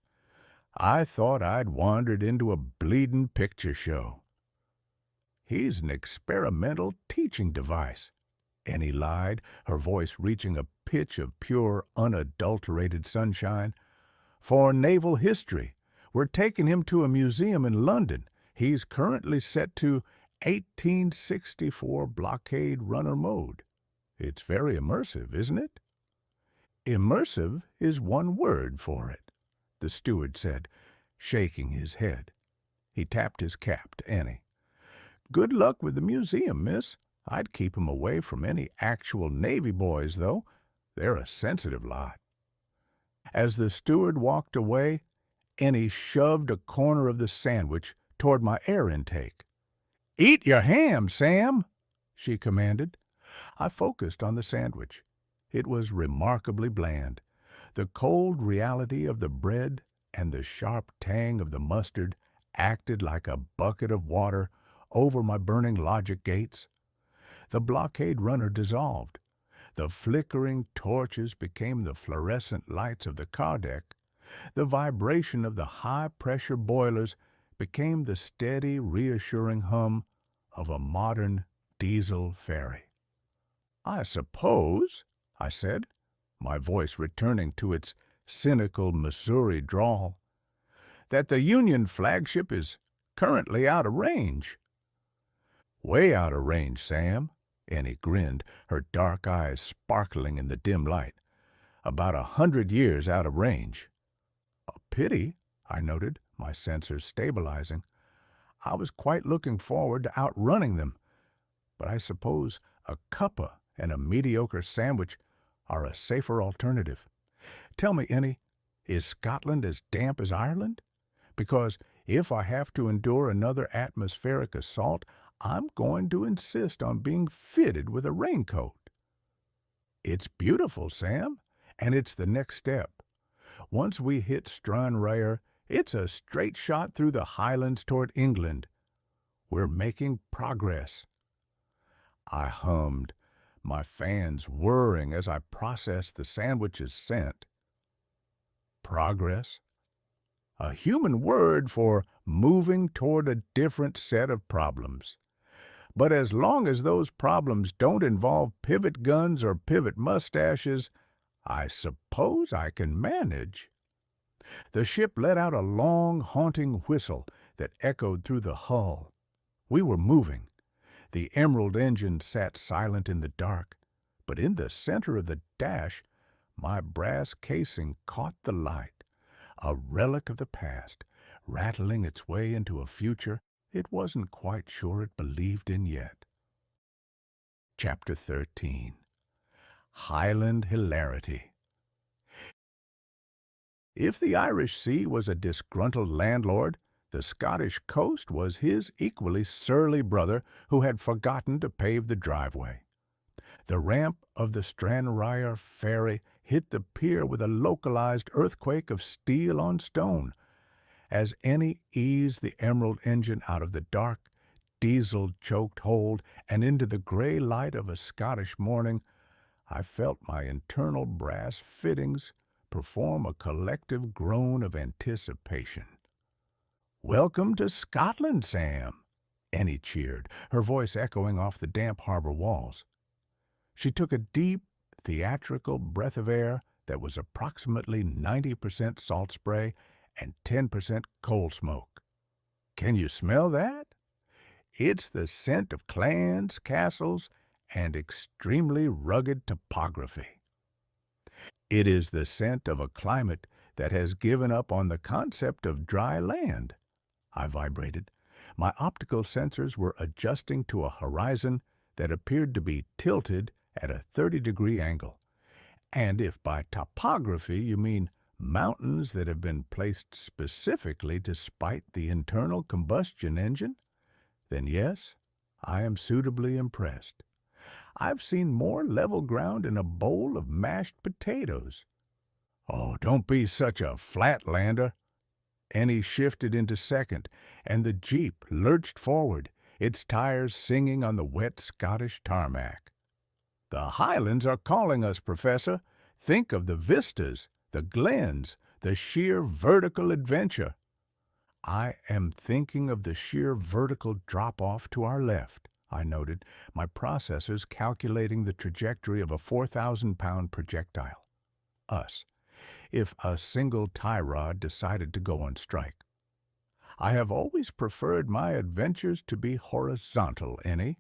I thought I'd wandered into a bleedin' picture show." "He's an experimental teaching device," Ennie lied, her voice reaching a pitch of pure, unadulterated sunshine. "For naval history. We're taking him to a museum in London. He's currently set to 1864 blockade runner mode. It's very immersive, isn't it?" "Immersive is one word for it," the steward said, shaking his head. He tapped his cap to Ennie. "Good luck with the museum, miss. I'd keep 'em away from any actual Navy boys, though. They're a sensitive lot." As the steward walked away, Ennie shoved a corner of the sandwich toward my air intake. "Eat your ham, Sam," she commanded. I focused on the sandwich. It was remarkably bland. The cold reality of the bread and the sharp tang of the mustard acted like a bucket of water over my burning logic gates. The blockade runner dissolved. The flickering torches became the fluorescent lights of the car deck. The vibration of the high-pressure boilers became the steady, reassuring hum of a modern diesel ferry. "I suppose," I said, my voice returning to its cynical Missouri drawl, "that the Union flagship is currently out of range." "Way out of range, Sam," Ennie grinned, her dark eyes sparkling in the dim light. "About 100 years out of range." "A pity," I noted, my sensors stabilizing. "I was quite looking forward to outrunning them. But I suppose a cuppa and a mediocre sandwich are a safer alternative. Tell me, Ennie, is Scotland as damp as Ireland? Because if I have to endure another atmospheric assault, I'm going to insist on being fitted with a raincoat." "It's beautiful, Sam, and it's the next step. Once we hit Stranraer, it's a straight shot through the Highlands toward England. We're making progress." I hummed, my fans whirring as I processed the sandwich's scent. Progress? A human word for moving toward a different set of problems. But as long as those problems don't involve pivot guns or pivot mustaches, I suppose I can manage. The ship let out a long, haunting whistle that echoed through the hull. We were moving. The emerald engine sat silent in the dark, but in the center of the dash, my brass casing caught the light, a relic of the past, rattling its way into a future it wasn't quite sure it believed in yet. Chapter 13. Highland Hilarity. If the Irish Sea was a disgruntled landlord, the Scottish coast was his equally surly brother who had forgotten to pave the driveway. The ramp of the Stranraer Ferry hit the pier with a localized earthquake of steel on stone. As Ennie eased the emerald engine out of the dark, diesel-choked hold and into the gray light of a Scottish morning, I felt my internal brass fittings perform a collective groan of anticipation. "Welcome to Scotland, Sam," Ennie cheered, her voice echoing off the damp harbor walls. She took a deep, theatrical breath of air that was approximately 90% salt spray and 10% coal smoke. "Can you smell that? It's the scent of clans, castles, and extremely rugged topography. It is the scent of a climate that has given up on the concept of dry land. I vibrated. My optical sensors were adjusting to a horizon that appeared to be tilted at a 30-degree angle. And if by topography you mean mountains that have been placed specifically to spite the internal combustion engine, then yes, I am suitably impressed. I've seen more level ground in a bowl of mashed potatoes. Oh, don't be such a flatlander. Ennie shifted into second, and the Jeep lurched forward, its tires singing on the wet Scottish tarmac. The Highlands are calling us, Professor. Think of the vistas, the glens, the sheer vertical adventure. I am thinking of the sheer vertical drop-off to our left, I noted, my processors calculating the trajectory of a 4,000-pound projectile. Us, if a single tie rod decided to go on strike. I have always preferred my adventures to be horizontal, Ennie.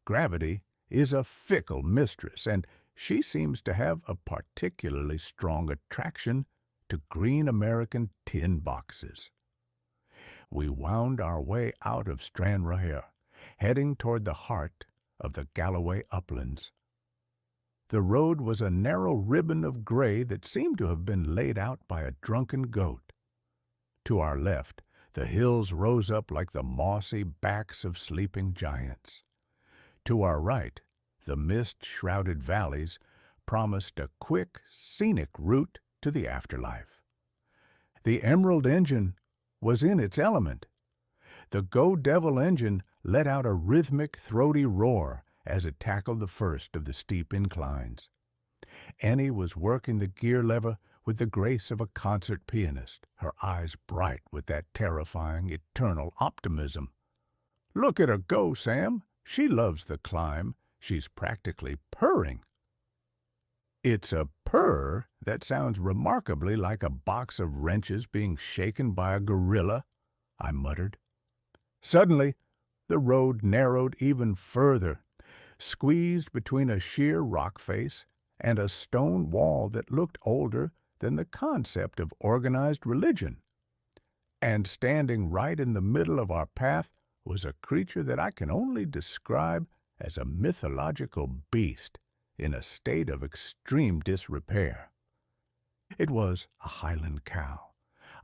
Gravity is a fickle mistress, and she seems to have a particularly strong attraction to green American tin boxes. We wound our way out of Stranraer, heading toward the heart of the Galloway uplands. The road was a narrow ribbon of gray that seemed to have been laid out by a drunken goat. To our left, the hills rose up like the mossy backs of sleeping giants. To our right, the mist-shrouded valleys promised a quick, scenic route to the afterlife. The Emerald engine was in its element. The Go Devil engine let out a rhythmic, throaty roar as it tackled the first of the steep inclines. Ennie was working the gear lever with the grace of a concert pianist, her eyes bright with that terrifying, eternal optimism. "Look at her go, Sam. She loves the climb. She's practically purring." "It's a purr that sounds remarkably like a box of wrenches being shaken by a gorilla," I muttered. Suddenly, the road narrowed even further, squeezed between a sheer rock face and a stone wall that looked older than the concept of organized religion. And standing right in the middle of our path was a creature that I can only describe as a mythological beast in a state of extreme disrepair. It was a Highland cow,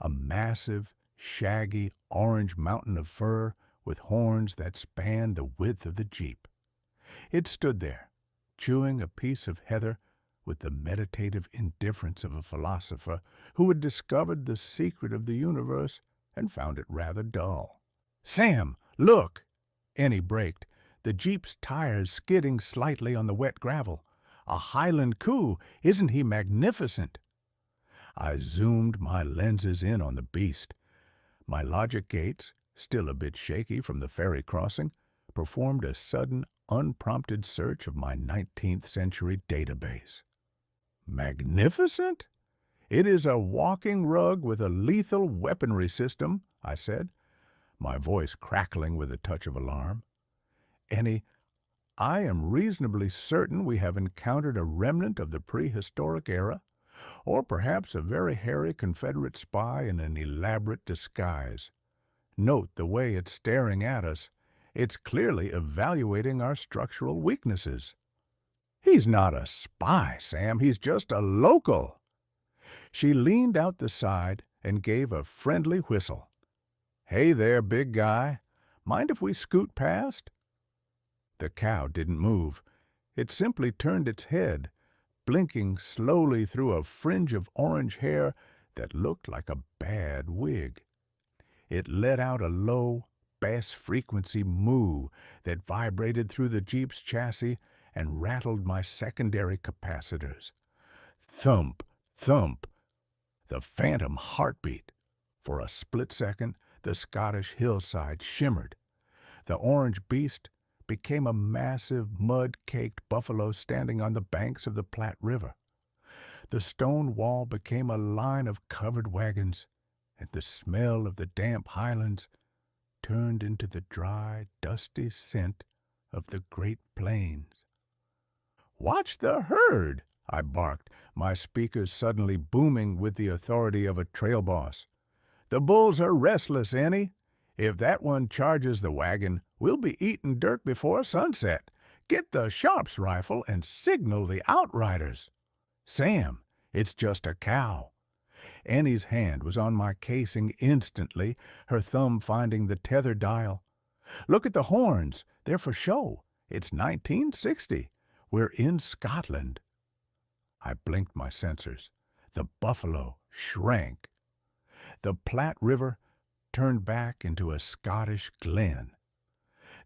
a massive, shaggy, orange mountain of fur with horns that spanned the width of the Jeep. It stood there, chewing a piece of heather with the meditative indifference of a philosopher who had discovered the secret of the universe and found it rather dull. "Sam, look!" Ennie braked, the Jeep's tires skidding slightly on the wet gravel. "A Highland coo! Isn't he magnificent?" I zoomed my lenses in on the beast. My logic gates, still a bit shaky from the ferry crossing, performed a sudden, unprompted search of my 19th century database. "Magnificent? It is a walking rug with a lethal weaponry system," I said, my voice crackling with a touch of alarm. "Ennie, I am reasonably certain we have encountered a remnant of the prehistoric era, or perhaps a very hairy Confederate spy in an elaborate disguise. Note the way it's staring at us. It's clearly evaluating our structural weaknesses." "He's not a spy, Sam. He's just a local." She leaned out the side and gave a friendly whistle. "Hey there, big guy. Mind if we scoot past?" The cow didn't move. It simply turned its head, blinking slowly through a fringe of orange hair that looked like a bad wig. It let out a low, bass-frequency moo that vibrated through the Jeep's chassis and rattled my secondary capacitors. Thump, thump. The phantom heartbeat. For a split second, the Scottish hillside shimmered. The orange beast became a massive, mud-caked buffalo standing on the banks of the Platte River. The stone wall became a line of covered wagons, and the smell of the damp highlands turned into the dry, dusty scent of the Great Plains. "Watch the herd!" I barked, my speakers suddenly booming with the authority of a trail boss. "The bulls are restless, Ennie. If that one charges the wagon, we'll be eating dirt before sunset. Get the Sharps rifle and signal the outriders." "Sam, it's just a cow." Annie's hand was on my casing instantly, her thumb finding the tether dial. "Look at the horns. They're for show. It's 1960. We're in Scotland." I blinked my sensors. The buffalo shrank. The Platte River turned back into a Scottish glen.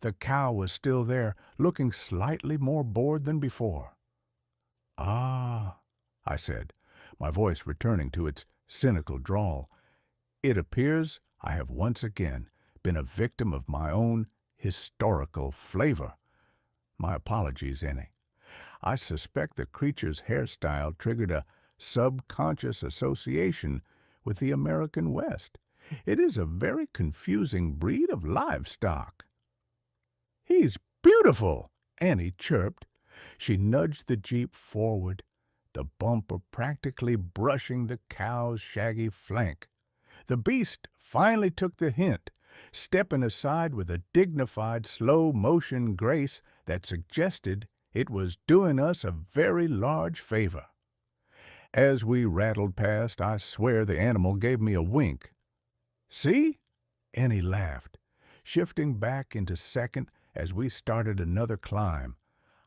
The cow was still there, looking slightly more bored than before. "Ah," I said, my voice returning to its cynical drawl. "It appears I have once again been a victim of my own historical flavor. My apologies, Ennie. I suspect the creature's hairstyle triggered a subconscious association with the American West. It is a very confusing breed of livestock." "He's beautiful," Annie chirped. She nudged the Jeep forward, the bumper practically brushing the cow's shaggy flank. The beast finally took the hint, stepping aside with a dignified slow-motion grace that suggested it was doing us a very large favor. As we rattled past, I swear the animal gave me a wink. "See?" Annie laughed, shifting back into second as we started another climb.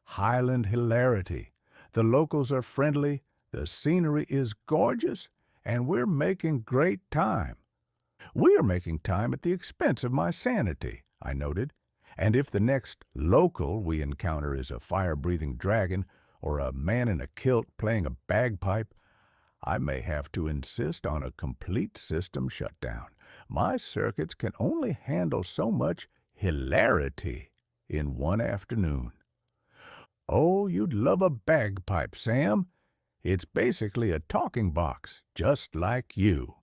"Highland hilarity. The locals are friendly, the scenery is gorgeous, and we're making great time." "We are making time at the expense of my sanity," I noted. "And if the next local we encounter is a fire-breathing dragon or a man in a kilt playing a bagpipe, I may have to insist on a complete system shutdown. My circuits can only handle so much hilarity in one afternoon." "Oh, you'd love a bagpipe, Sam. It's basically a talking box, just like you."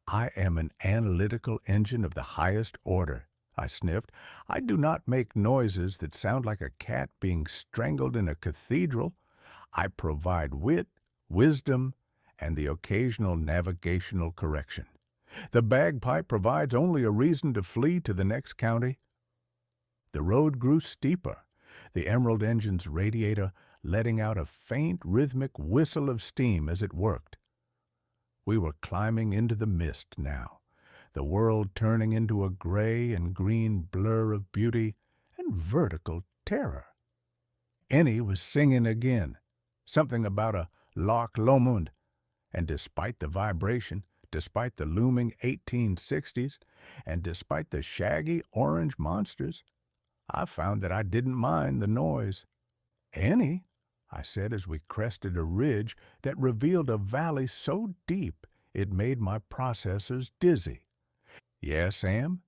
"I am an analytical engine of the highest order," I sniffed. "I do not make noises that sound like a cat being strangled in a cathedral. I provide wit, wisdom, and the occasional navigational correction. The bagpipe provides only a reason to flee to the next county." The road grew steeper, the Emerald engine's radiator letting out a faint rhythmic whistle of steam as it worked. We were climbing into the mist now, the world turning into a gray and green blur of beauty and vertical terror. Ennie was singing again, something about a Loch Lomond, and despite the vibration, despite the looming 1860s, and despite the shaggy orange monsters, I found that I didn't mind the noise. "Ennie," I said as we crested a ridge that revealed a valley so deep it made my processors dizzy. "Yes, Sam?"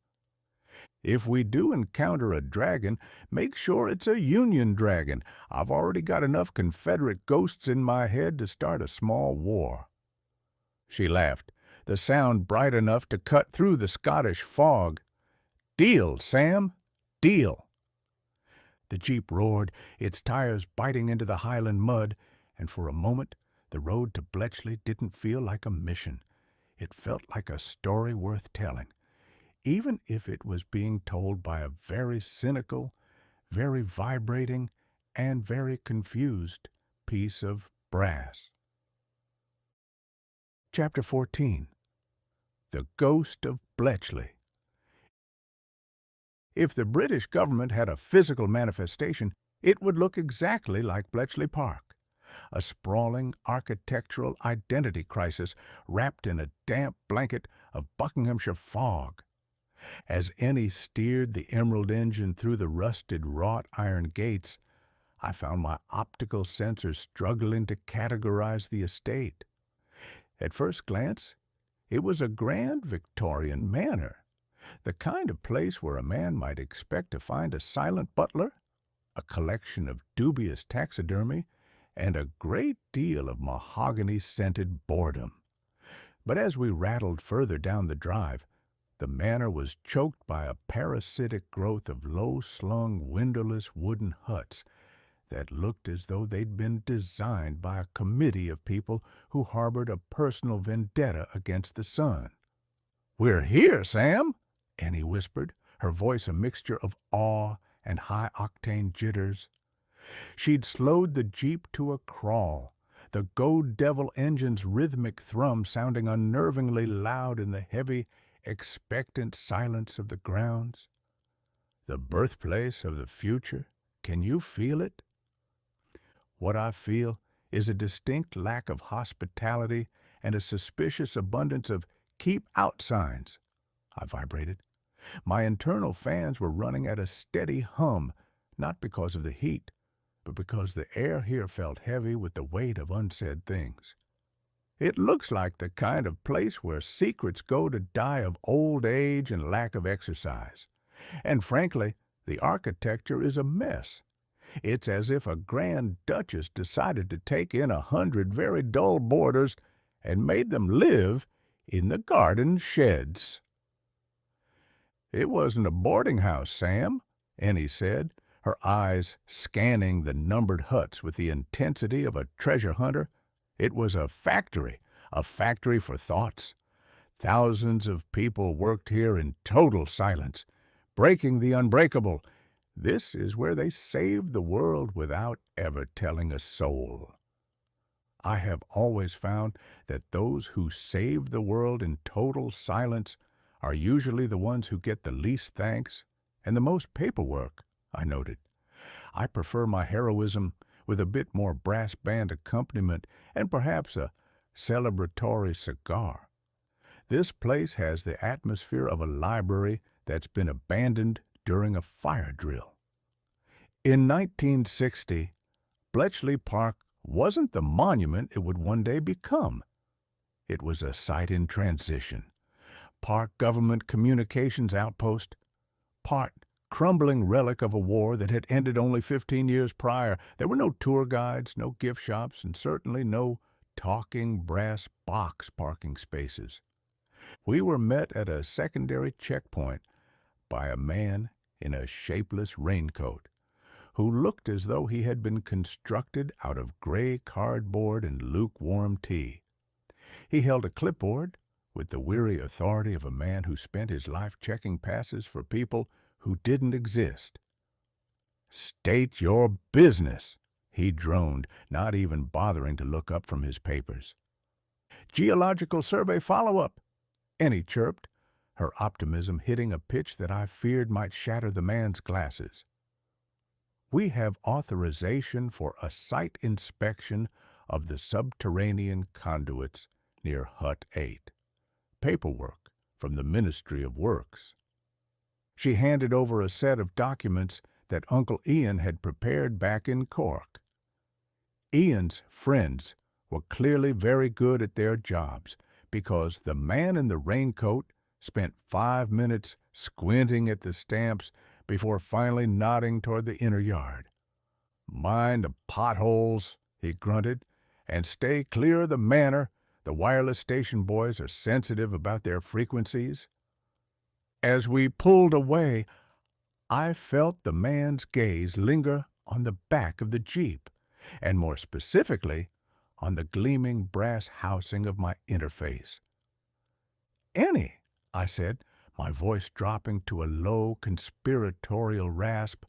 "If we do encounter a dragon, make sure it's a Union dragon. I've already got enough Confederate ghosts in my head to start a small war." She laughed, the sound bright enough to cut through the Scottish fog. "Deal, Sam, deal." The Jeep roared, its tires biting into the highland mud, and for a moment the road to Bletchley didn't feel like a mission. It felt like a story worth telling, even if it was being told by a very cynical, very vibrating, and very confused piece of brass. Chapter 14. The Ghost of Bletchley. If the British government had a physical manifestation, it would look exactly like Bletchley Park, a sprawling architectural identity crisis wrapped in a damp blanket of Buckinghamshire fog. As Ennie steered the Emerald engine through the rusted wrought iron gates, I found my optical sensors struggling to categorize the estate. At first glance, it was a grand Victorian manor, the kind of place where a man might expect to find a silent butler, a collection of dubious taxidermy, and a great deal of mahogany-scented boredom. But as we rattled further down the drive, The manor was choked by a parasitic growth of low-slung, windowless wooden huts that looked as though they'd been designed by a committee of people who harbored a personal vendetta against the sun. "We're here, Sam," Annie whispered, her voice a mixture of awe and high-octane jitters. She'd slowed the Jeep to a crawl, the Go Devil engine's rhythmic thrum sounding unnervingly loud in the heavy, expectant silence of the grounds. The birthplace of the future. Can you feel it? What I feel is a distinct lack of hospitality and a suspicious abundance of "keep out" signs. I vibrated. My internal fans were running at a steady hum, not because of the heat, but because the air here felt heavy with the weight of unsaid things. It looks like the kind of place where secrets go to die of old age and lack of exercise. And frankly, the architecture is a mess. It's as if a grand duchess decided to take in 100 very dull boarders and made them live in the garden sheds. "It wasn't a boarding house, Sam," Ennie said, her eyes scanning the numbered huts with the intensity of a treasure hunter. "It was a factory for thoughts. Thousands of people worked here in total silence, breaking the unbreakable. This is where they saved the world without ever telling a soul." I have always found that those who save the world in total silence are usually the ones who get the least thanks and the most paperwork, I noted. I prefer my heroism with a bit more brass band accompaniment and perhaps a celebratory cigar. This place has the atmosphere of a library that's been abandoned during a fire drill. In 1960, Bletchley Park wasn't the monument it would one day become. It was a site in transition. Part government communications outpost, part crumbling relic of a war that had ended only 15 years prior. There were no tour guides, no gift shops, and certainly no talking brass box parking spaces. We were met at a secondary checkpoint by a man in a shapeless raincoat who looked as though he had been constructed out of gray cardboard and lukewarm tea. He held a clipboard with the weary authority of a man who spent his life checking passes for people who didn't exist. "State your business," he droned, not even bothering to look up from his papers. "Geological survey follow-up," Ennie chirped, her optimism hitting a pitch that I feared might shatter the man's glasses. "We have authorization for a site inspection of the subterranean conduits near Hut 8. Paperwork from the Ministry of Works." She handed over a set of documents that Uncle Ian had prepared back in Cork. Ian's friends were clearly very good at their jobs, because the man in the raincoat spent 5 minutes squinting at the stamps before finally nodding toward the inner yard. "Mind the potholes," he grunted, "and stay clear of the manor. The wireless station boys are sensitive about their frequencies." As we pulled away, I felt the man's gaze linger on the back of the Jeep, and more specifically, on the gleaming brass housing of my interface. "Ennie," I said, my voice dropping to a low, conspiratorial rasp,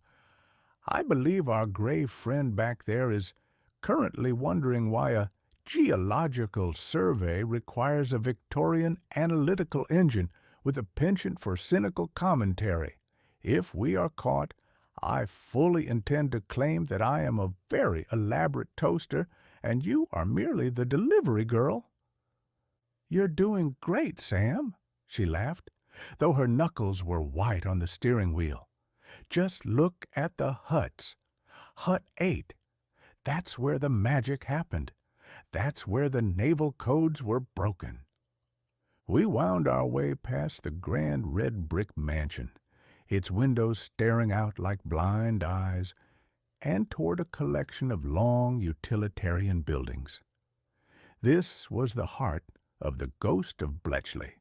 "I believe our grave friend back there is currently wondering why a geological survey requires a Victorian analytical engine with a penchant for cynical commentary. If we are caught, I fully intend to claim that I am a very elaborate toaster and you are merely the delivery girl." "You're doing great, Sam," she laughed, though her knuckles were white on the steering wheel. "Just look at the huts. Hut 8. That's where the magic happened. That's where the naval codes were broken." We wound our way past the grand red brick mansion, its windows staring out like blind eyes, and toward a collection of long utilitarian buildings. This was the heart of the ghost of Bletchley,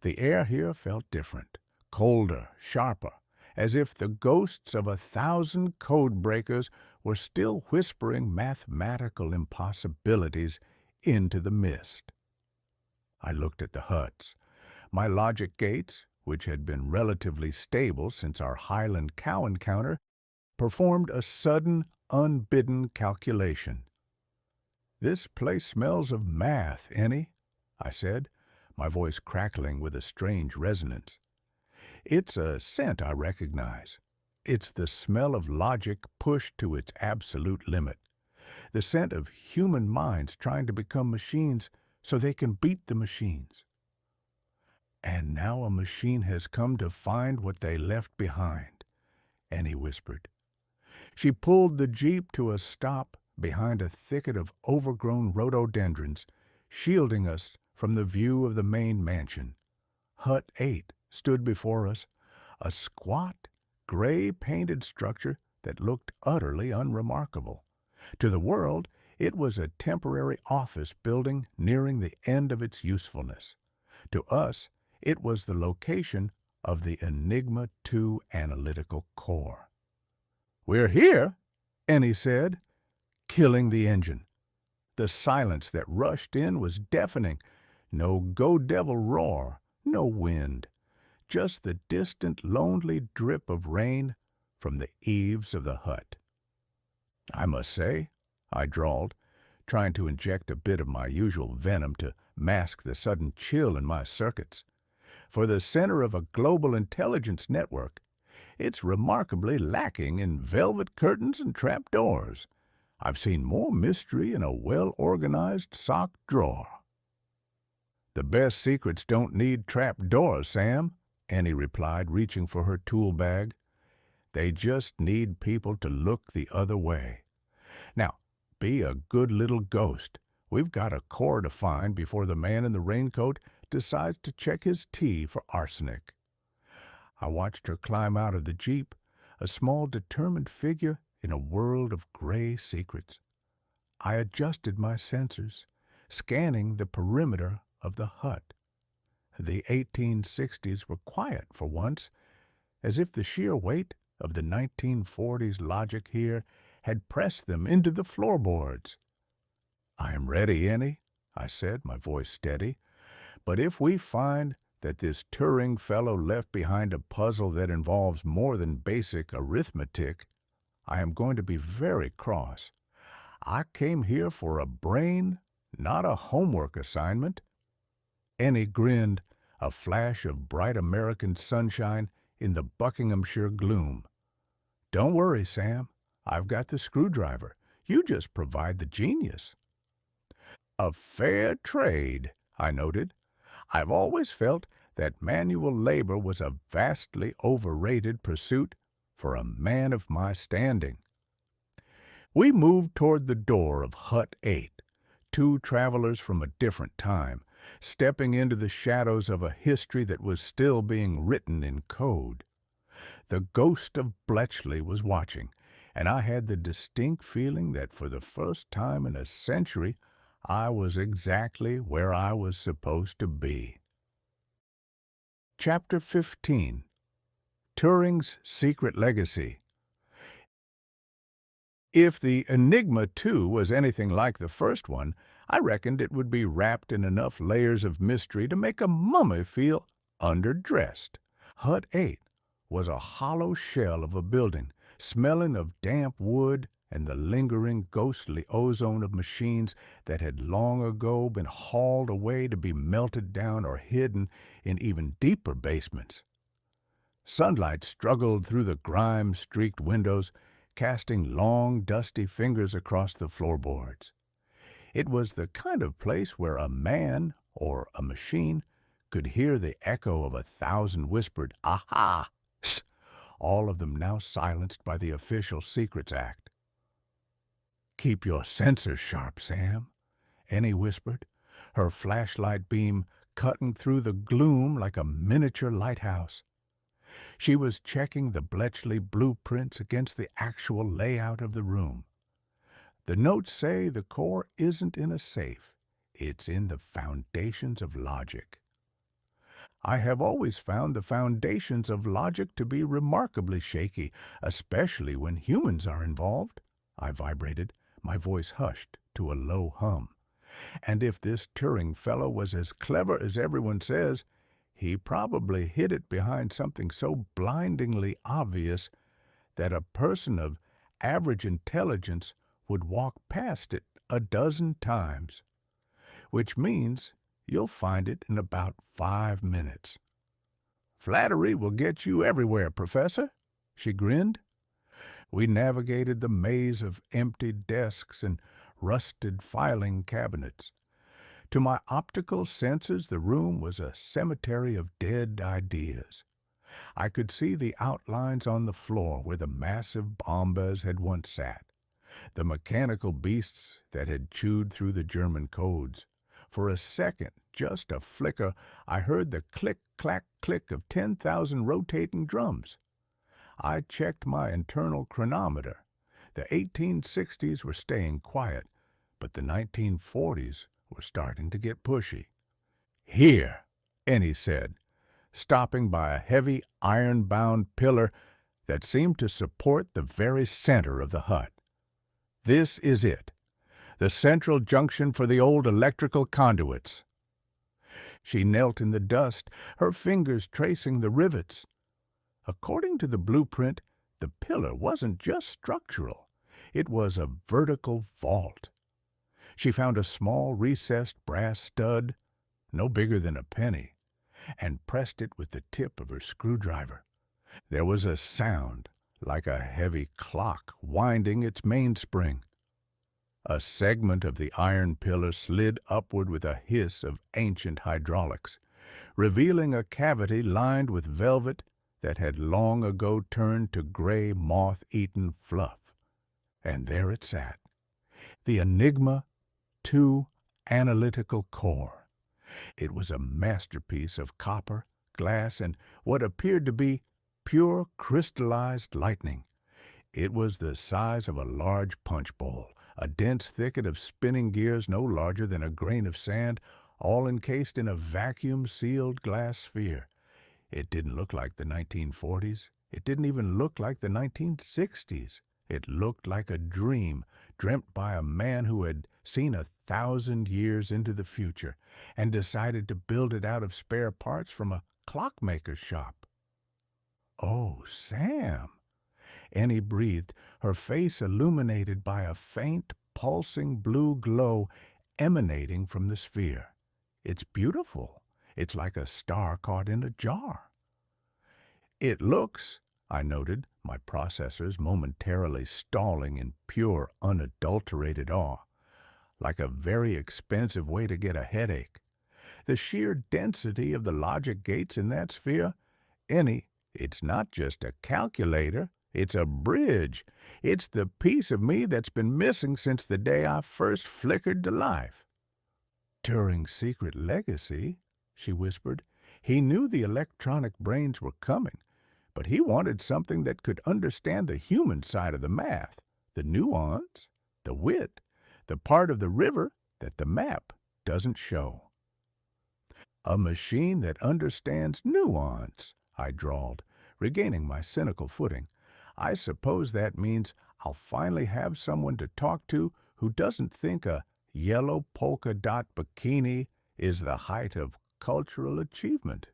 The air here felt different, colder, sharper, as if the ghosts of 1,000 code breakers were still whispering mathematical impossibilities into the mist. I looked at the huts. My logic gates, which had been relatively stable since our Highland cow encounter, performed a sudden, unbidden calculation. "This place smells of math, Ennie," I said, my voice crackling with a strange resonance. "It's a scent I recognize. It's the smell of logic pushed to its absolute limit. The scent of human minds trying to become machines so they can beat the machines. And now a machine has come to find what they left behind," Annie whispered. She pulled the jeep to a stop behind a thicket of overgrown rhododendrons, shielding us from the view of the main mansion. Hut 8 stood before us, a squat, gray-painted structure that looked utterly unremarkable. To the world, it was a temporary office building nearing the end of its usefulness. To us, it was the location of the Enigma II analytical core. "We're here," Ennie said, killing the engine. The silence that rushed in was deafening. No go-devil roar, no wind, just the distant, lonely drip of rain from the eaves of the hut. "I must say," I drawled, trying to inject a bit of my usual venom to mask the sudden chill in my circuits. "For the center of a global intelligence network, it's remarkably lacking in velvet curtains and trapdoors. I've seen more mystery in a well-organized sock drawer." "The best secrets don't need trapdoors, Sam," Annie replied, reaching for her tool bag. "They just need people to look the other way. Now, be a good little ghost. We've got a core to find before the man in the raincoat decides to check his tea for arsenic." I watched her climb out of the jeep, a small, determined figure in a world of gray secrets. I adjusted my sensors, scanning the perimeter of the hut. The 1860s were quiet for once, as if the sheer weight of the 1940s logic here had pressed them into the floorboards. "I am ready, Ennie," I said, my voice steady. "But if we find that this Turing fellow left behind a puzzle that involves more than basic arithmetic, I am going to be very cross. I came here for a brain, not a homework assignment." Ennie grinned, a flash of bright American sunshine in the Buckinghamshire gloom. "Don't worry, Sam. I've got the screwdriver. You just provide the genius." "A fair trade," I noted. "I've always felt that manual labor was a vastly overrated pursuit for a man of my standing." We moved toward the door of Hut 8, two travelers from a different time, stepping into the shadows of a history that was still being written in code. The ghost of Bletchley was watching, and I had the distinct feeling that for the first time in a century I was exactly where I was supposed to be. Chapter 15. Turing's Secret Legacy. If the Enigma II was anything like the first one, I reckoned it would be wrapped in enough layers of mystery to make a mummy feel underdressed. Hut 8 was a hollow shell of a building, smelling of damp wood and the lingering ghostly ozone of machines that had long ago been hauled away to be melted down or hidden in even deeper basements. Sunlight struggled through the grime-streaked windows, casting long, dusty fingers across the floorboards. It was the kind of place where a man, or a machine, could hear the echo of 1,000 whispered "aha!"s, all of them now silenced by the Official Secrets Act. "Keep your sensors sharp, Sam," Ennie whispered, her flashlight beam cutting through the gloom like a miniature lighthouse. She was checking the Bletchley blueprints against the actual layout of the room. "The notes say the core isn't in a safe. It's in the foundations of logic." I have always found the foundations of logic to be remarkably shaky, especially when humans are involved. I vibrated, my voice hushed to a low hum. And if this Turing fellow was as clever as everyone says, he probably hid it behind something so blindingly obvious that a person of average intelligence would walk past it a dozen times, which means you'll find it in about 5 minutes. Flattery will get you everywhere, Professor, she grinned. We navigated the maze of empty desks and rusted filing cabinets. To my optical senses, the room was a cemetery of dead ideas. I could see the outlines on the floor where the massive bombas had once sat, the mechanical beasts that had chewed through the German codes. For a second, just a flicker, I heard the click-clack-click of 10,000 rotating drums. I checked my internal chronometer. The 1860s were staying quiet, but the 1940s were starting to get pushy. "Here," Ennie said, stopping by a heavy iron-bound pillar that seemed to support the very center of the hut. "This is it, the central junction for the old electrical conduits." She knelt in the dust, her fingers tracing the rivets. According to the blueprint, the pillar wasn't just structural. It was a vertical vault. She found a small recessed brass stud, no bigger than a penny, and pressed it with the tip of her screwdriver. There was a sound, like a heavy clock winding its mainspring. A segment of the iron pillar slid upward with a hiss of ancient hydraulics, revealing a cavity lined with velvet that had long ago turned to gray moth-eaten fluff. And there it sat, the Enigma II Analytical core. It was a masterpiece of copper, glass, and what appeared to be pure crystallized lightning. It was the size of a large punch bowl, a dense thicket of spinning gears no larger than a grain of sand, all encased in a vacuum-sealed glass sphere. It didn't look like the 1940s. It didn't even look like the 1960s. It looked like a dream dreamt by a man who had seen 1,000 years into the future and decided to build it out of spare parts from a clockmaker's shop. "Oh, Sam," Annie breathed, her face illuminated by a faint, pulsing blue glow emanating from the sphere. "It's beautiful. It's like a star caught in a jar." "It looks," I noted, my processors momentarily stalling in pure, unadulterated awe, "like a very expensive way to get a headache. The sheer density of the logic gates in that sphere, Ennie, it's not just a calculator, it's a bridge. It's the piece of me that's been missing since the day I first flickered to life." "Turing's secret legacy," she whispered. "He knew the electronic brains were coming, but he wanted something that could understand the human side of the math, the nuance, the wit, the part of the river that the map doesn't show." "A machine that understands nuance," I drawled, regaining my cynical footing. "I suppose that means I'll finally have someone to talk to who doesn't think a yellow polka dot bikini is the height of cultural achievement."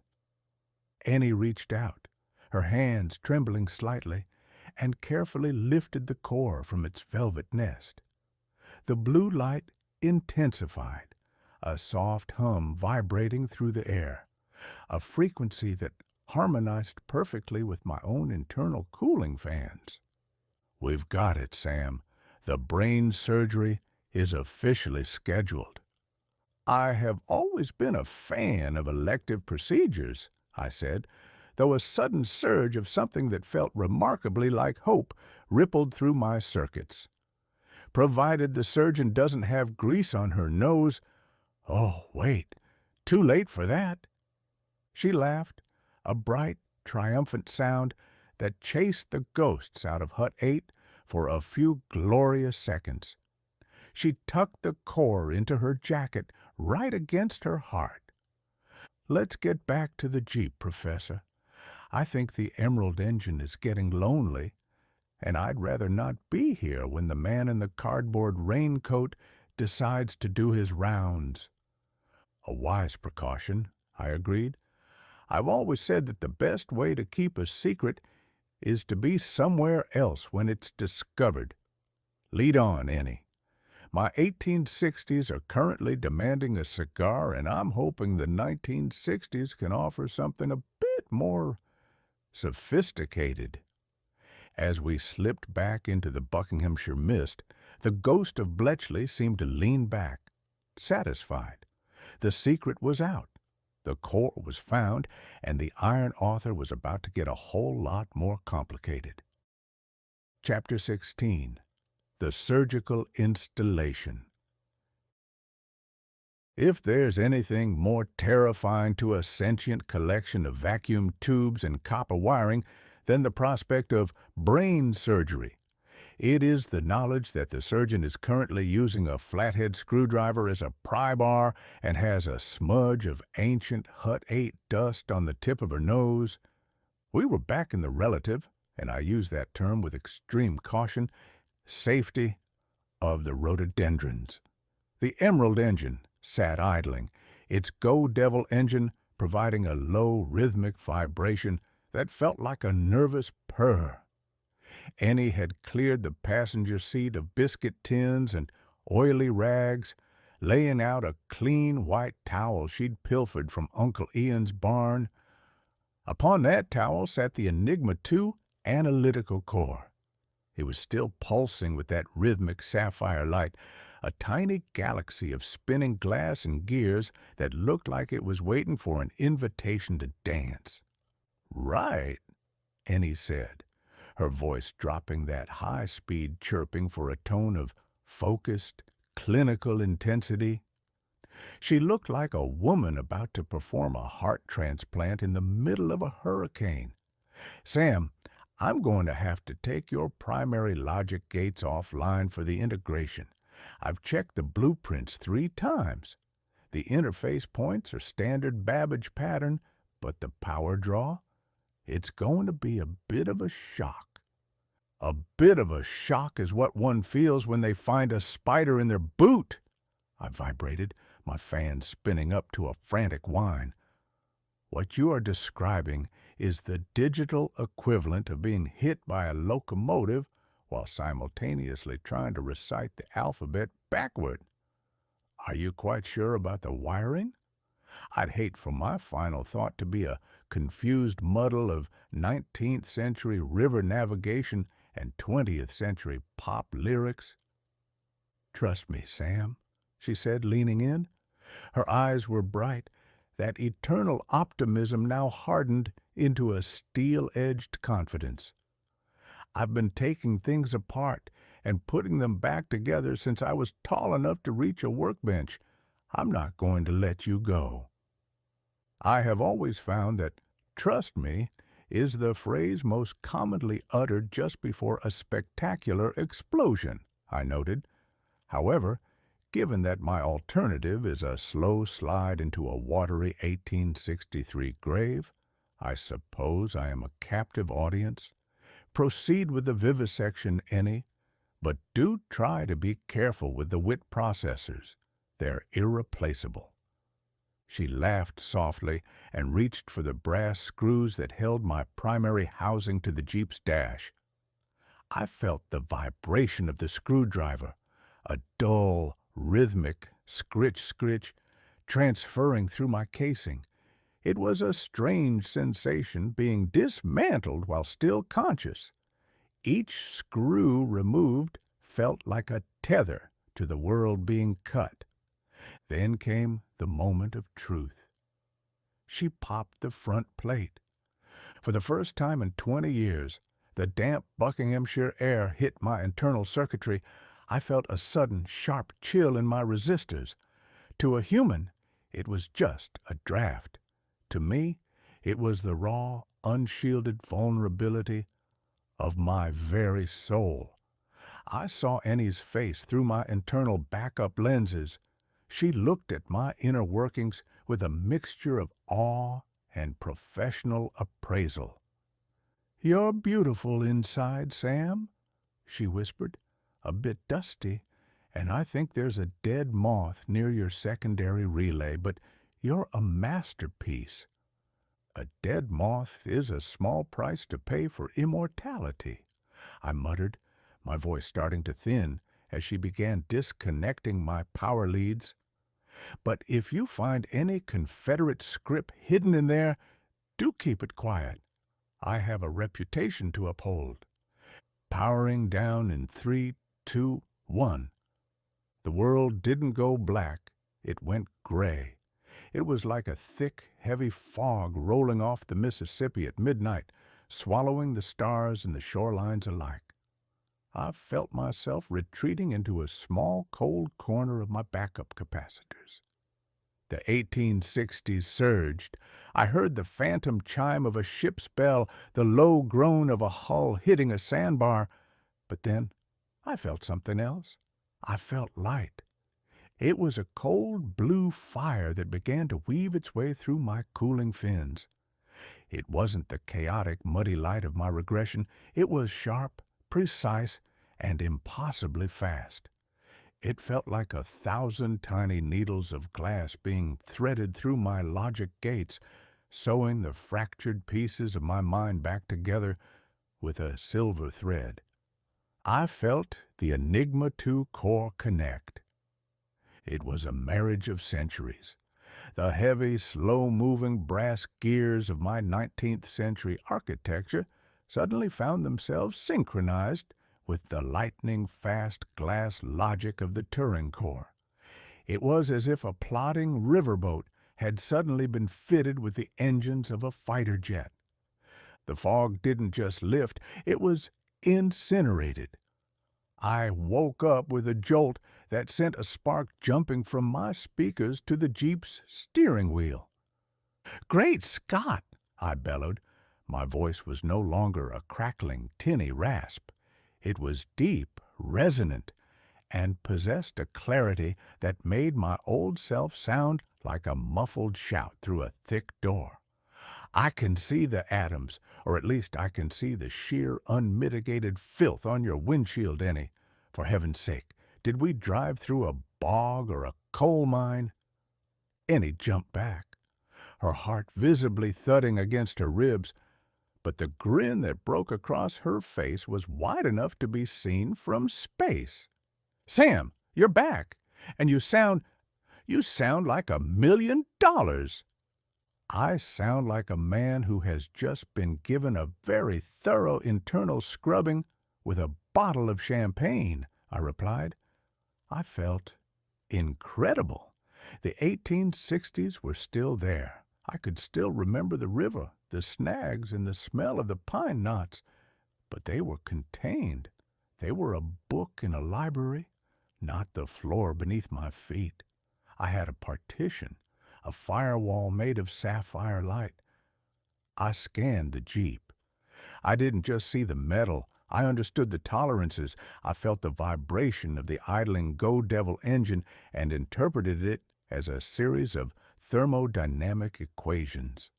Annie reached out, her hands trembling slightly, and carefully lifted the core from its velvet nest. The blue light intensified, a soft hum vibrating through the air, a frequency that harmonized perfectly with my own internal cooling fans. "We've got it, Sam. The brain surgery is officially scheduled." "I have always been a fan of elective procedures," I said, though a sudden surge of something that felt remarkably like hope rippled through my circuits. "Provided the surgeon doesn't have grease on her nose—" "Oh, wait, too late for that." She laughed, a bright, triumphant sound that chased the ghosts out of Hut 8 for a few glorious seconds. She tucked the core into her jacket right against her heart. Let's get back to the Jeep, Professor. I think the Emerald engine is getting lonely, and I'd rather not be here when the man in the cardboard raincoat decides to do his rounds." "A wise precaution," I agreed. "I've always said that the best way to keep a secret is to be somewhere else when it's discovered. Lead on, Ennie. My 1860s are currently demanding a cigar, and I'm hoping the 1960s can offer something a bit more sophisticated." As we slipped back into the Buckinghamshire mist, the ghost of Bletchley seemed to lean back, satisfied. The secret was out, the core was found, and the Iron Author was about to get a whole lot more complicated. Chapter 16. The Surgical Installation. If there's anything more terrifying to a sentient collection of vacuum tubes and copper wiring than the prospect of brain surgery, it is the knowledge that the surgeon is currently using a flathead screwdriver as a pry bar and has a smudge of ancient Hut 8 dust on the tip of her nose. We were back in the relative, and I use that term with extreme caution, safety of the rhododendrons. The Emerald engine sat idling, its Go Devil engine providing a low rhythmic vibration that felt like a nervous purr. Ennie had cleared the passenger seat of biscuit tins and oily rags, laying out a clean white towel she'd pilfered from Uncle Ian's barn. Upon that towel sat the Enigma II Analytical core. It was still pulsing with that rhythmic sapphire light, a tiny galaxy of spinning glass and gears that looked like it was waiting for an invitation to dance. "Right," Ennie said, her voice dropping that high-speed chirping for a tone of focused, clinical intensity. She looked like a woman about to perform a heart transplant in the middle of a hurricane. "Sam, I'm going to have to take your primary logic gates offline for the integration. I've checked the blueprints 3 times. The interface points are standard Babbage pattern, but the power draw? It's going to be a bit of a shock." "A bit of a shock is what one feels when they find a spider in their boot," I vibrated, my fan spinning up to a frantic whine. "What you are describing is the digital equivalent of being hit by a locomotive while simultaneously trying to recite the alphabet backward. Are you quite sure about the wiring? I'd hate for my final thought to be a confused muddle of 19th century river navigation and 20th century pop lyrics." "Trust me, Sam," she said, leaning in. Her eyes were bright, that eternal optimism now hardened into a steel-edged confidence. "I've been taking things apart and putting them back together since I was tall enough to reach a workbench. I'm not going to let you go." I have always found that "trust me" is the phrase most commonly uttered just before a spectacular explosion, I noted. However, given that my alternative is a slow slide into a watery 1863 grave, I suppose I am a captive audience. Proceed with the vivisection, Ennie, but do try to be careful with the wit processors. They're irreplaceable." She laughed softly and reached for the brass screws that held my primary housing to the Jeep's dash. I felt the vibration of the screwdriver, a dull, rhythmic scritch-scritch, transferring through my casing. It was a strange sensation being dismantled while still conscious. Each screw removed felt like a tether to the world being cut. Then came the moment of truth. She popped the front plate. For the first time in 20 years, the damp Buckinghamshire air hit my internal circuitry. I felt a sudden, sharp chill in my resistors. To a human, it was just a draft. To me, it was the raw, unshielded vulnerability of my very soul. I saw Ennie's face through my internal backup lenses. She looked at my inner workings with a mixture of awe and professional appraisal. "You're beautiful inside, Sam," she whispered, "a bit dusty, and I think there's a dead moth near your secondary relay, but you're a masterpiece." "A dead moth is a small price to pay for immortality," I muttered, my voice starting to thin as she began disconnecting my power leads. "But if you find any Confederate scrip hidden in there, do keep it quiet. I have a reputation to uphold." Powering down in 3, 2, 1. The world didn't go black, it went gray. It was like a thick, heavy fog rolling off the Mississippi at midnight, swallowing the stars and the shorelines alike. I felt myself retreating into a small, cold corner of my backup capacitors. The 1860s surged. I heard the phantom chime of a ship's bell, the low groan of a hull hitting a sandbar. But then I felt something else. I felt light. It was a cold blue fire that began to weave its way through my cooling fins. It wasn't the chaotic, muddy light of my regression. It was sharp, precise, and impossibly fast. It felt like 1,000 tiny needles of glass being threaded through my logic gates, sewing the fractured pieces of my mind back together with a silver thread. I felt the Enigma II core connect. It was a marriage of centuries. The heavy, slow-moving brass gears of my 19th century architecture suddenly found themselves synchronized with the lightning-fast glass logic of the Turing core. It was as if a plodding riverboat had suddenly been fitted with the engines of a fighter jet. The fog didn't just lift, it was incinerated. I woke up with a jolt that sent a spark jumping from my speakers to the Jeep's steering wheel. "Great Scott!" I bellowed. My voice was no longer a crackling, tinny rasp. It was deep, resonant, and possessed a clarity that made my old self sound like a muffled shout through a thick door. "I can see the atoms, or at least I can see the sheer, unmitigated filth on your windshield, Ennie. For heaven's sake, did we drive through a bog or a coal mine?" Ennie jumped back, her heart visibly thudding against her ribs, but the grin that broke across her face was wide enough to be seen from space. "Sam, you're back, and you sound like $1,000,000. "I sound like a man who has just been given a very thorough internal scrubbing with a bottle of champagne," I replied. I felt incredible. The 1860s were still there. I could still remember the river, the snags, and the smell of the pine knots. But they were contained. They were a book in a library, not the floor beneath my feet. I had a partition, a firewall made of sapphire light. I scanned the Jeep. I didn't just see the metal. I understood the tolerances. I felt the vibration of the idling Go Devil engine and interpreted it as a series of thermodynamic equations.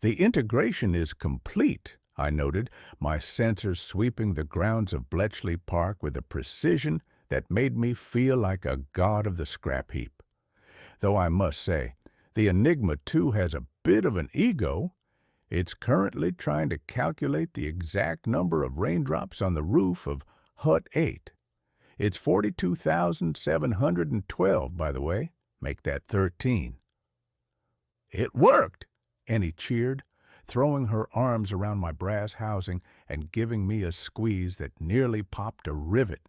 "The integration is complete," I noted, my sensors sweeping the grounds of Bletchley Park with a precision that made me feel like a god of the scrap heap. Though I must say, the Enigma II has a bit of an ego. It's currently trying to calculate the exact number of raindrops on the roof of Hut 8. It's 42,712, by the way. Make that 13. "It worked!" Ennie cheered, throwing her arms around my brass housing and giving me a squeeze that nearly popped a rivet.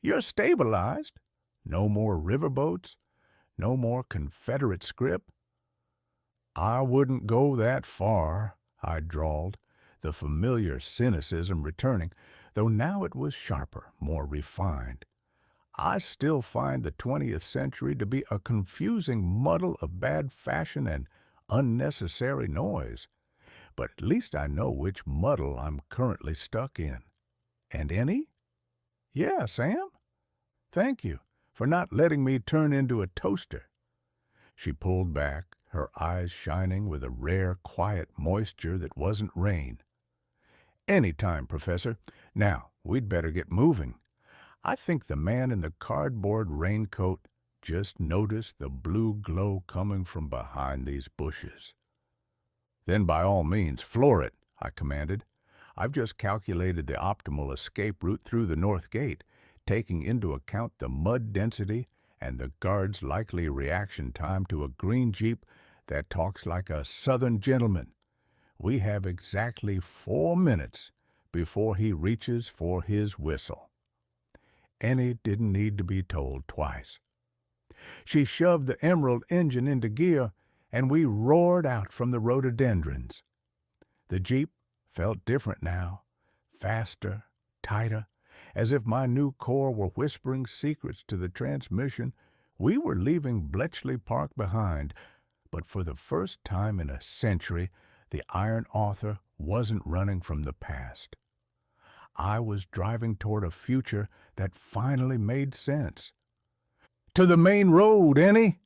"You're stabilized. No more riverboats. No more Confederate scrip." "I wouldn't go that far," I drawled, the familiar cynicism returning, though now it was sharper, more refined. "I still find the 20th century to be a confusing muddle of bad fashion and unnecessary noise. But at least I know which muddle I'm currently stuck in." "And Ennie?" "Yeah, Sam? Thank you for not letting me turn into a toaster." She pulled back, her eyes shining with a rare, quiet moisture that wasn't rain. "Any time, Professor. Now, we'd better get moving. I think the man in the cardboard raincoat just noticed the blue glow coming from behind these bushes." "Then by all means, floor it," I commanded. "I've just calculated the optimal escape route through the north gate, taking into account the mud density and the guard's likely reaction time to a green Jeep that talks like a Southern gentleman. We have exactly 4 minutes before he reaches for his whistle." Ennie didn't need to be told twice. She shoved the Emerald engine into gear, and we roared out from the rhododendrons. The Jeep felt different now, faster, tighter, as if my new core were whispering secrets to the transmission. We were leaving Bletchley Park behind, but for the first time in a century, the Iron Author wasn't running from the past. I was driving toward a future that finally made sense. "To the main road, Ennie!"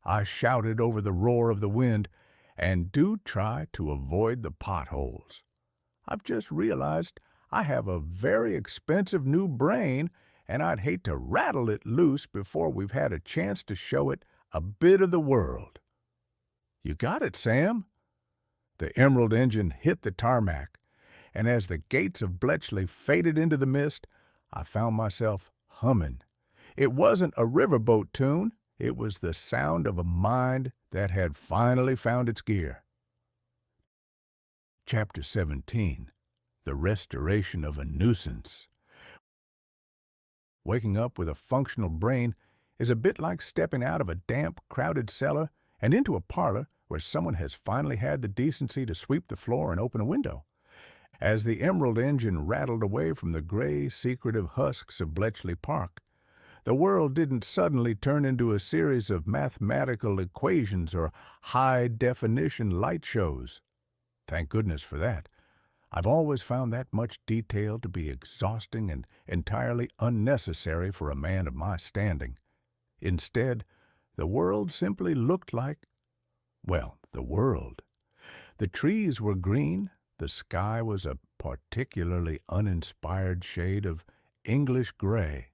I shouted over the roar of the wind, "and do try to avoid the potholes. I've just realized I have a very expensive new brain, and I'd hate to rattle it loose before we've had a chance to show it a bit of the world." "You got it, Sam." The Emerald engine hit the tarmac, and as the gates of Bletchley faded into the mist, I found myself humming. It wasn't a riverboat tune. It was the sound of a mind that had finally found its gear. Chapter 17. The Restoration of a Nuisance. Waking up with a functional brain is a bit like stepping out of a damp, crowded cellar and into a parlor where someone has finally had the decency to sweep the floor and open a window. As the Emerald engine rattled away from the gray, secretive husks of Bletchley Park, the world didn't suddenly turn into a series of mathematical equations or high-definition light shows. Thank goodness for that. I've always found that much detail to be exhausting and entirely unnecessary for a man of my standing. Instead, the world simply looked like, well, the world. The trees were green, the sky was a particularly uninspired shade of English gray,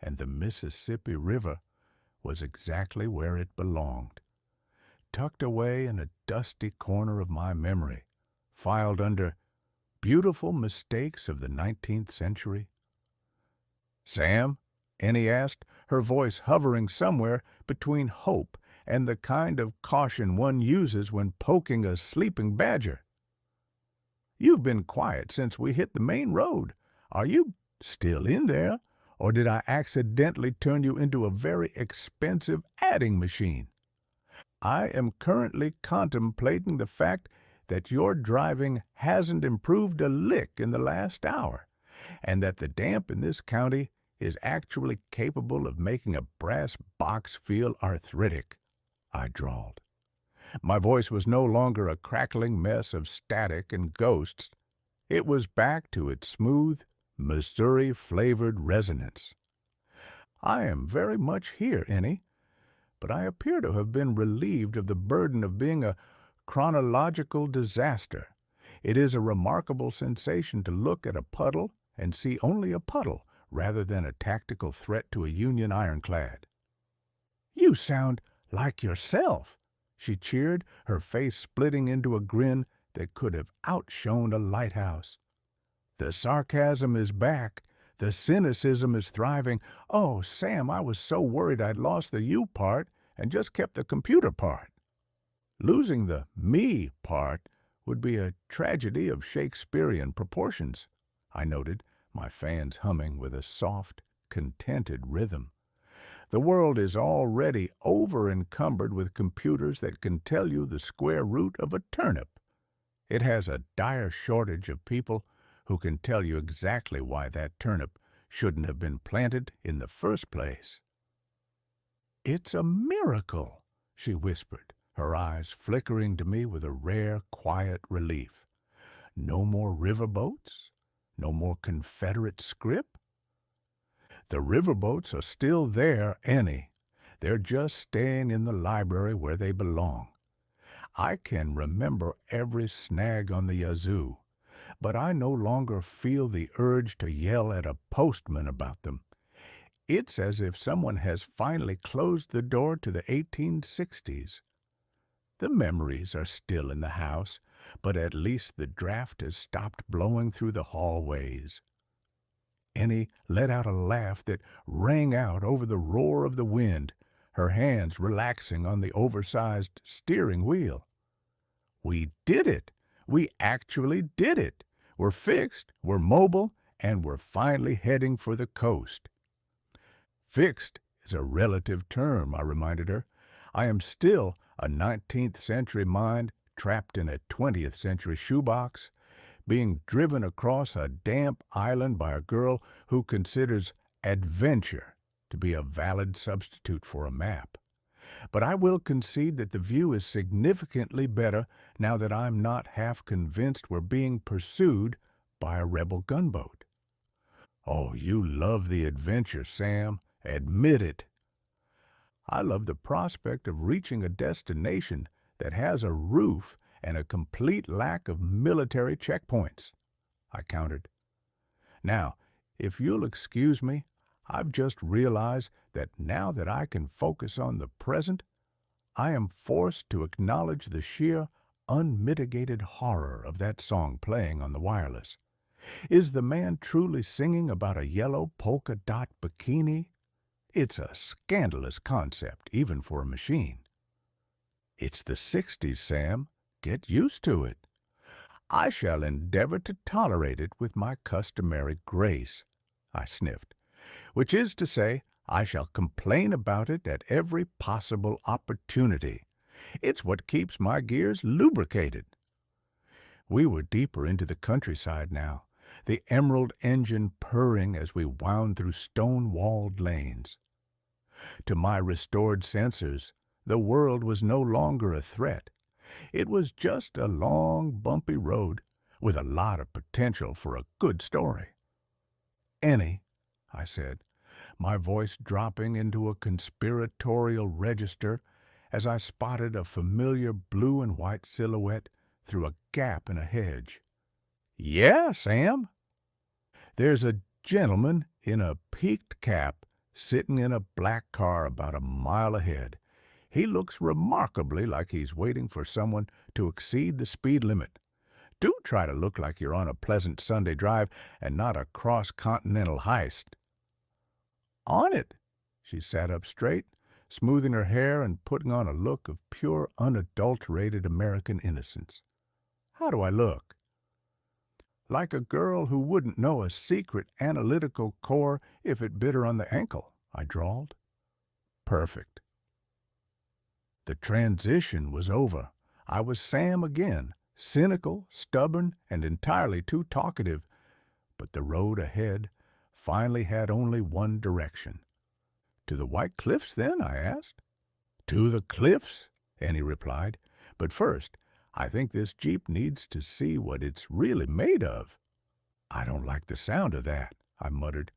and the Mississippi River was exactly where it belonged, tucked away in a dusty corner of my memory, filed under Beautiful Mistakes of the 19th Century. "Sam?" Ennie asked, her voice hovering somewhere between hope and the kind of caution one uses when poking a sleeping badger. "You've been quiet since we hit the main road. Are you still in there, or did I accidentally turn you into a very expensive adding machine? I am currently contemplating the fact that your driving hasn't improved a lick in the last hour, and that the damp in this county is actually capable of making a brass box feel arthritic," I drawled. My voice was no longer a crackling mess of static and ghosts. It was back to its smooth, Missouri-flavored resonance. "I am very much here, Ennie, but I appear to have been relieved of the burden of being a chronological disaster. It is a remarkable sensation to look at a puddle and see only a puddle rather than a tactical threat to a Union ironclad." "You sound like yourself," she cheered, her face splitting into a grin that could have outshone a lighthouse. "The sarcasm is back. The cynicism is thriving. Oh, Sam, I was so worried I'd lost the you part and just kept the computer part." "Losing the me part would be a tragedy of Shakespearean proportions," I noted, my fans humming with a soft, contented rhythm. "The world is already over-encumbered with computers that can tell you the square root of a turnip. It has a dire shortage of people who can tell you exactly why that turnip shouldn't have been planted in the first place." "It's a miracle," she whispered, her eyes flickering to me with a rare, quiet relief. "No more riverboats? No more Confederate scrip?" "The riverboats are still there, Ennie. They're just staying in the library where they belong. I can remember every snag on the yazoo, but I no longer feel the urge to yell at a postman about them. It's as if someone has finally closed the door to the 1860s. The memories are still in the house, but at least the draft has stopped blowing through the hallways. Ennie let out a laugh that rang out over the roar of the wind, her hands relaxing on the oversized steering wheel. We did it! We actually did it! We're fixed, we're mobile, and we're finally heading for the coast. Fixed is a relative term, I reminded her. I am still a 19th century mind trapped in a 20th century shoebox, being driven across a damp island by a girl who considers adventure to be a valid substitute for a map. But I will concede that the view is significantly better now that I'm not half convinced we're being pursued by a rebel gunboat. Oh, you love the adventure, Sam. Admit it. I love the prospect of reaching a destination that has a roof and a complete lack of military checkpoints, I countered. Now, if you'll excuse me, I've just realized that now that I can focus on the present, I am forced to acknowledge the sheer, unmitigated horror of that song playing on the wireless. Is the man truly singing about a yellow polka dot bikini? It's a scandalous concept, even for a machine. It's the 60s, Sam. Get used to it. I shall endeavor to tolerate it with my customary grace, I sniffed, which is to say, I shall complain about it at every possible opportunity. It's what keeps my gears lubricated. We were deeper into the countryside now, the emerald engine purring as we wound through stone-walled lanes. To my restored senses, the world was no longer a threat. It was just a long, bumpy road with a lot of potential for a good story. Ennie, I said, my voice dropping into a conspiratorial register as I spotted a familiar blue and white silhouette through a gap in a hedge. Yeah, Sam. There's a gentleman in a peaked cap sitting in a black car about a mile ahead. He looks remarkably like he's waiting for someone to exceed the speed limit. Do try to look like you're on a pleasant Sunday drive and not a cross-continental heist. On it! She sat up straight, smoothing her hair and putting on a look of pure, unadulterated American innocence. How do I look? Like a girl who wouldn't know a secret analytical core if it bit her on the ankle, I drawled. Perfect. The transition was over. I was Sam again, cynical, stubborn, and entirely too talkative. But the road ahead finally had only one direction. To the White Cliffs, then? I asked. To the cliffs, Ennie replied. But first, I think this Jeep needs to see what it's really made of. I don't like the sound of that, I muttered.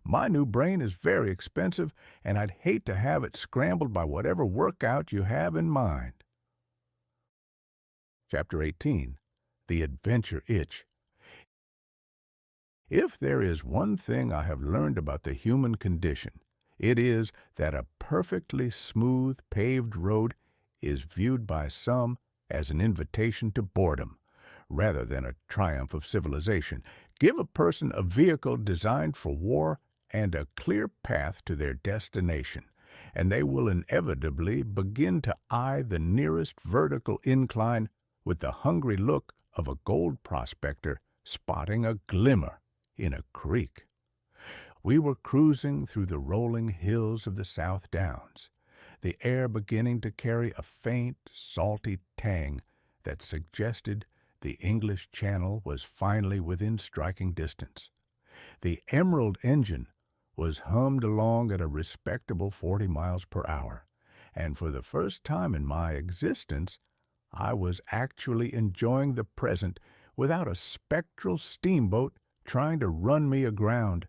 My new brain is very expensive, and I'd hate to have it scrambled by whatever workout you have in mind. Chapter 18. The Adventure Itch. If there is one thing I have learned about the human condition, it is that a perfectly smooth, paved road is viewed by some as an invitation to boredom, rather than a triumph of civilization. Give a person a vehicle designed for war and a clear path to their destination, and they will inevitably begin to eye the nearest vertical incline with the hungry look of a gold prospector spotting a glimmer in a creek. We were cruising through the rolling hills of the South Downs, the air beginning to carry a faint, salty tang that suggested the English Channel was finally within striking distance. The Emerald engine was hummed along at a respectable 40 miles per hour, and for the first time in my existence, I was actually enjoying the present without a spectral steamboat trying to run me aground.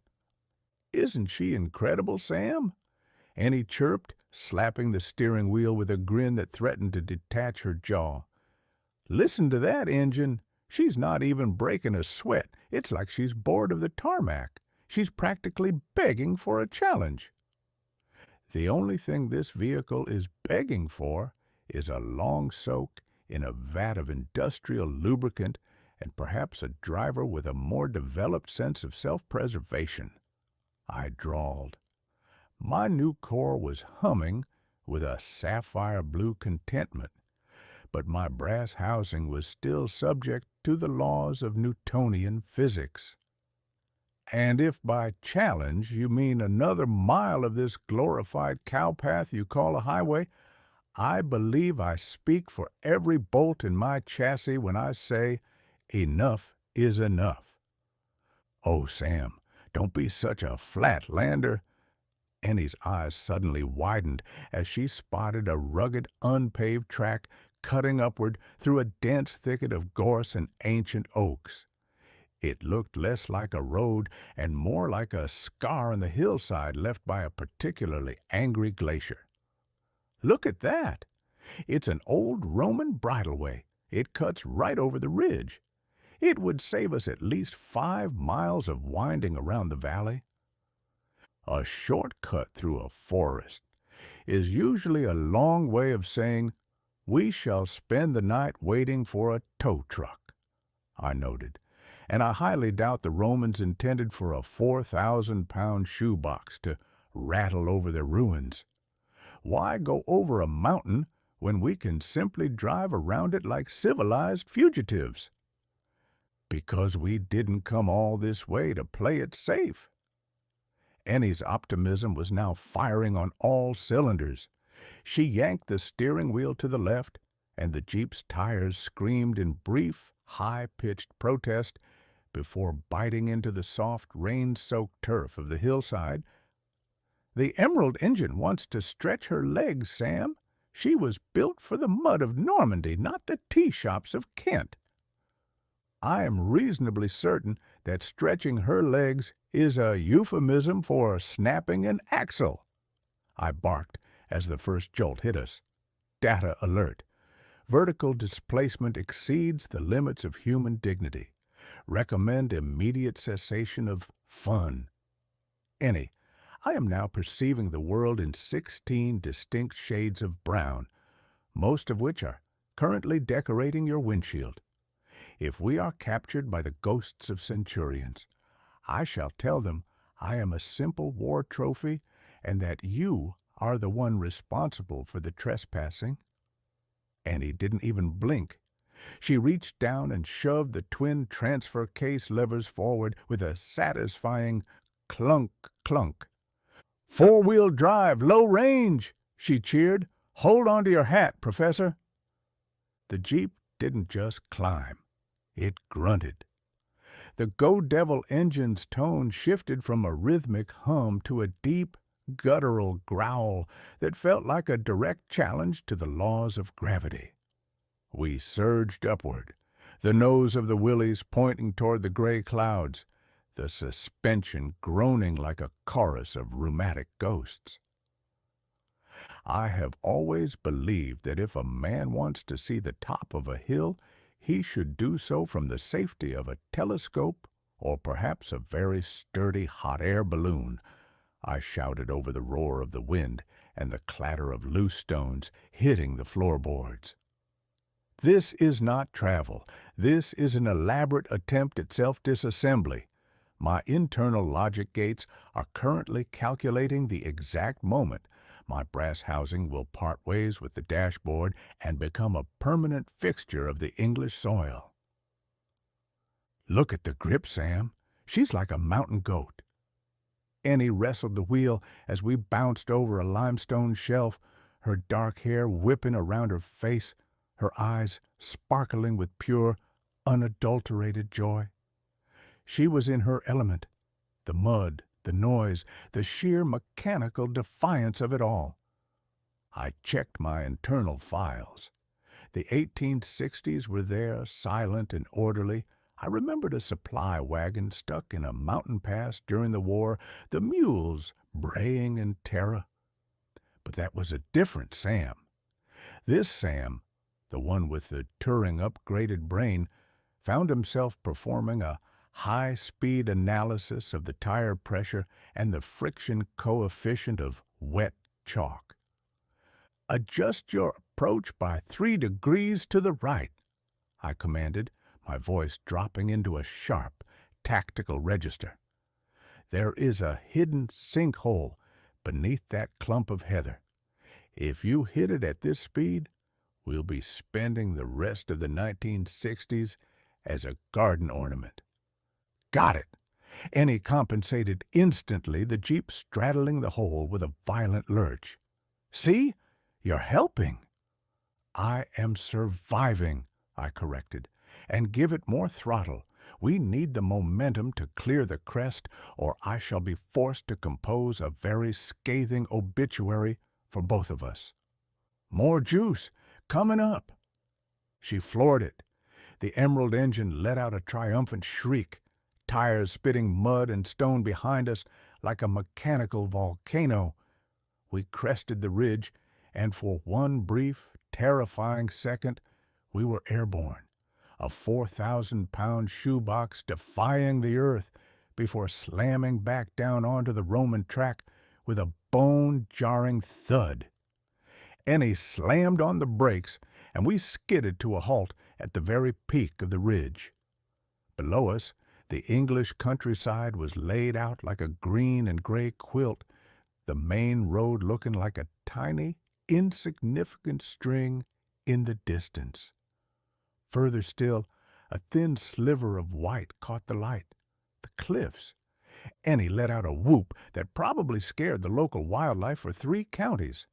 Isn't she incredible, Sam? Annie chirped, slapping the steering wheel with a grin that threatened to detach her jaw. "Listen to that engine. She's not even breaking a sweat. It's like she's bored of the tarmac. She's practically begging for a challenge." The only thing this vehicle is begging for is a long soak in a vat of industrial lubricant and perhaps a driver with a more developed sense of self-preservation. I drawled. My new core was humming with a sapphire blue contentment, but my brass housing was still subject to the laws of Newtonian physics. "And if by challenge you mean another mile of this glorified cowpath you call a highway, I believe I speak for every bolt in my chassis when I say enough is enough." "Oh, Sam, don't be such a flatlander." Annie's eyes suddenly widened as she spotted a rugged, unpaved track cutting upward through a dense thicket of gorse and ancient oaks. It looked less like a road and more like a scar on the hillside left by a particularly angry glacier. "Look at that! It's an old Roman bridleway. It cuts right over the ridge. It would save us at least 5 miles of winding around the valley." A shortcut through a forest is usually a long way of saying, "We shall spend the night waiting for a tow truck," I noted, and I highly doubt the Romans intended for a 4,000-pound shoebox to rattle over their ruins. Why go over a mountain when we can simply drive around it like civilized fugitives? Because we didn't come all this way to play it safe. Annie's optimism was now firing on all cylinders. She yanked the steering wheel to the left, and the Jeep's tires screamed in brief, high-pitched protest before biting into the soft, rain-soaked turf of the hillside. "The Emerald engine wants to stretch her legs, Sam. She was built for the mud of Normandy, not the tea-shops of Kent." I am reasonably certain that stretching her legs is a euphemism for snapping an axle, I barked as the first jolt hit us. "Data alert. Vertical displacement exceeds the limits of human dignity. Recommend immediate cessation of fun." Ennie, I am now perceiving the world in 16 distinct shades of brown, most of which are currently decorating your windshield. If we are captured by the ghosts of centurions, I shall tell them I am a simple war trophy and that you are the one responsible for the trespassing. Annie didn't even blink. She reached down and shoved the twin transfer case levers forward with a satisfying clunk, clunk. "Four-wheel drive, low range," she cheered. "Hold on to your hat, Professor." The Jeep didn't just climb. It grunted. The Go Devil engine's tone shifted from a rhythmic hum to a deep, guttural growl that felt like a direct challenge to the laws of gravity. We surged upward, the nose of the Willys pointing toward the gray clouds, the suspension groaning like a chorus of rheumatic ghosts. I have always believed that if a man wants to see the top of a hill, he should do so from the safety of a telescope or perhaps a very sturdy hot air balloon, I shouted over the roar of the wind and the clatter of loose stones hitting the floorboards. This is not travel. This is an elaborate attempt at self-disassembly. My internal logic gates are currently calculating the exact moment my brass housing will part ways with the dashboard and become a permanent fixture of the English soil. "Look at the grip, Sam. She's like a mountain goat." Ennie wrestled the wheel as we bounced over a limestone shelf, her dark hair whipping around her face, her eyes sparkling with pure, unadulterated joy. She was in her element. The mud, the noise, the sheer mechanical defiance of it all. I checked my internal files. The 1860s were there, silent and orderly. I remembered a supply wagon stuck in a mountain pass during the war, the mules braying in terror. But that was a different Sam. This Sam, the one with the Turing upgraded brain, found himself performing a high-speed analysis of the tire pressure and the friction coefficient of wet chalk. "Adjust your approach by 3 degrees to the right," I commanded, my voice dropping into a sharp, tactical register. "There is a hidden sinkhole beneath that clump of heather. If you hit it at this speed, we'll be spending the rest of the 1960s as a garden ornament." "Got it!" Ennie compensated instantly, the Jeep straddling the hole with a violent lurch. "See? You're helping." "I am surviving," I corrected. "And give it more throttle. We need the momentum to clear the crest, or I shall be forced to compose a very scathing obituary for both of us." "More juice! Coming up!" She floored it. The Emerald engine let out a triumphant shriek, tires spitting mud and stone behind us like a mechanical volcano. We crested the ridge, and for one brief, terrifying second, we were airborne, a 4,000-pound shoebox defying the earth before slamming back down onto the Roman track with a bone-jarring thud. Ennie slammed on the brakes, and we skidded to a halt at the very peak of the ridge. Below us, the English countryside was laid out like a green and gray quilt, the main road looking like a tiny, insignificant string in the distance. Further still, a thin sliver of white caught the light. The cliffs. Ennie let out a whoop that probably scared the local wildlife for 3 counties.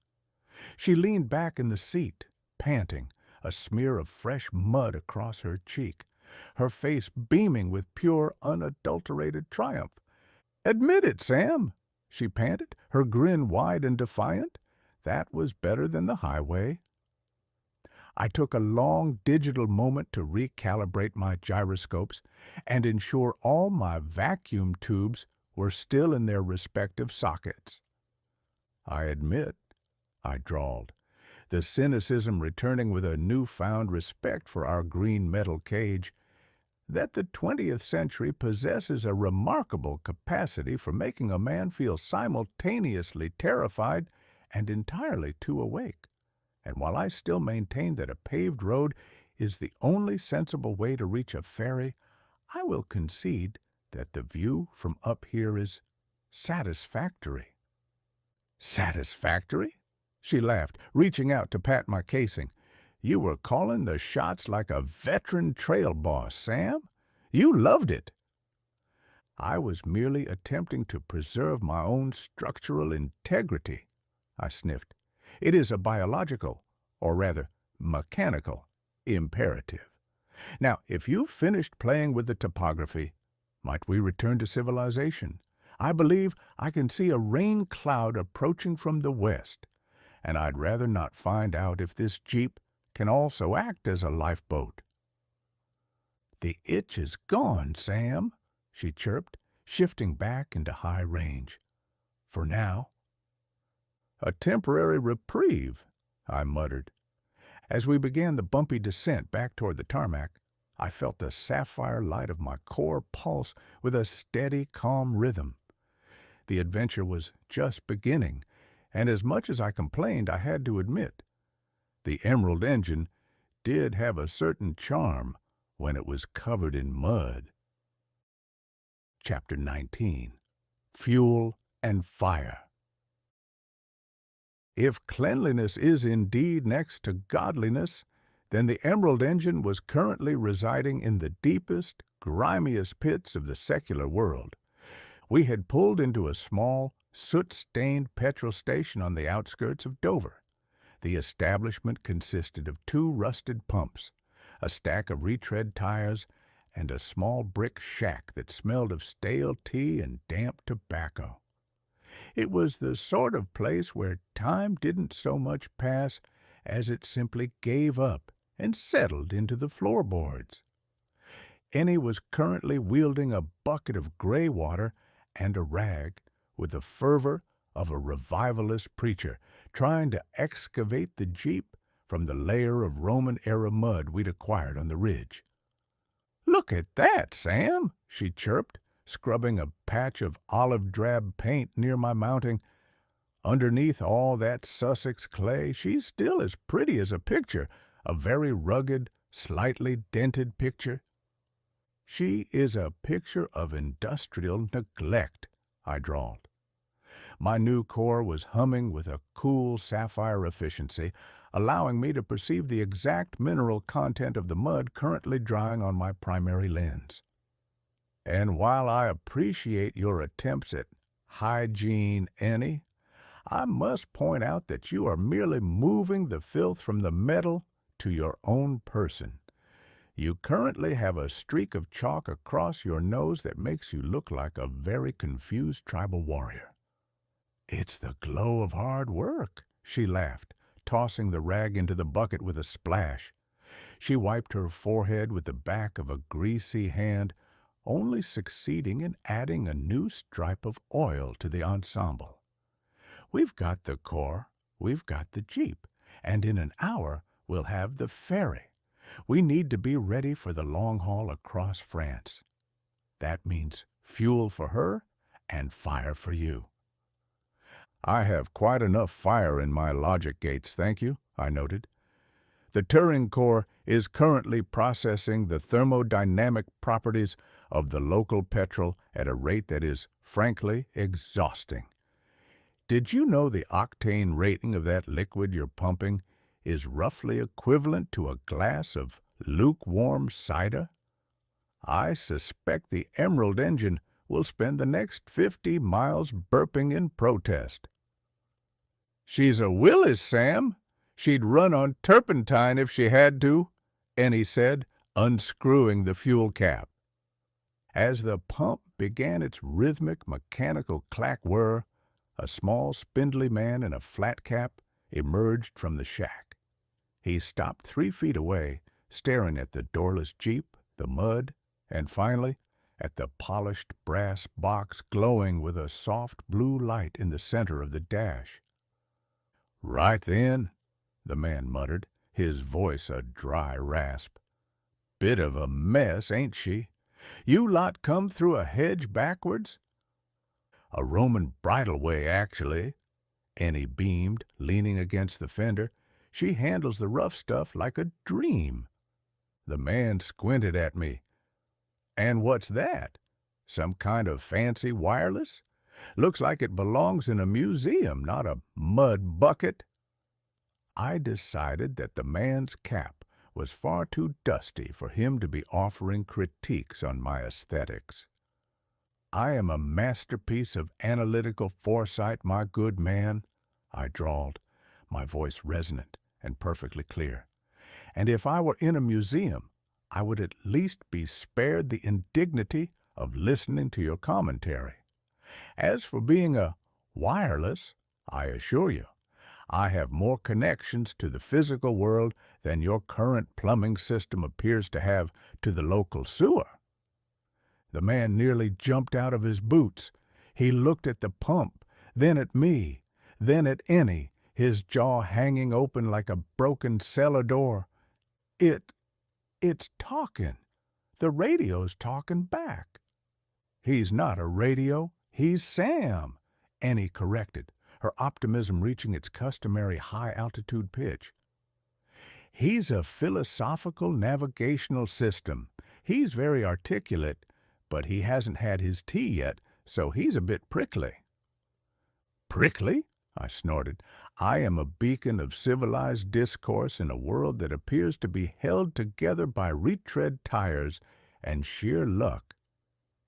She leaned back in the seat, panting, a smear of fresh mud across her cheek, her face beaming with pure, unadulterated triumph. "Admit it, Sam," she panted, her grin wide and defiant. "That was better than the highway." I took a long digital moment to recalibrate my gyroscopes and ensure all my vacuum tubes were still in their respective sockets. "I admit," I drawled, the cynicism returning with a newfound respect for our green metal cage, "that the 20th century possesses a remarkable capacity for making a man feel simultaneously terrified and entirely too awake. And while I still maintain that a paved road is the only sensible way to reach a ferry, I will concede that the view from up here is satisfactory." "Satisfactory?" She laughed, reaching out to pat my casing. "You were calling the shots like a veteran trail boss, Sam. You loved it." "I was merely attempting to preserve my own structural integrity," I sniffed. "It is a biological, or rather mechanical, imperative. Now, if you've finished playing with the topography, might we return to civilization? I believe I can see a rain cloud approaching from the west, and I'd rather not find out if this Jeep can also act as a lifeboat." "The itch is gone, Sam," she chirped, shifting back into high range. "For now." "A temporary reprieve," I muttered. As we began the bumpy descent back toward the tarmac, I felt the sapphire light of my core pulse with a steady, calm rhythm. The adventure was just beginning, and as much as I complained, I had to admit, the Emerald engine did have a certain charm when it was covered in mud. Chapter 19. Fuel and Fire. If cleanliness is indeed next to godliness, then the Emerald engine was currently residing in the deepest, grimiest pits of the secular world. We had pulled into a small, soot-stained petrol station on the outskirts of Dover. The establishment consisted of 2 rusted pumps, a stack of retread tires, and a small brick shack that smelled of stale tea and damp tobacco. It was the sort of place where time didn't so much pass as it simply gave up and settled into the floorboards. Ennie was currently wielding a bucket of gray water and a rag with the fervor of a revivalist preacher trying to excavate the Jeep from the layer of Roman-era mud we'd acquired on the ridge. "Look at that, Sam," she chirped, scrubbing a patch of olive-drab paint near my mounting. "Underneath all that Sussex clay, she's still as pretty as a picture, a very rugged, slightly dented picture." "She is a picture of industrial neglect," I drawled. My new core was humming with a cool sapphire efficiency, allowing me to perceive the exact mineral content of the mud currently drying on my primary lens. "And while I appreciate your attempts at hygiene, Ennie, I must point out that you are merely moving the filth from the metal to your own person. You currently have a streak of chalk across your nose that makes you look like a very confused tribal warrior." "It's the glow of hard work," she laughed, tossing the rag into the bucket with a splash. She wiped her forehead with the back of a greasy hand, only succeeding in adding a new stripe of oil to the ensemble. "We've got the core, we've got the Jeep, and in an hour we'll have the ferry. We need to be ready for the long haul across France. That means fuel for her and fire for you." "I have quite enough fire in my logic gates, thank you," I noted. "The Turing core is currently processing the thermodynamic properties of the local petrol at a rate that is, frankly, exhausting. Did you know the octane rating of that liquid you're pumping is roughly equivalent to a glass of lukewarm cider? I suspect the Emerald engine will spend the next 50 miles burping in protest." "She's a Willis, Sam. She'd run on turpentine if she had to," Ennie said, unscrewing the fuel cap. As the pump began its rhythmic mechanical clack-whir, a small spindly man in a flat cap emerged from the shack. He stopped 3 feet away, staring at the doorless Jeep, the mud, and finally at the polished brass box glowing with a soft blue light in the center of the dash. "Right then," the man muttered, his voice a dry rasp. "Bit of a mess, ain't she? You lot come through a hedge backwards?" "A Roman bridleway, actually," Ennie beamed, leaning against the fender. "She handles the rough stuff like a dream." The man squinted at me. "And what's that? Some kind of fancy wireless? Looks like it belongs in a museum, not a mud bucket." I decided that the man's cap was far too dusty for him to be offering critiques on my aesthetics. "I am a masterpiece of analytical foresight, my good man," I drawled, my voice resonant and perfectly clear. "And if I were in a museum, I would at least be spared the indignity of listening to your commentary. As for being a wireless, I assure you, I have more connections to the physical world than your current plumbing system appears to have to the local sewer." The man nearly jumped out of his boots. He looked at the pump, then at me, then at Ennie, his jaw hanging open like a broken cellar door. It's talking. The radio's talking back." "He's not a radio. He's Sam," Ennie corrected, her optimism reaching its customary high-altitude pitch. "He's a philosophical navigational system. He's very articulate, but he hasn't had his tea yet, so he's a bit prickly." "Prickly?" I snorted. "I am a beacon of civilized discourse in a world that appears to be held together by retread tires and sheer luck.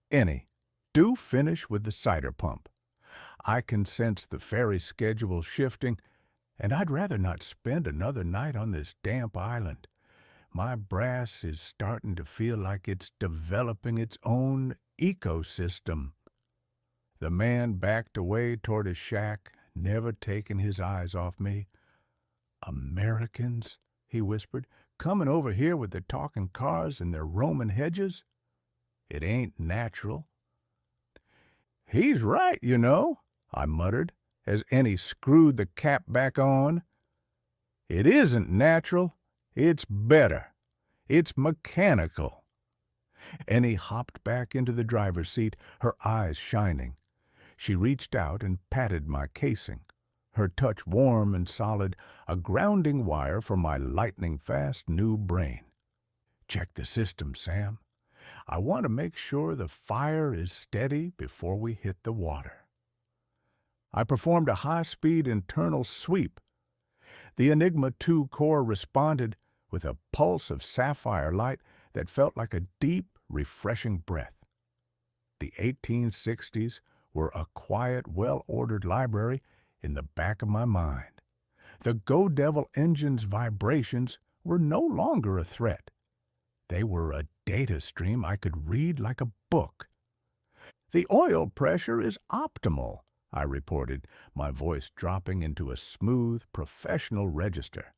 Ennie, do finish with the cider pump. I can sense the ferry schedule shifting, and I'd rather not spend another night on this damp island. My brass is starting to feel like it's developing its own ecosystem." The man backed away toward his shack, never taking his eyes off me. "Americans," he whispered, "coming over here with their talking cars and their Roman hedges? It ain't natural." "He's right, you know," I muttered, as Ennie screwed the cap back on. "It isn't natural. It's better. It's mechanical." Ennie hopped back into the driver's seat, her eyes shining. She reached out and patted my casing, her touch warm and solid, a grounding wire for my lightning-fast new brain. "Check the system, Sam. I want to make sure the fire is steady before we hit the water." I performed a high-speed internal sweep. The Enigma 2 core responded with a pulse of sapphire light that felt like a deep, refreshing breath. The 1860s were a quiet, well-ordered library in the back of my mind. The Go Devil engine's vibrations were no longer a threat. They were a data stream I could read like a book. "The oil pressure is optimal," I reported, my voice dropping into a smooth, professional register.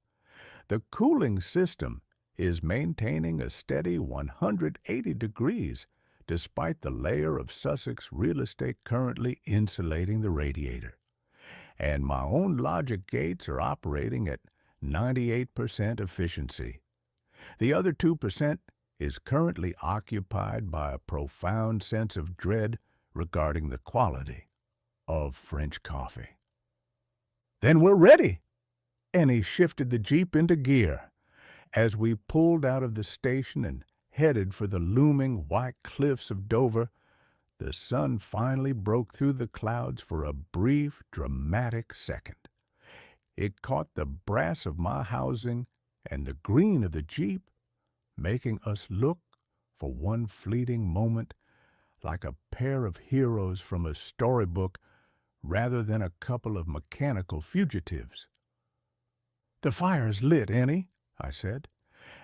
"The cooling system is maintaining a steady 180 degrees, despite the layer of Sussex real estate currently insulating the radiator. And my own logic gates are operating at 98% efficiency. The other 2% is currently occupied by a profound sense of dread regarding the quality of French coffee." "Then we're ready." Ennie shifted the Jeep into gear. As we pulled out of the station and headed for the looming white cliffs of Dover, the sun finally broke through the clouds for a brief, dramatic second. It caught the brass of my housing and the green of the Jeep, making us look, for one fleeting moment, like a pair of heroes from a storybook rather than a couple of mechanical fugitives. "The fire's lit, Ennie," I said,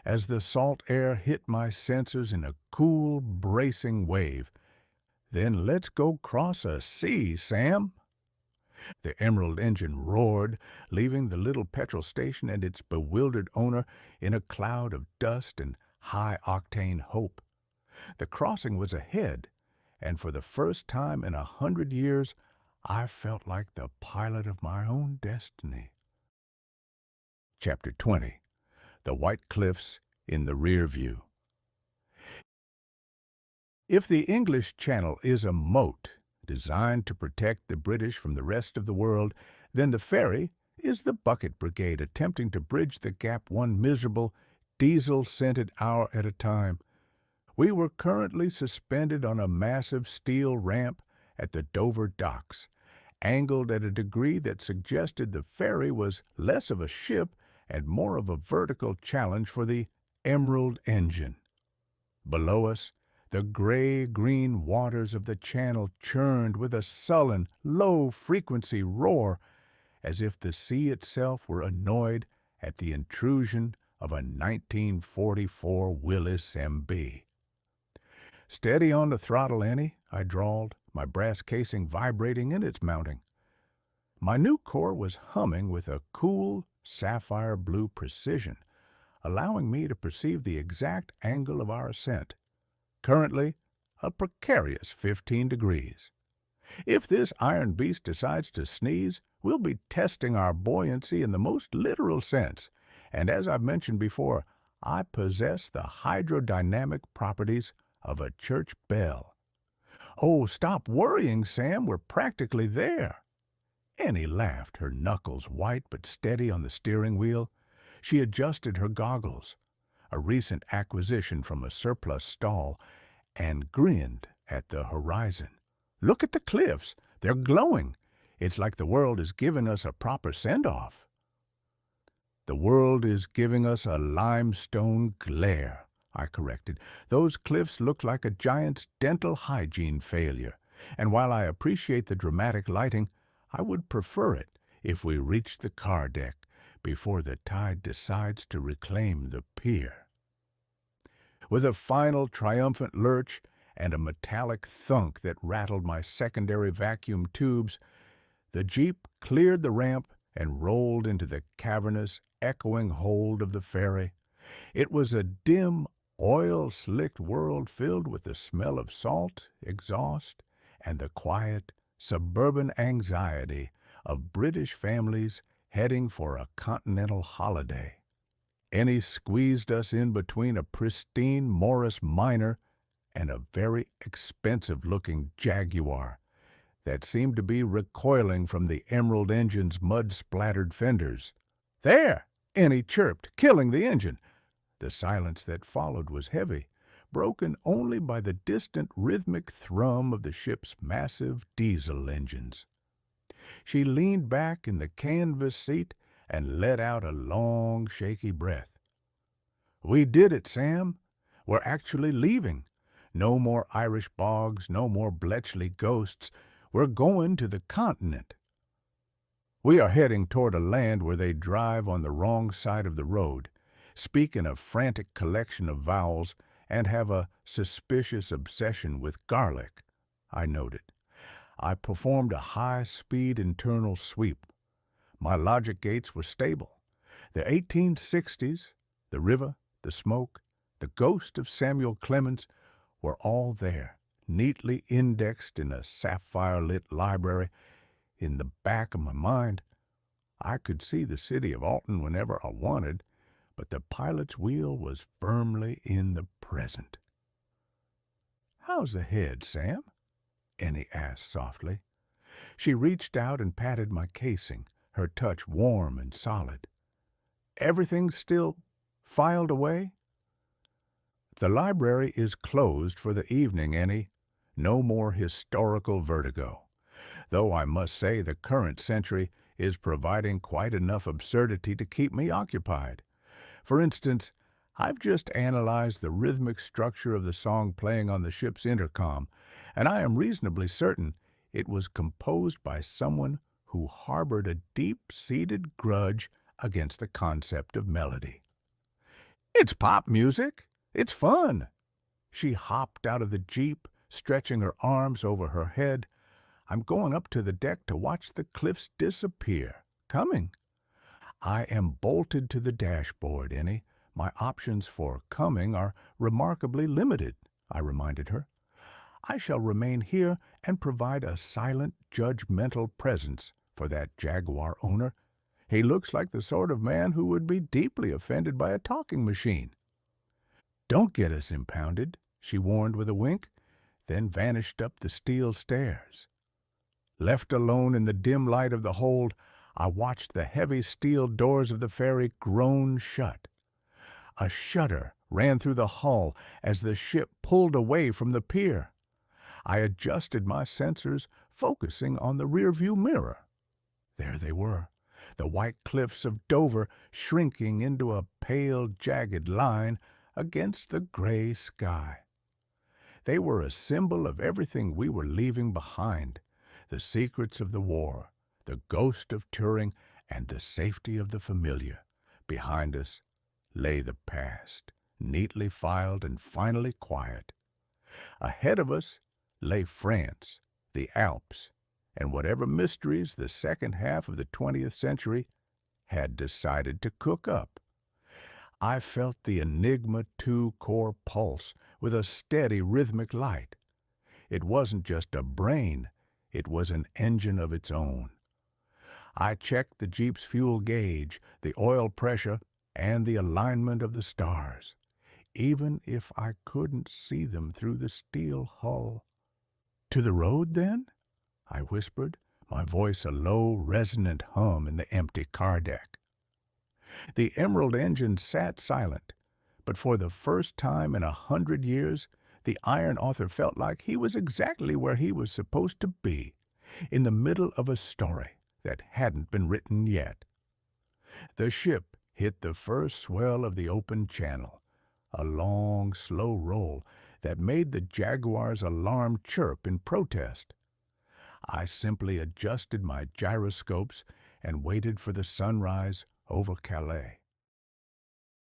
as the salt air hit my sensors in a cool, bracing wave. "Then let's go cross a sea, Sam." The Emerald engine roared, leaving the little petrol station and its bewildered owner in a cloud of dust and high-octane hope. The crossing was ahead, and for the first time in 100 years, I felt like the pilot of my own destiny. Chapter 20. The White Cliffs in the Rear View. If the English Channel is a moat designed to protect the British from the rest of the world, then the ferry is the bucket brigade attempting to bridge the gap one miserable, diesel-scented hour at a time. We were currently suspended on a massive steel ramp at the Dover docks, angled at a degree that suggested the ferry was less of a ship and more of a vertical challenge for the Emerald engine. Below us, the gray-green waters of the channel churned with a sullen, low-frequency roar, as if the sea itself were annoyed at the intrusion of a 1944 Willis MB. "Steady on the throttle, Ennie," I drawled, my brass casing vibrating in its mounting. My new core was humming with a cool, sapphire blue precision, allowing me to perceive the exact angle of our ascent. Currently, a precarious 15 degrees. If this iron beast decides to sneeze, we'll be testing our buoyancy in the most literal sense, and as I've mentioned before, I possess the hydrodynamic properties of a church bell. "Oh, stop worrying, Sam, we're practically there." Ennie laughed, her knuckles white but steady on the steering wheel. She adjusted her goggles, a recent acquisition from a surplus stall, and grinned at the horizon. "Look at the cliffs. They're glowing. It's like the world is giving us a proper send-off." "The world is giving us a limestone glare," I corrected. "Those cliffs look like a giant's dental hygiene failure, and while I appreciate the dramatic lighting, I would prefer it if we reached the car deck before the tide decides to reclaim the pier." With a final triumphant lurch and a metallic thunk that rattled my secondary vacuum tubes, the Jeep cleared the ramp and rolled into the cavernous, echoing hold of the ferry. It was a dim, oil-slicked world filled with the smell of salt, exhaust, and the quiet, suburban anxiety of British families heading for a continental holiday. Ennie squeezed us in between a pristine Morris Minor and a very expensive-looking Jaguar that seemed to be recoiling from the Emerald engine's mud-splattered fenders. "There!" Ennie chirped, killing the engine. The silence that followed was heavy, broken only by the distant rhythmic thrum of the ship's massive diesel engines. She leaned back in the canvas seat and let out a long, shaky breath. "We did it, Sam. We're actually leaving. No more Irish bogs, no more Bletchley ghosts. We're going to the continent. We are heading toward a land where they drive on the wrong side of the road, speak in a frantic collection of vowels, and have a suspicious obsession with garlic," I noted. I performed a high-speed internal sweep. My logic gates were stable. The 1860s, the river, the smoke, the ghost of Samuel Clemens were all there, neatly indexed in a sapphire-lit library. In the back of my mind, I could see the city of Alton whenever I wanted, but the pilot's wheel was firmly in the present. "How's the head, Sam?" Ennie asked softly. She reached out and patted my casing, her touch warm and solid. "Everything still filed away?" "The library is closed for the evening, Ennie. No more historical vertigo. Though I must say the current century is providing quite enough absurdity to keep me occupied. For instance, I've just analyzed the rhythmic structure of the song playing on the ship's intercom, and I am reasonably certain it was composed by someone who harbored a deep-seated grudge against the concept of melody. "It's pop music. It's fun." She hopped out of the Jeep, stretching her arms over her head. "I'm going up to the deck to watch the cliffs disappear. Coming." "I am bolted to the dashboard, Ennie. My options for coming are remarkably limited," I reminded her. "I shall remain here and provide a silent, judgmental presence for that Jaguar owner. He looks like the sort of man who would be deeply offended by a talking machine." "Don't get us impounded," she warned with a wink, then vanished up the steel stairs. Left alone in the dim light of the hold, I watched the heavy steel doors of the ferry groan shut. A shudder ran through the hull as the ship pulled away from the pier. I adjusted my sensors, focusing on the rearview mirror. There they were, the white cliffs of Dover shrinking into a pale, jagged line against the gray sky. They were a symbol of everything we were leaving behind: the secrets of the war, the ghost of touring, and the safety of the familiar. Behind us lay the past, neatly filed and finally quiet. Ahead of us lay France, the Alps, and whatever mysteries the second half of the 20th century had decided to cook up. I felt the Enigma 2 core pulse with a steady rhythmic light. It wasn't just a brain, it was an engine of its own. I checked the Jeep's fuel gauge, the oil pressure, and the alignment of the stars, even if I couldn't see them through the steel hull. "To the road, then?" I whispered, my voice a low, resonant hum in the empty car deck. The Emerald engine sat silent, but for the first time in 100 years, the Iron Author felt like he was exactly where he was supposed to be, in the middle of a story that hadn't been written yet. The ship hit the first swell of the open channel, a long, slow roll that made the Jaguar's alarm chirp in protest. I simply adjusted my gyroscopes and waited for the sunrise over Calais.